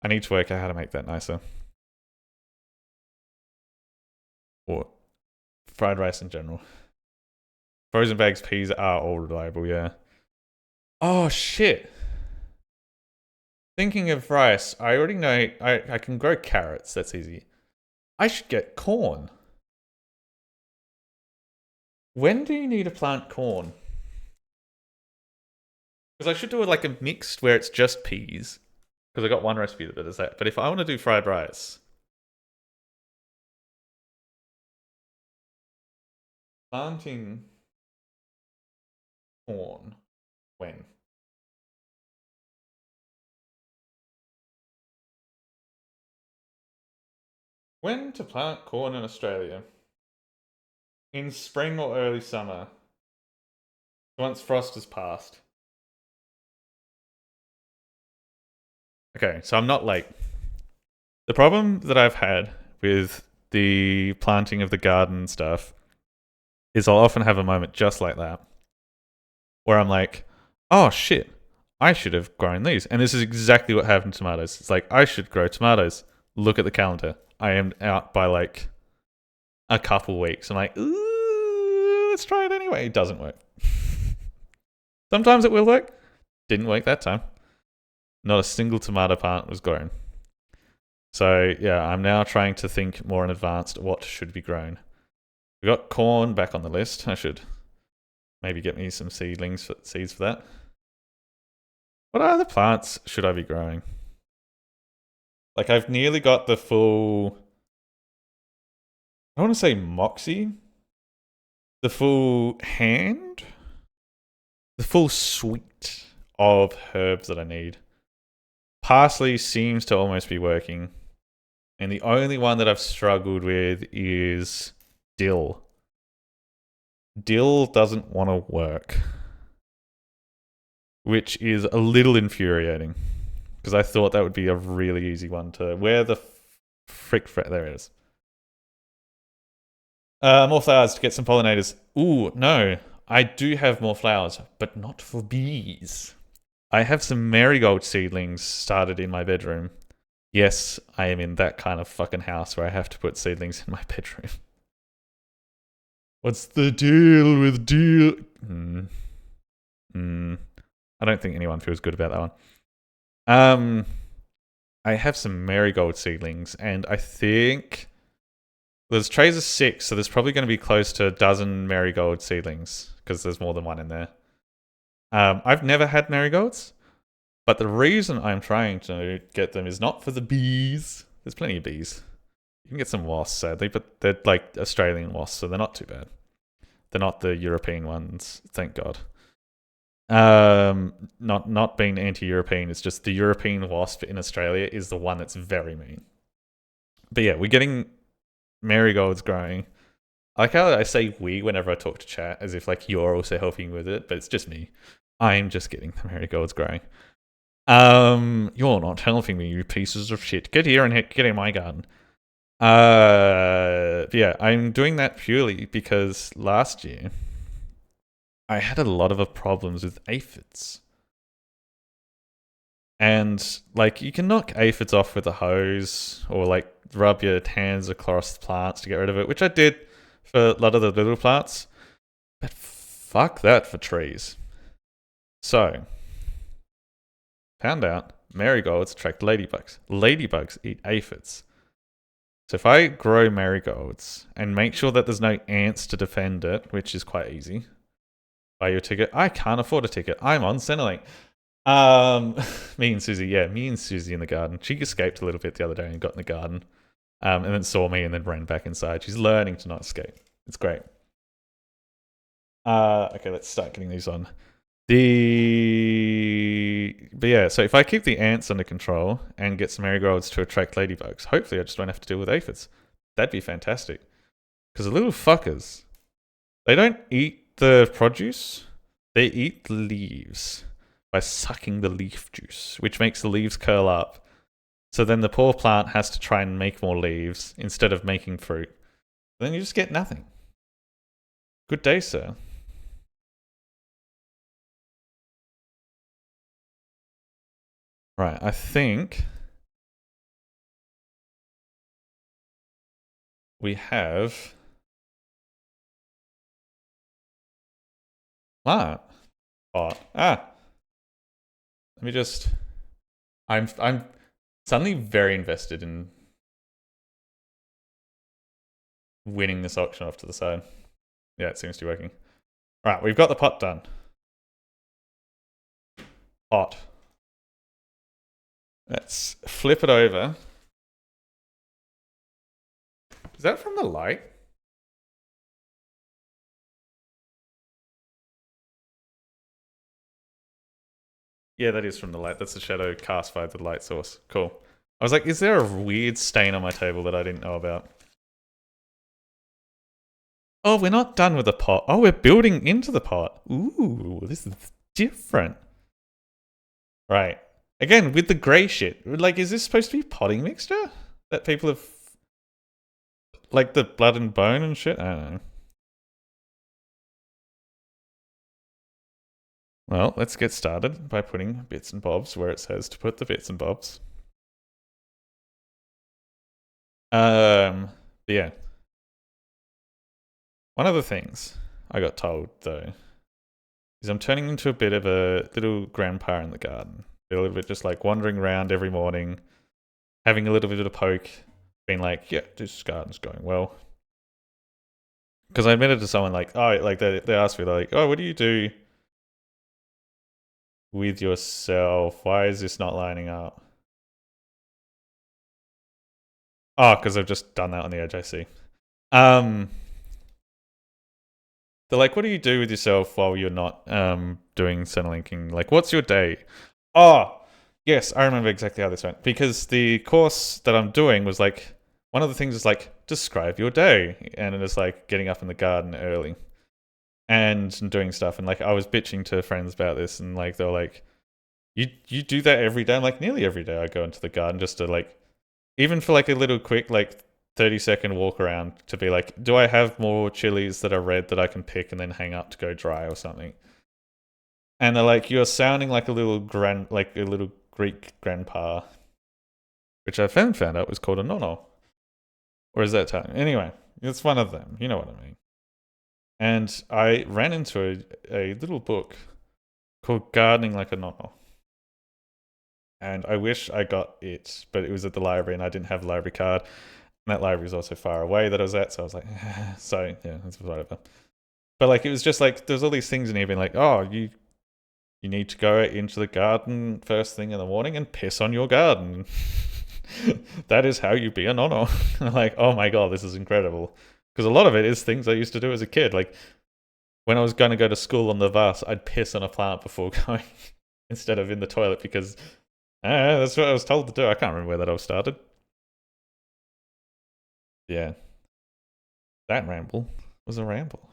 I need to work out how to make that nicer. Or fried rice in general. Frozen bags peas are all reliable, yeah. Oh, shit. Thinking of rice, I already know I can grow carrots. That's easy. I should get corn. When do you need to plant corn? Because I should do it like a mixed where it's just peas. Because I got one recipe that does that. But if I want to do fried rice, planting corn when? When to plant corn in Australia? In spring or early summer? Once frost has passed. Okay, so I'm not late. The problem that I've had with the planting of the garden stuff is I'll often have a moment just like that where I'm like, oh shit, I should have grown these. And this is exactly what happened to tomatoes. It's like, I should grow tomatoes. Look at the calendar. I am out by like a couple weeks. I'm like, ooh, let's try it anyway. It doesn't work. Sometimes it will work. Didn't work that time. Not a single tomato plant was grown. So yeah, I'm now trying to think more in advance what should be grown. We got corn back on the list. I should maybe get me some seeds for that. What other plants should I be growing? Like I've nearly got the full... I want to say moxie. The full hand. The full suite of herbs that I need. Parsley seems to almost be working. And the only one that I've struggled with is dill. Dill doesn't want to work, which is a little infuriating because I thought that would be a really easy one to. Where the frick? There it is. More flowers to get some pollinators. Ooh, no. I do have more flowers, but not for bees. I have some marigold seedlings started in my bedroom. Yes, I am in that kind of fucking house where I have to put seedlings in my bedroom. What's the deal with deal? I don't think anyone feels good about that one. I have some marigold seedlings, and I think there's trays of 6, so there's probably going to be close to a dozen marigold seedlings because there's more than one in there. I've never had marigolds, but the reason I'm trying to get them is not for the bees. There's plenty of bees. You can get some wasps, sadly, but they're like Australian wasps, so they're not too bad. They're not the European ones, thank God. Not being anti-European, it's just the European wasp in Australia is the one that's very mean. But yeah, we're getting marigolds growing. I like how I say we whenever I talk to chat, as if like you're also helping with it, but it's just me. I'm just getting the marigolds growing. You're not helping me, you pieces of shit. Get here and get in my garden. Yeah, I'm doing that purely because last year I had a lot of problems with aphids. And like you can knock aphids off with a hose or like rub your hands across plants to get rid of it, which I did for a lot of the little plants. But fuck that for trees. So, found out marigolds attract ladybugs. Ladybugs eat aphids. So if I grow marigolds and make sure that there's no ants to defend it, which is quite easy, buy your ticket. I can't afford a ticket. I'm on Centrelink. Me and Susie in the garden. She escaped a little bit the other day and got in the garden, and then saw me and then ran back inside. She's learning to not escape. It's great. Okay, let's start getting these on. But yeah, so if I keep the ants under control and get some marigolds to attract ladybugs, hopefully I just won't have to deal with aphids. That'd be fantastic. Because the little fuckers, they don't eat the produce, they eat the leaves by sucking the leaf juice, which makes the leaves curl up. So then the poor plant has to try and make more leaves instead of making fruit. Then you just get nothing. Good day, sir. Right, I think we have plant pot. Let me just. I'm suddenly very invested in winning this auction off to the side. Yeah, it seems to be working. Right, we've got the pot done. Pot. Let's flip it over. Is that from the light? Yeah, that is from the light. That's the shadow cast by the light source. Cool. I was like, is there a weird stain on my table that I didn't know about? Oh, we're not done with the pot. Oh, we're building into the pot. Ooh, this is different. Right. Again, with the grey shit. Like, is this supposed to be potting mixture? That people have... Like the blood and bone and shit? I don't know. Well, let's get started by putting bits and bobs where it says to put the bits and bobs. Yeah. One of the things I got told, though, is I'm turning into a bit of a little grandpa in the garden. A little bit just like wandering around every morning, having a little bit of a poke, being like, yeah, this garden's going well. Because I admitted to someone like, oh, like they asked me like, oh, what do you do with yourself? Why is this not lining up? Oh, because I've just done that on the edge, I see. They're like, what do you do with yourself while you're not doing Centrelinking? Like, what's your day? Oh, Yes, I remember exactly how this went because the course that I'm doing was like one of the things is like describe your day, and it is like getting up in the garden early and doing stuff. And like I was bitching to friends about this, and like they were like, "You do that every day?" I'm like, nearly every day I go into the garden just to like, even for like a little quick like 30-second walk around to be like, do I have more chilies that are red that I can pick and then hang up to go dry or something? And they're like, you're sounding like like a little Greek grandpa, which I found out was called a nono. Or is that Italian? Anyway, it's one of them. You know what I mean. And I ran into a little book called Gardening Like a Nono. And I wish I got it, but it was at the library and I didn't have a library card. And that library was also far away that I was at, so I was like, so yeah, that's whatever. But like, it was just like there's all these things in here being like, oh, you need to go into the garden first thing in the morning and piss on your garden. That is how you be a nono. I'm like, oh my god, this is incredible. Because a lot of it is things I used to do as a kid. Like when I was going to go to school on the bus, I'd piss on a plant before going instead of in the toilet because that's what I was told to do. I can't remember where that all started. Yeah, that ramble was a ramble.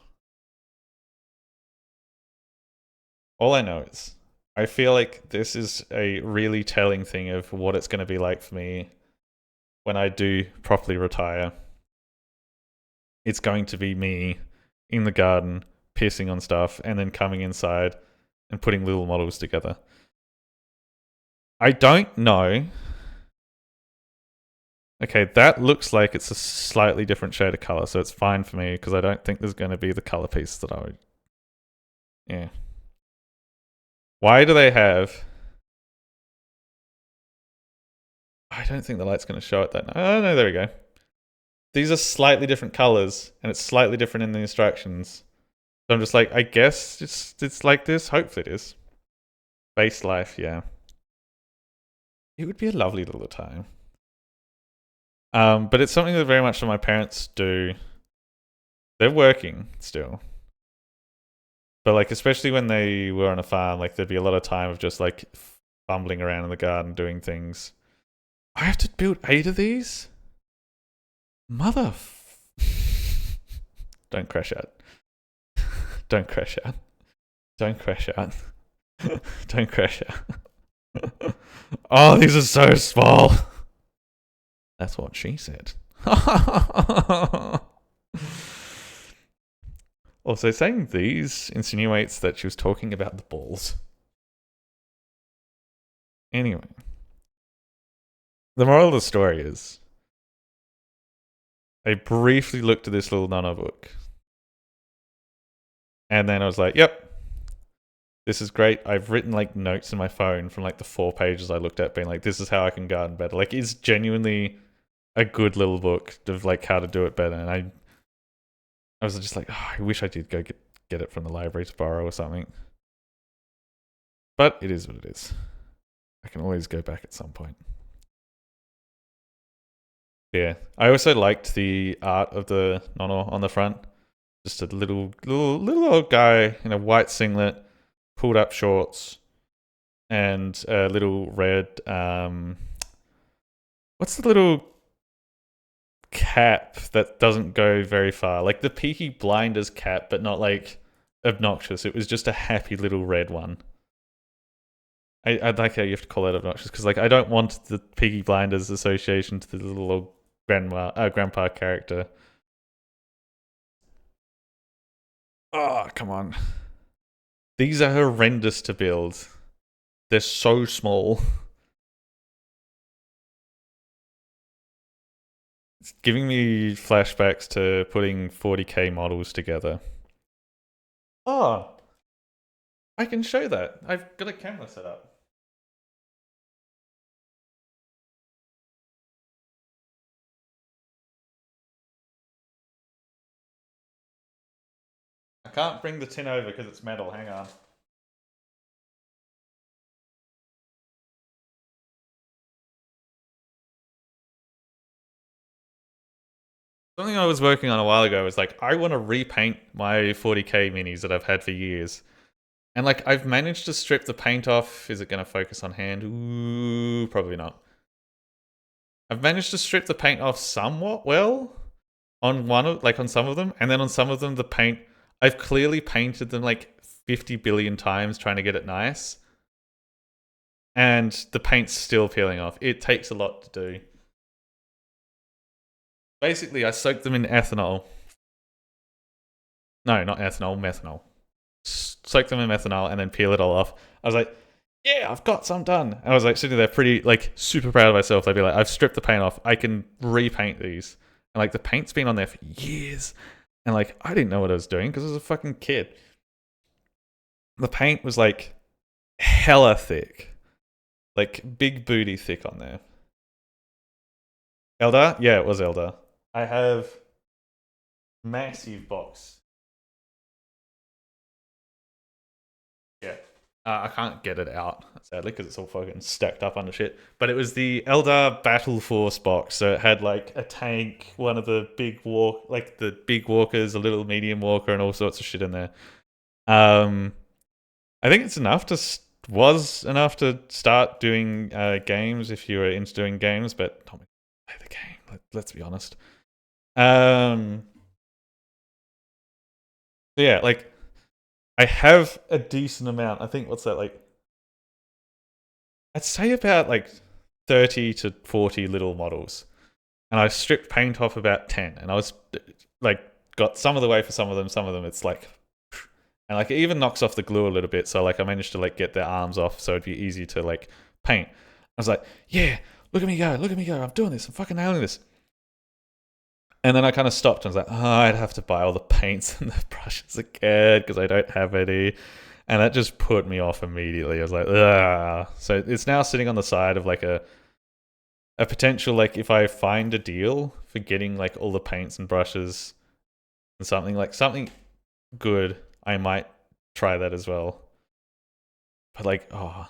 All I know is I feel like this is a really telling thing of what it's going to be like for me when I do properly retire. It's going to be me in the garden pissing on stuff and then coming inside and putting little models together. I don't know. Okay, that looks like it's a slightly different shade of color, so it's fine for me because I don't think there's going to be the color piece that I would. Yeah. Why do they have? I don't think the light's going to show it that. Oh no, there we go. These are slightly different colors, and it's slightly different in the instructions. So I'm just like, I guess it's like this. Hopefully it is. Base life, yeah. It would be a lovely little time. But it's something that very much my parents do. They're working still. But like especially when they were on a farm, like there'd be a lot of time of just like fumbling around in the garden doing things. I have to build 8 of these? Mother Don't crash out. Don't crash out. Don't crash out. Don't crash out. Oh, these are so small. That's what she said. Also, saying these insinuates that she was talking about the balls. Anyway, the moral of the story is I briefly looked at this little Nana book. And then I was like, yep, this is great. I've written like notes in my phone from like the 4 pages I looked at being like, this is how I can garden better. Like it's genuinely a good little book of like how to do it better. And I was just like, oh, I wish I did go get it from the library to borrow or something. But it is what it is. I can always go back at some point. Yeah. I also liked the art of the Nono on the front. Just a little old guy in a white singlet, pulled up shorts, and a little red what's the little cap that doesn't go very far? Like the Peaky Blinders cap, but not like obnoxious. It was just a happy little red one. I like how you have to call that obnoxious because like I don't want the Peaky Blinders association to the little old grandpa character. Oh, come on. These are horrendous to build. They're so small. It's giving me flashbacks to putting 40k models together. Oh, I can show that. I've got a camera set up. I can't bring the tin over because it's metal. Hang on. Something I was working on a while ago was like, I want to repaint my 40k minis that I've had for years. And like I've managed to strip the paint off. Is it going to focus on hand? Ooh, probably not. I've managed to strip the paint off somewhat well on on some of them, and then on some of them the paint, I've clearly painted them like 50 billion times trying to get it nice, and the paint's still peeling off. It takes a lot to do. Basically, I soaked them in ethanol. No, not ethanol, methanol. Soak them in methanol and then peel it all off. I was like, yeah, I've got some done. And I was like sitting there pretty, like, super proud of myself. I'd be like, I've stripped the paint off. I can repaint these. And like the paint's been on there for years. And like, I didn't know what I was doing because I was a fucking kid. The paint was like hella thick. Like big booty thick on there. Eldar? Yeah, it was Eldar. I have massive box. Yeah. I can't get it out, sadly, because it's all fucking stacked up under shit. But it was the Eldar Battle Force box. So it had like a tank, one of the the big walkers, a little medium walker, and all sorts of shit in there. I think it's was enough to start doing games if you were into doing games, but not play the game. Let's be honest. Yeah, like I have a decent amount. I think what's that like? I'd say about like 30 to 40 little models, and I stripped paint off about 10, and I was like got some of the way for some of them. Some of them it's like. And like it even knocks off the glue a little bit, so like I managed to like get their arms off, so it'd be easy to like paint. I was like, yeah, look at me go, look at me go, I'm doing this, I'm fucking nailing this. And then I kind of stopped and was like, oh, I'd have to buy all the paints and the brushes again because I don't have any. And that just put me off immediately. I was like, ugh. So it's now sitting on the side of like a potential, like if I find a deal for getting like all the paints and brushes and something good, I might try that as well. But like, oh,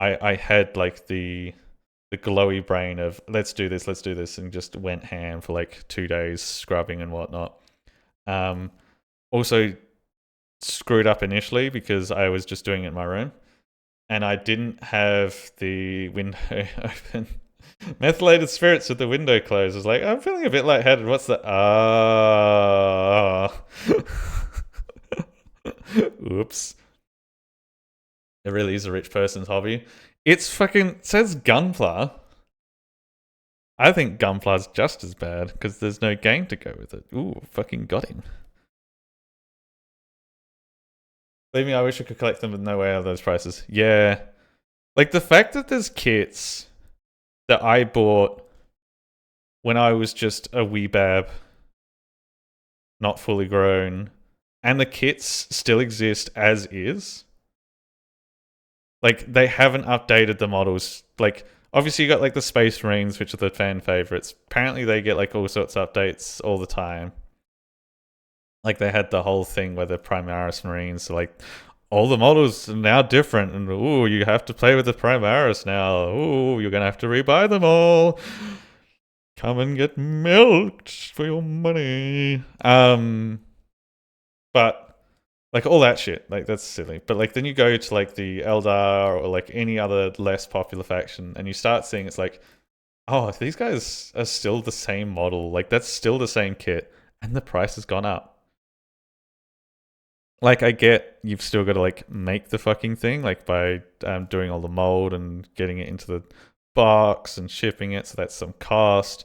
I had like the glowy brain of let's do this, and just went ham for like 2 days scrubbing and whatnot. Also screwed up initially because I was just doing it in my room, and I didn't have the window open. Methylated spirits with the window closed. I was like, I'm feeling a bit lightheaded. What's the Oops. It really is a rich person's hobby. It's fucking says Gunpla. I think Gunpla's just as bad because there's no game to go with it. Ooh, fucking got him. Believe me, I wish I could collect them with no way out of those prices. Yeah. Like the fact that there's kits that I bought when I was just a wee bab, not fully grown, and the kits still exist as is. Like they haven't updated the models. Like obviously you got like the Space Marines, which are the fan favorites. Apparently they get like all sorts of updates all the time. Like they had the whole thing where the Primaris Marines, so like all the models are now different, and ooh, you have to play with the Primaris now. Ooh, you're gonna have to rebuy them all. Come and get milked for your money. But like all that shit, like that's silly. But like then you go to like the Eldar or like any other less popular faction, and you start seeing it's like, oh, if these guys are still the same model, like that's still the same kit, and the price has gone up. Like I get you've still got to like make the fucking thing, like by doing all the mold and getting it into the box and shipping it, so that's some cost.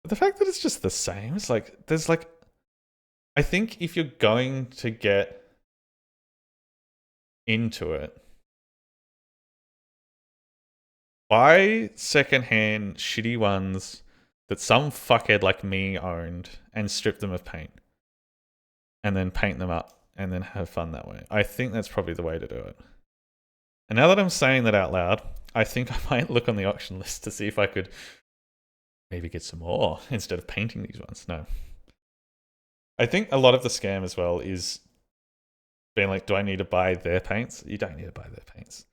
But the fact that it's just the same, it's like there's like, I think if you're going to get into it, buy secondhand shitty ones that some fuckhead like me owned and strip them of paint. And then paint them up and then have fun that way. I think that's probably the way to do it. And now that I'm saying that out loud, I think I might look on the auction list to see if I could maybe get some more instead of painting these ones. No. I think a lot of the scam as well is being like, do I need to buy their paints? You don't need to buy their paints.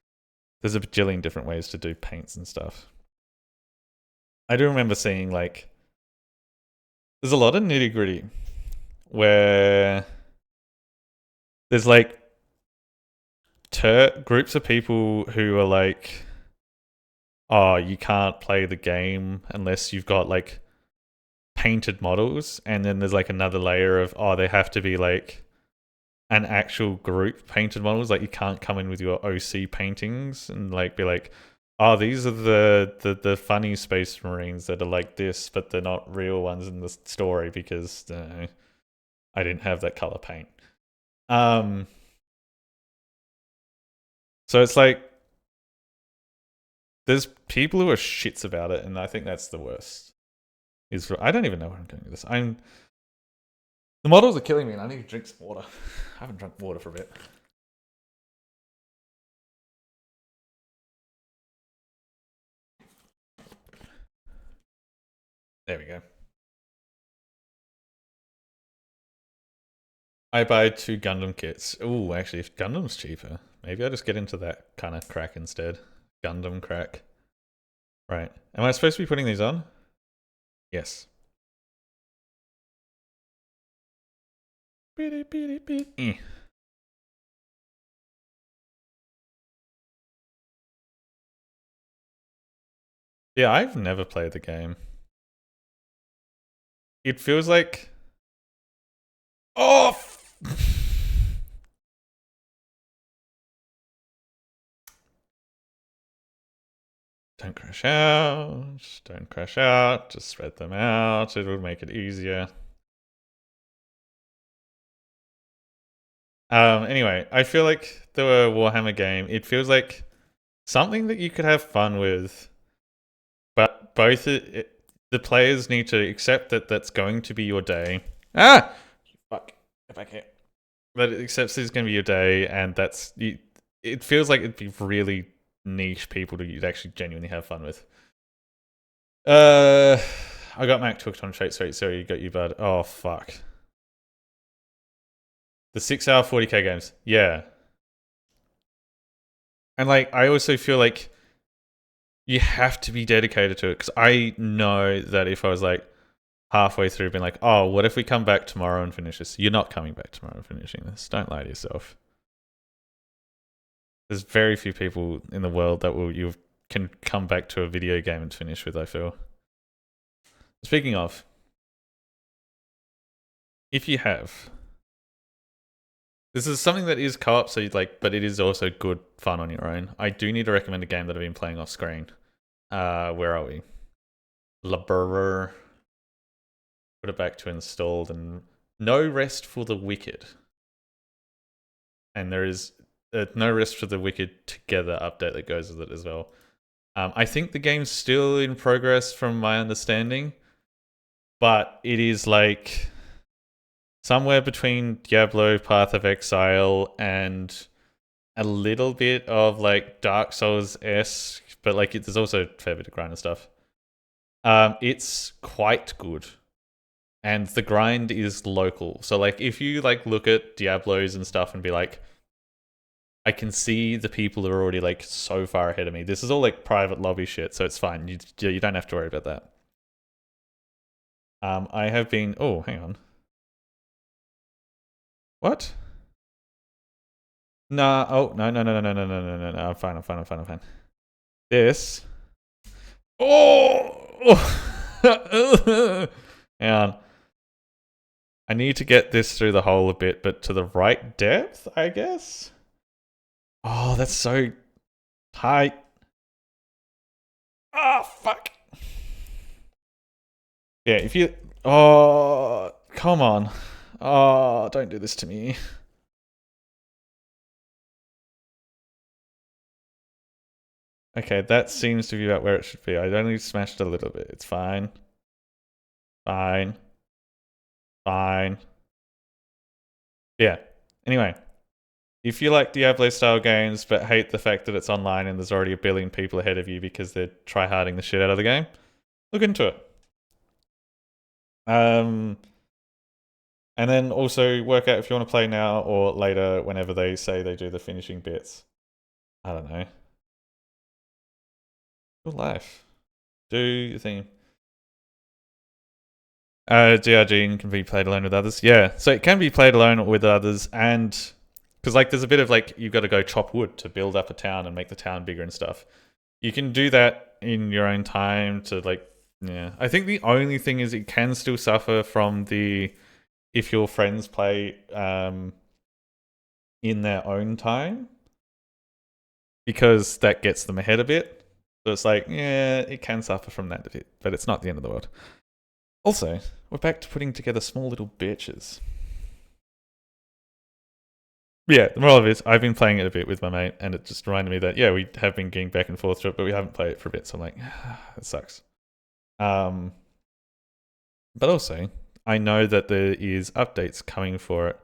There's a bajillion different ways to do paints and stuff. I do remember seeing like, there's a lot of nitty gritty where there's like groups of people who are like, oh, you can't play the game unless you've got like painted models, and then there's like another layer of, oh, they have to be like an actual group painted models. Like you can't come in with your OC paintings and like be like, oh, these are the funny space marines that are like this, but they're not real ones in the story because I didn't have that color paint. So it's like there's people who are shits about it, and I think that's the worst. I don't even know where I'm going with this. The models are killing me, and I need to drink some water. I haven't drunk water for a bit. There we go. I buy 2 Gundam kits. Ooh, actually, if Gundam's cheaper, maybe I'll just get into that kind of crack instead. Gundam crack. Right. Am I supposed to be putting these on? Yes. Yeah, I've never played the game. It feels like... Oh! Don't crash out. Don't crash out. Just spread them out. It'll make it easier. Anyway, I feel like the Warhammer game, it feels like something that you could have fun with, but both the players need to accept that that's going to be your day. Ah! Fuck. Get back here. That it accepts this is going to be your day, and that's... it feels like it'd be really niche people that you'd actually genuinely have fun with. I got Mac hooked on Shake Street, so you got you, bud. Oh, fuck. The 6-hour 40k games. Yeah. And like, I also feel like you have to be dedicated to it, because I know that if I was like halfway through being like, oh, what if we come back tomorrow and finish this? You're not coming back tomorrow and finishing this. Don't lie to yourself. There's very few people in the world that you can come back to a video game and finish with, I feel. Speaking of, if you have, this is something that is co-op, so you'd like, but it is also good fun on your own. I do need to recommend a game that I've been playing off screen. Where are we? Laborer. Put it back to installed, and No Rest for the Wicked. And there is a No Rest for the Wicked Together update that goes with it as well. I think the game's still in progress from my understanding, but it is like somewhere between Diablo, Path of Exile, and a little bit of like Dark Souls-esque, but like there's also a fair bit of grind and stuff. It's quite good, and the grind is local. So like if you like look at Diablos and stuff and be like, I can see the people that are already like so far ahead of me. This is all like private lobby shit, so it's fine. You don't have to worry about that. I have been... Oh, hang on. What? Nah. Oh, no. I'm fine. This. Oh! Hang on. I need to get this through the hole a bit, but to the right depth, I guess? Oh, that's so tight. Ah, fuck. Yeah, if you... Oh, come on. Oh, don't do this to me. Okay, that seems to be about where it should be. I only smashed a little bit. It's fine. Fine. Yeah. Anyway, if you like Diablo-style games but hate the fact that it's online and there's already a billion people ahead of you because they're try-harding the shit out of the game, look into it. And then also work out if you want to play now or later whenever they say they do the finishing bits. I don't know. Good life. Do your thing. DRG can be played alone with others. Yeah, so it can be played alone or with others, and Because like there's a bit of like you've got to go chop wood to build up a town and make the town bigger and stuff. You can do that in your own time to like, yeah. I think the only thing is it can still suffer from the if your friends play in their own time, because that gets them ahead a bit. So it's like, yeah, it can suffer from that a bit, but it's not the end of the world. Also, we're back to putting together small little bitches. Yeah, the moral of it is I've been playing it a bit with my mate, and it just reminded me that, yeah, we have been getting back and forth to it, but we haven't played it for a bit, so I'm like, it sucks. But also, I know that there is updates coming for it.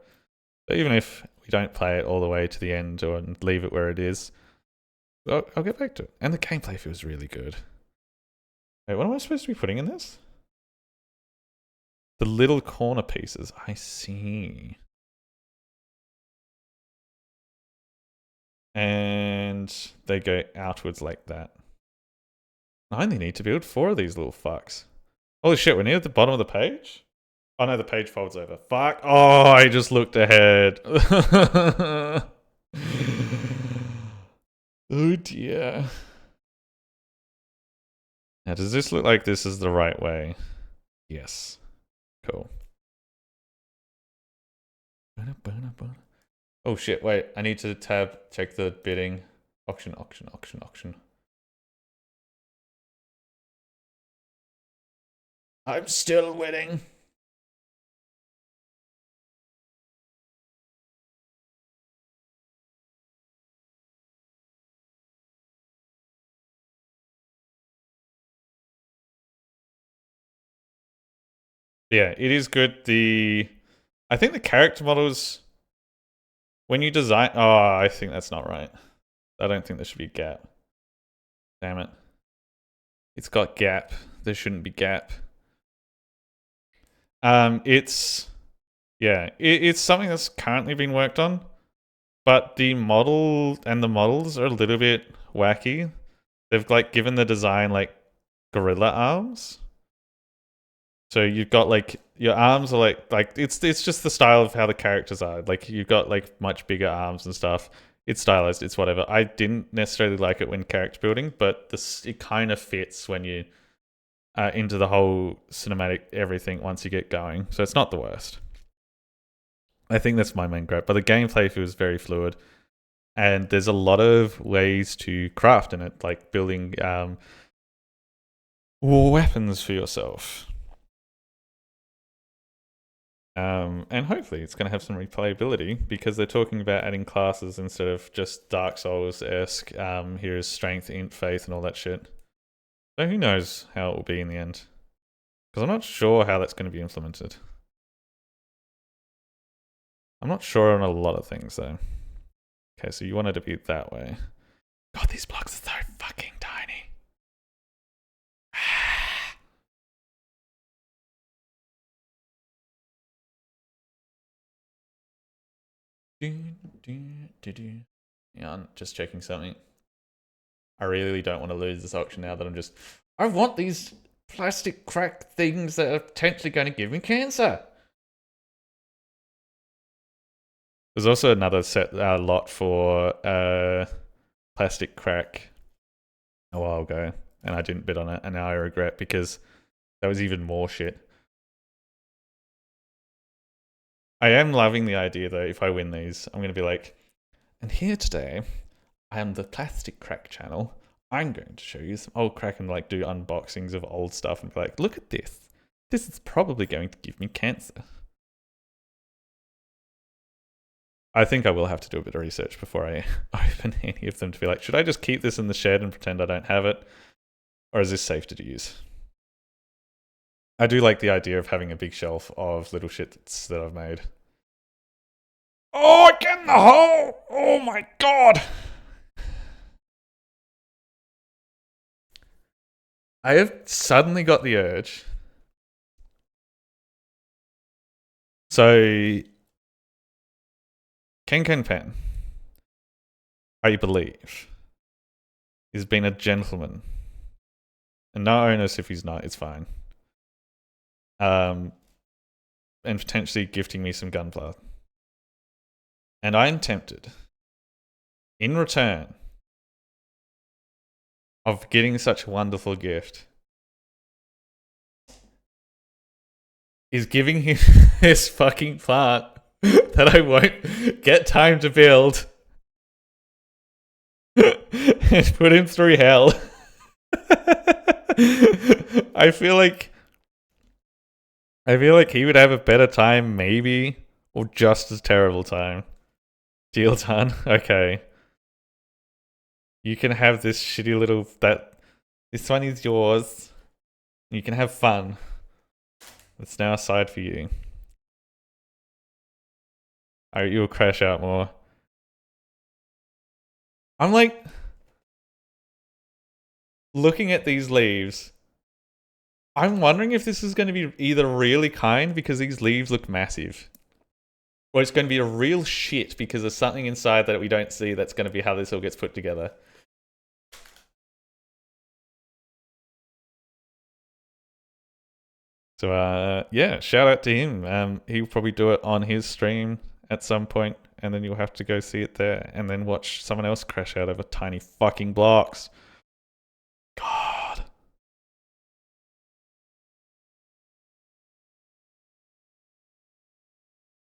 So even if we don't play it all the way to the end or leave it where it is, I'll get back to it. And the gameplay feels really good. Wait, what am I supposed to be putting in this? The little corner pieces. I see. And they go outwards like that. I only need to build 4 of these little fucks. Holy shit, we're near the bottom of the page? Oh no, the page folds over. Fuck. Oh, I just looked ahead. Oh dear. Now, does this look like this is the right way? Yes. Cool. Oh shit, wait. I need to check the bidding. Auction. I'm still winning. Yeah, it is good. I think the character models, when you design, oh, I think that's not right. I don't think there should be gap. Damn it. It's got gap. There shouldn't be gap. It's something that's currently being worked on, but the models are a little bit wacky. They've like given the design like gorilla arms. So you've got like your arms are like it's just the style of how the characters are. Like you've got like much bigger arms and stuff. It's stylized. It's whatever. I didn't necessarily like it when character building, but it kind of fits when you into the whole cinematic everything once you get going. So it's not the worst. I think that's my main gripe. But the gameplay feels very fluid, and there's a lot of ways to craft in it, like building weapons for yourself. And hopefully it's going to have some replayability, because they're talking about adding classes instead of just Dark Souls-esque, here's strength, int, faith, and all that shit. So who knows how it will be in the end. Because I'm not sure how that's going to be implemented. I'm not sure on a lot of things, though. Okay, so you want it to be that way. God, these blocks are so fucking tiny. Yeah, I'm just checking something. I really don't want to lose this auction now that I want these plastic crack things that are potentially going to give me cancer. There's also another lot for plastic crack a while ago, and I didn't bid on it, and now I regret, because that was even more shit. I am loving the idea, though, if I win these, I'm going to be like, and here today, I am the Plastic Crack channel. I'm going to show you some old crack and like do unboxings of old stuff and be like, look at this. This is probably going to give me cancer. I think I will have to do a bit of research before I open any of them to be like, should I just keep this in the shed and pretend I don't have it? Or is this safe to use? I do like the idea of having a big shelf of little shits that I've made. Oh, get in the hole! Oh my god! I have suddenly got the urge. So, Ken Pen, I believe, has been a gentleman. And no onus if he's not, it's fine. And potentially gifting me some gunpowder. And I'm tempted, in return of getting such a wonderful gift, is giving him this fucking plant that I won't get time to build and put him through hell. I feel like he would have a better time, maybe, or just as terrible time. Deal done. Okay. You can have this shitty little this one is yours. You can have fun. It's now aside for you. You'll crash out more. I'm like looking at these leaves. I'm wondering if this is going to be either really kind because these leaves look massive, or it's going to be a real shit because there's something inside that we don't see that's going to be how this all gets put together. So, yeah, shout out to him. He'll probably do it on his stream at some point, and then you'll have to go see it there, and then watch someone else crash out over tiny fucking blocks. God.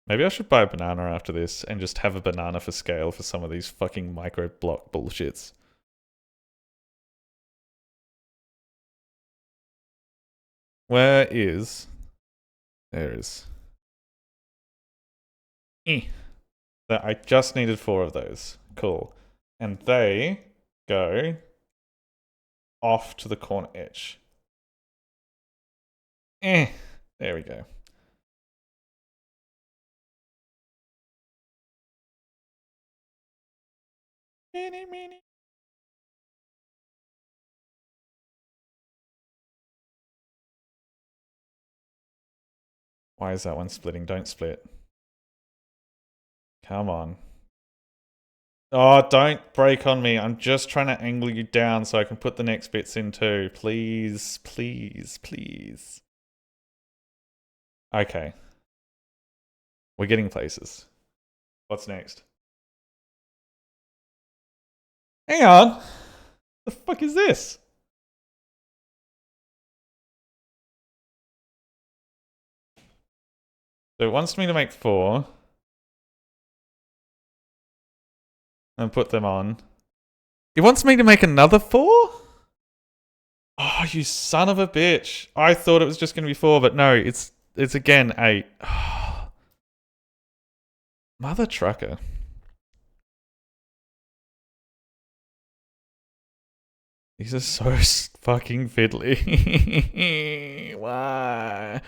Maybe I should buy a banana after this and just have a banana for scale for some of these fucking micro block bullshits. Where is... There is. I just needed 4 of those. Cool. And they go off to the corner edge. There we go. Why is that one splitting? Don't split. Come on. Oh, don't break on me. I'm just trying to angle you down so I can put the next bits in too. Please, please, please. Okay. We're getting places. What's next? Hang on. The fuck is this? So it wants me to make 4. And put them on. It wants me to make another 4? Oh, you son of a bitch. I thought it was just going to be 4, but no, it's again 8. Oh. Mother trucker. These are so fucking fiddly. Why?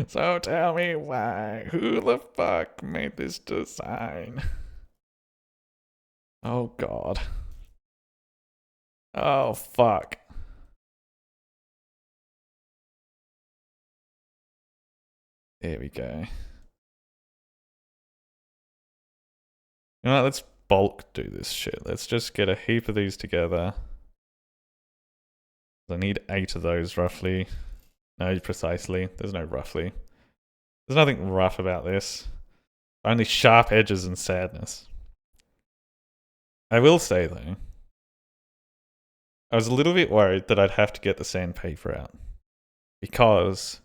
So tell me why. Who the fuck made this design? Oh god. Oh fuck. There we go. You know what, let's bulk do this shit. Let's just get a heap of these together. I need 8 of those roughly. No, precisely. There's no roughly. There's nothing rough about this. Only sharp edges and sadness. I will say though, I was a little bit worried that I'd have to get the sandpaper out. Because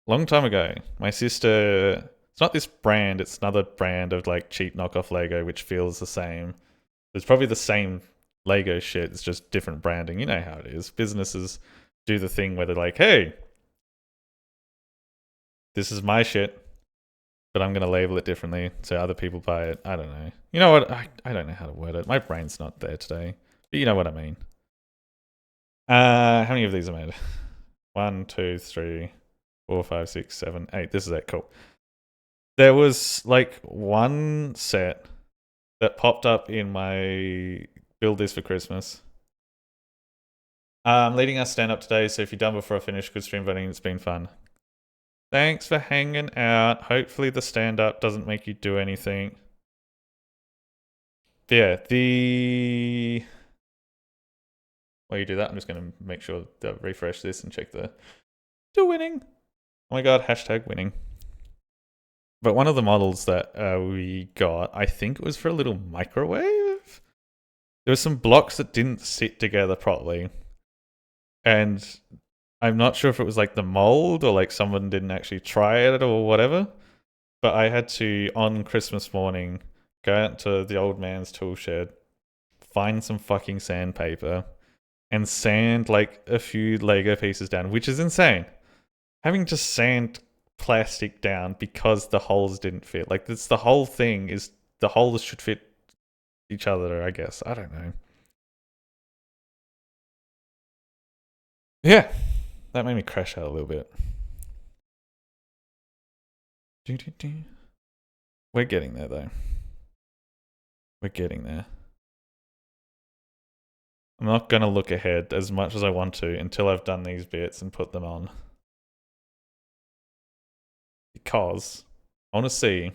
a long time ago, my sister, it's not this brand, it's another brand of like cheap knockoff Lego which feels the same. It's probably the same Lego shit, it's just different branding. You know how it is. Businesses do the thing where they're like, hey, this is my shit, but I'm going to label it differently so other people buy it. I don't know. You know what? I don't know how to word it. My brain's not there today. But you know what I mean. How many of these are made? 1, 2, 3, 4, 5, 6, 7, 8. This is it. Cool. There was like one set that popped up in my build this for Christmas. I'm leading our stand up today, so if you're done before I finish, good stream voting. It's been fun. Thanks for hanging out. Hopefully the stand up doesn't make you do anything. But yeah, while you do that, I'm just going to make sure to refresh this and check the winning. Oh my god, hashtag winning. But one of the models that we got, I think it was for a little microwave. There were some blocks that didn't sit together properly. And I'm not sure if it was like the mold or like someone didn't actually try it or whatever. But I had to, on Christmas morning, go out to the old man's tool shed, find some fucking sandpaper, and sand like a few Lego pieces down, which is insane. Having to sand plastic down because the holes didn't fit. Like, this, the whole thing is the holes should fit each other, I guess. I don't know. Yeah, that made me crash out a little bit. We're getting there, though. We're getting there. I'm not going to look ahead as much as I want to until I've done these bits and put them on. Because I want to see.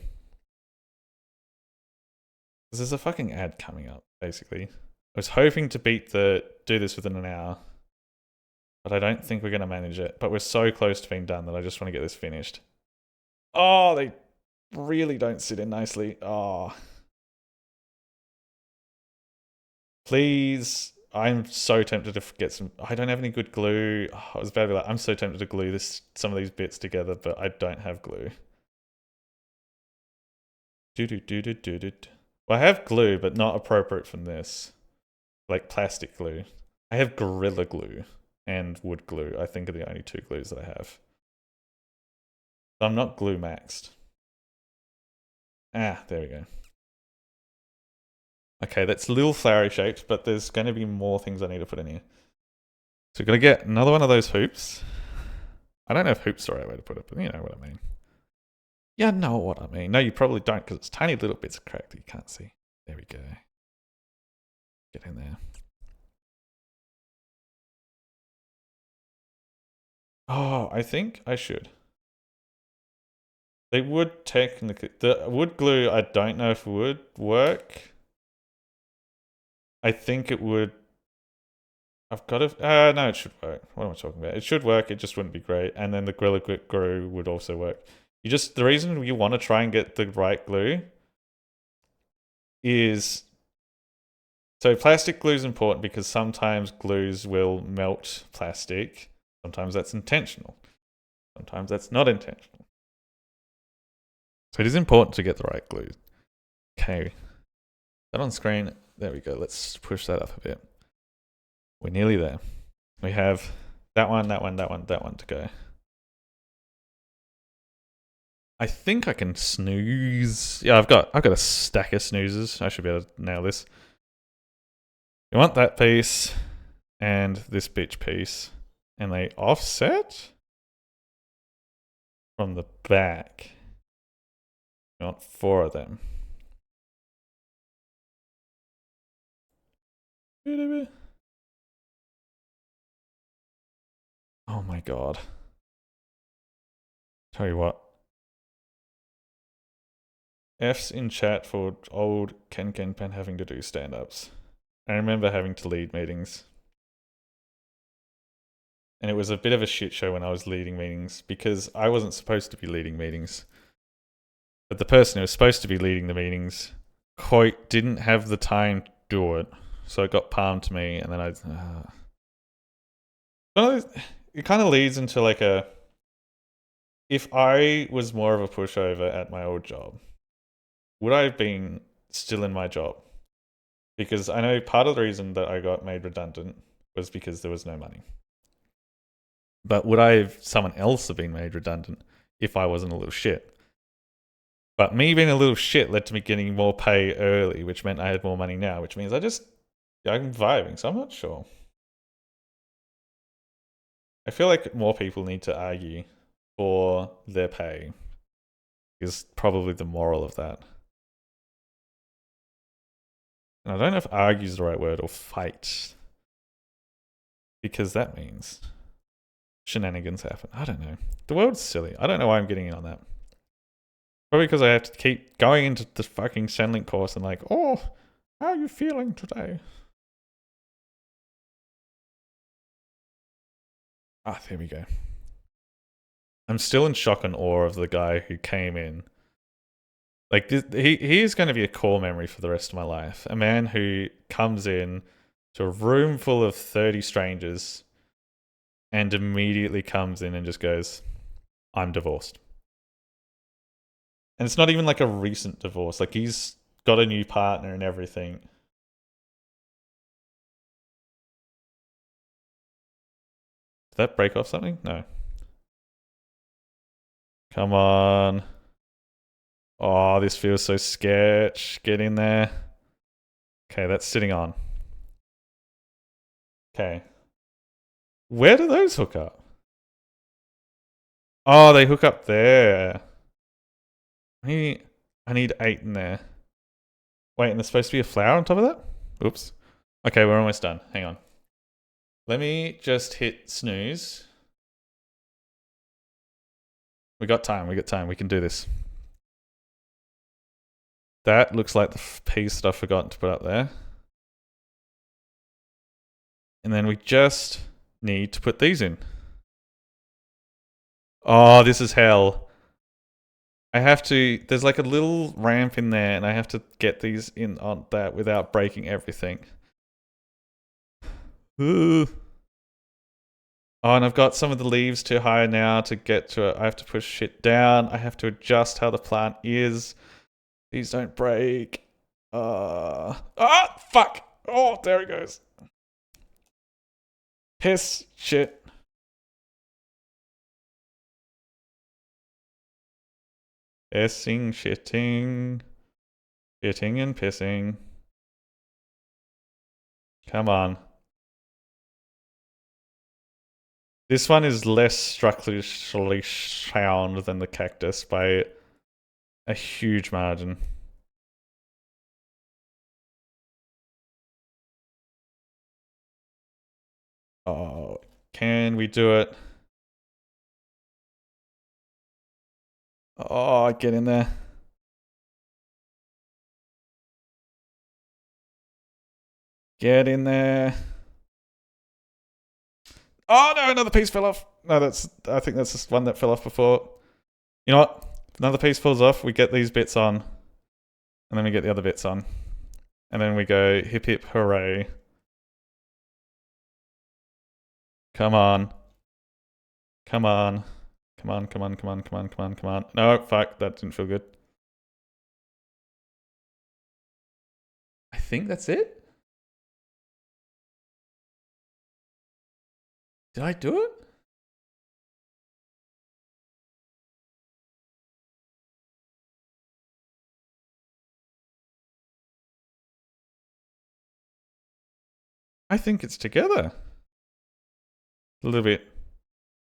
There's a fucking ad coming up, basically. I was hoping to do this within an hour. But I don't think we're going to manage it. But we're so close to being done that I just want to get this finished. Oh, they really don't sit in nicely. Oh. Please. I'm so tempted to get some. I don't have any good glue. Oh, I was about to be like, I'm so tempted to glue some of these bits together, but I don't have glue. Well, I have glue, but not appropriate from this. Like plastic glue. I have Gorilla Glue and wood glue. I think are the only two glues that I have. So I'm not glue maxed. Ah, there we go. Okay, that's a little flowery shaped, but there's going to be more things I need to put in here. So we're going to get another one of those hoops. I don't know if hoop's the right way to put it, but you know what I mean. Yeah, I know what I mean. No, you probably don't because it's tiny little bits of crack that you can't see. There we go. Get in there. Oh, I think I should. They would technically... The wood glue, I don't know if would work. I think it would... I've got to... no, it should work. What am I talking about? It should work, it just wouldn't be great. And then the Gorilla Glue would also work. The reason you want to try and get the right glue is... So plastic glue is important because sometimes glues will melt plastic. Sometimes that's intentional. Sometimes that's not intentional. So it is important to get the right glue. Okay. That on screen. There we go. Let's push that up a bit. We're nearly there. We have that one, that one, that one, that one to go. I think I can snooze. Yeah, I've got a stack of snoozes. I should be able to nail this. You want that piece and this bitch piece. And they offset from the back. You want 4 of them. Oh my god. Tell you what. F's in chat for old Ken Pen having to do stand-ups. I remember having to lead meetings. And it was a bit of a shit show when I was leading meetings because I wasn't supposed to be leading meetings. But the person who was supposed to be leading the meetings quite didn't have the time to do it. So it got palmed to me and then it kind of leads into like a... If I was more of a pushover at my old job, would I have been still in my job? Because I know part of the reason that I got made redundant was because there was no money. But would someone else have been made redundant if I wasn't a little shit? But me being a little shit led to me getting more pay early, which meant I had more money now, which means I'm vibing, so I'm not sure. I feel like more people need to argue for their pay is probably the moral of that. And I don't know if argue is the right word or fight. Because that means shenanigans happen. I don't know. The world's silly. I don't know why I'm getting in on that. Probably because I have to keep going into the fucking Zenlink course and like, oh, how are you feeling today? Ah, there we go. I'm still in shock and awe of the guy who came in Like he is going to be a core memory for the rest of my life. A man who comes in to a room full of 30 strangers and immediately comes in and just goes, "I'm divorced." And it's not even like a recent divorce. Like he's got a new partner and everything. Did that break off something? No. Come on. Oh, this feels so sketch. Get in there. Okay, that's sitting on. Okay. Where do those hook up? Oh, they hook up there. I need 8 in there. Wait, and there's supposed to be a flower on top of that? Oops. Okay, we're almost done. Hang on. Let me just hit snooze. We got time. We got time. We can do this. That looks like the piece that I've forgotten to put up there. And then we just need to put these in. Oh, this is hell. I have to, there's like a little ramp in there and I have to get these in on that without breaking everything. Ooh. Oh, and I've got some of the leaves too high now to get to it. I have to push shit down. I have to adjust how the plant is. These don't break. Fuck. Oh, there it goes. Piss. Shit. Pissing, shitting. Shitting and pissing. Come on. This one is less structurally sound than the cactus by a huge margin. Oh, can we do it? Oh, get in there. Get in there. Oh no, another piece fell off. No, I think that's just one that fell off before. You know what? Another piece falls off, we get these bits on. And then we get the other bits on. And then we go hip hip hooray. Come on. Come on. Come on, come on, come on, come on, come on, come on. No, fuck, that didn't feel good. I think that's it. Did I do it? I think it's together. A little bit,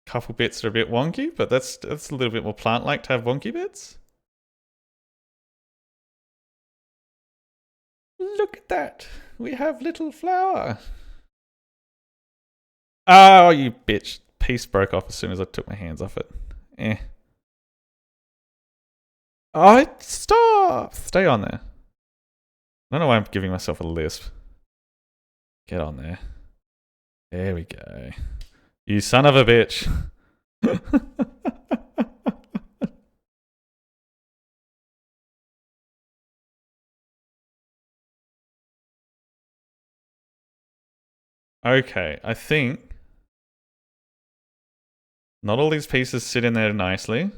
couple bits are a bit wonky, but that's a little bit more plant-like to have wonky bits. Look at that. We have little flower. Oh, you bitch. Piece broke off as soon as I took my hands off it. Eh. Oh, stop! Stay on there. I don't know why I'm giving myself a lisp. Get on there. There we go. You son of a bitch. Okay, I think not all these pieces sit in there nicely.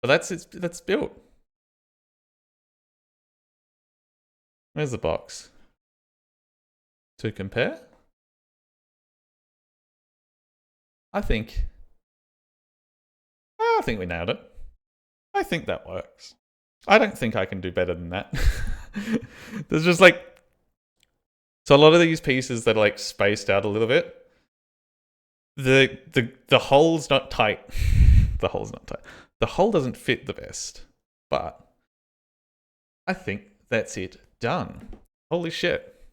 But that's built. Where's the box? To compare? I think we nailed it. I think that works. I don't think I can do better than that. There's just like, so a lot of these pieces that are like spaced out a little bit. The hole's not tight. The hole's not tight. The hole doesn't fit the best, but I think that's it done. Holy shit.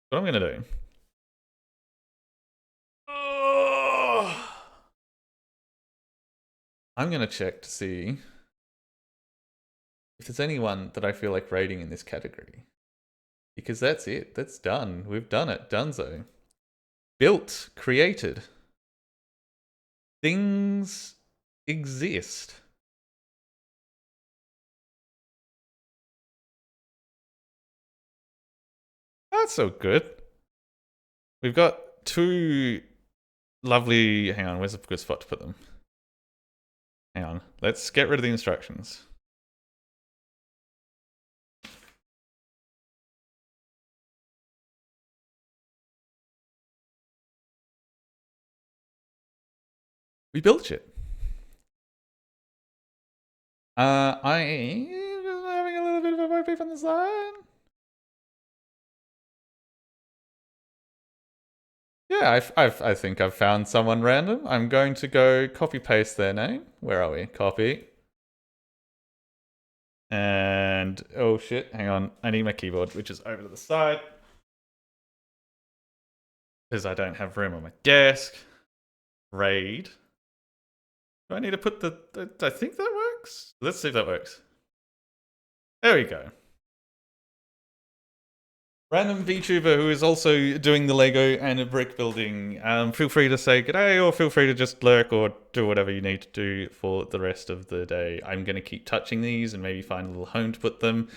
What I'm gonna do. I'm gonna check to see if there's anyone that I feel like rating in this category. Because that's it. That's done. We've done it. Donezo. Built. Created. Things exist. That's so good. We've got 2 lovely... Hang on, where's a good spot to put them? Hang on, let's get rid of the instructions. We built it. I am having a little bit of a beef on the side. Yeah, I think I've found someone random. I'm going to go copy paste their name. Where are we? Copy. And oh shit, hang on. I need my keyboard, which is over to the side. Because I don't have room on my desk. Raid. Do I need to put I think that works? Let's see if that works. There we go. Random VTuber who is also doing the Lego and brick building. Feel free to say g'day or feel free to just lurk or do whatever you need to do for the rest of the day. I'm going to keep touching these and maybe find a little home to put them.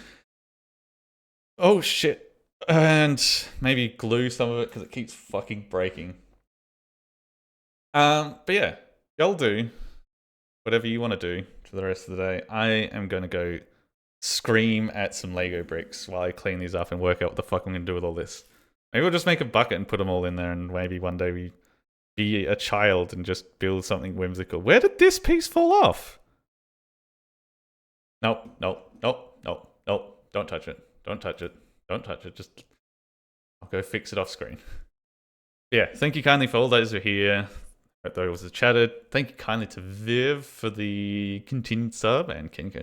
Oh shit. And maybe glue some of it because it keeps fucking breaking. But yeah, y'all do whatever you want to do for the rest of the day. I am going to go scream at some Lego bricks while I clean these up and work out what the fuck I'm going to do with all this. Maybe we'll just make a bucket and put them all in there and maybe one day we be a child and just build something whimsical. Where did this piece fall off? Nope, nope, nope, nope, nope. Don't touch it. Don't touch it. Don't touch it. Just I'll go fix it off screen. Yeah, thank you kindly for all those who are here. Hope those who chatted. Thank you kindly to Viv for the continued sub and Ken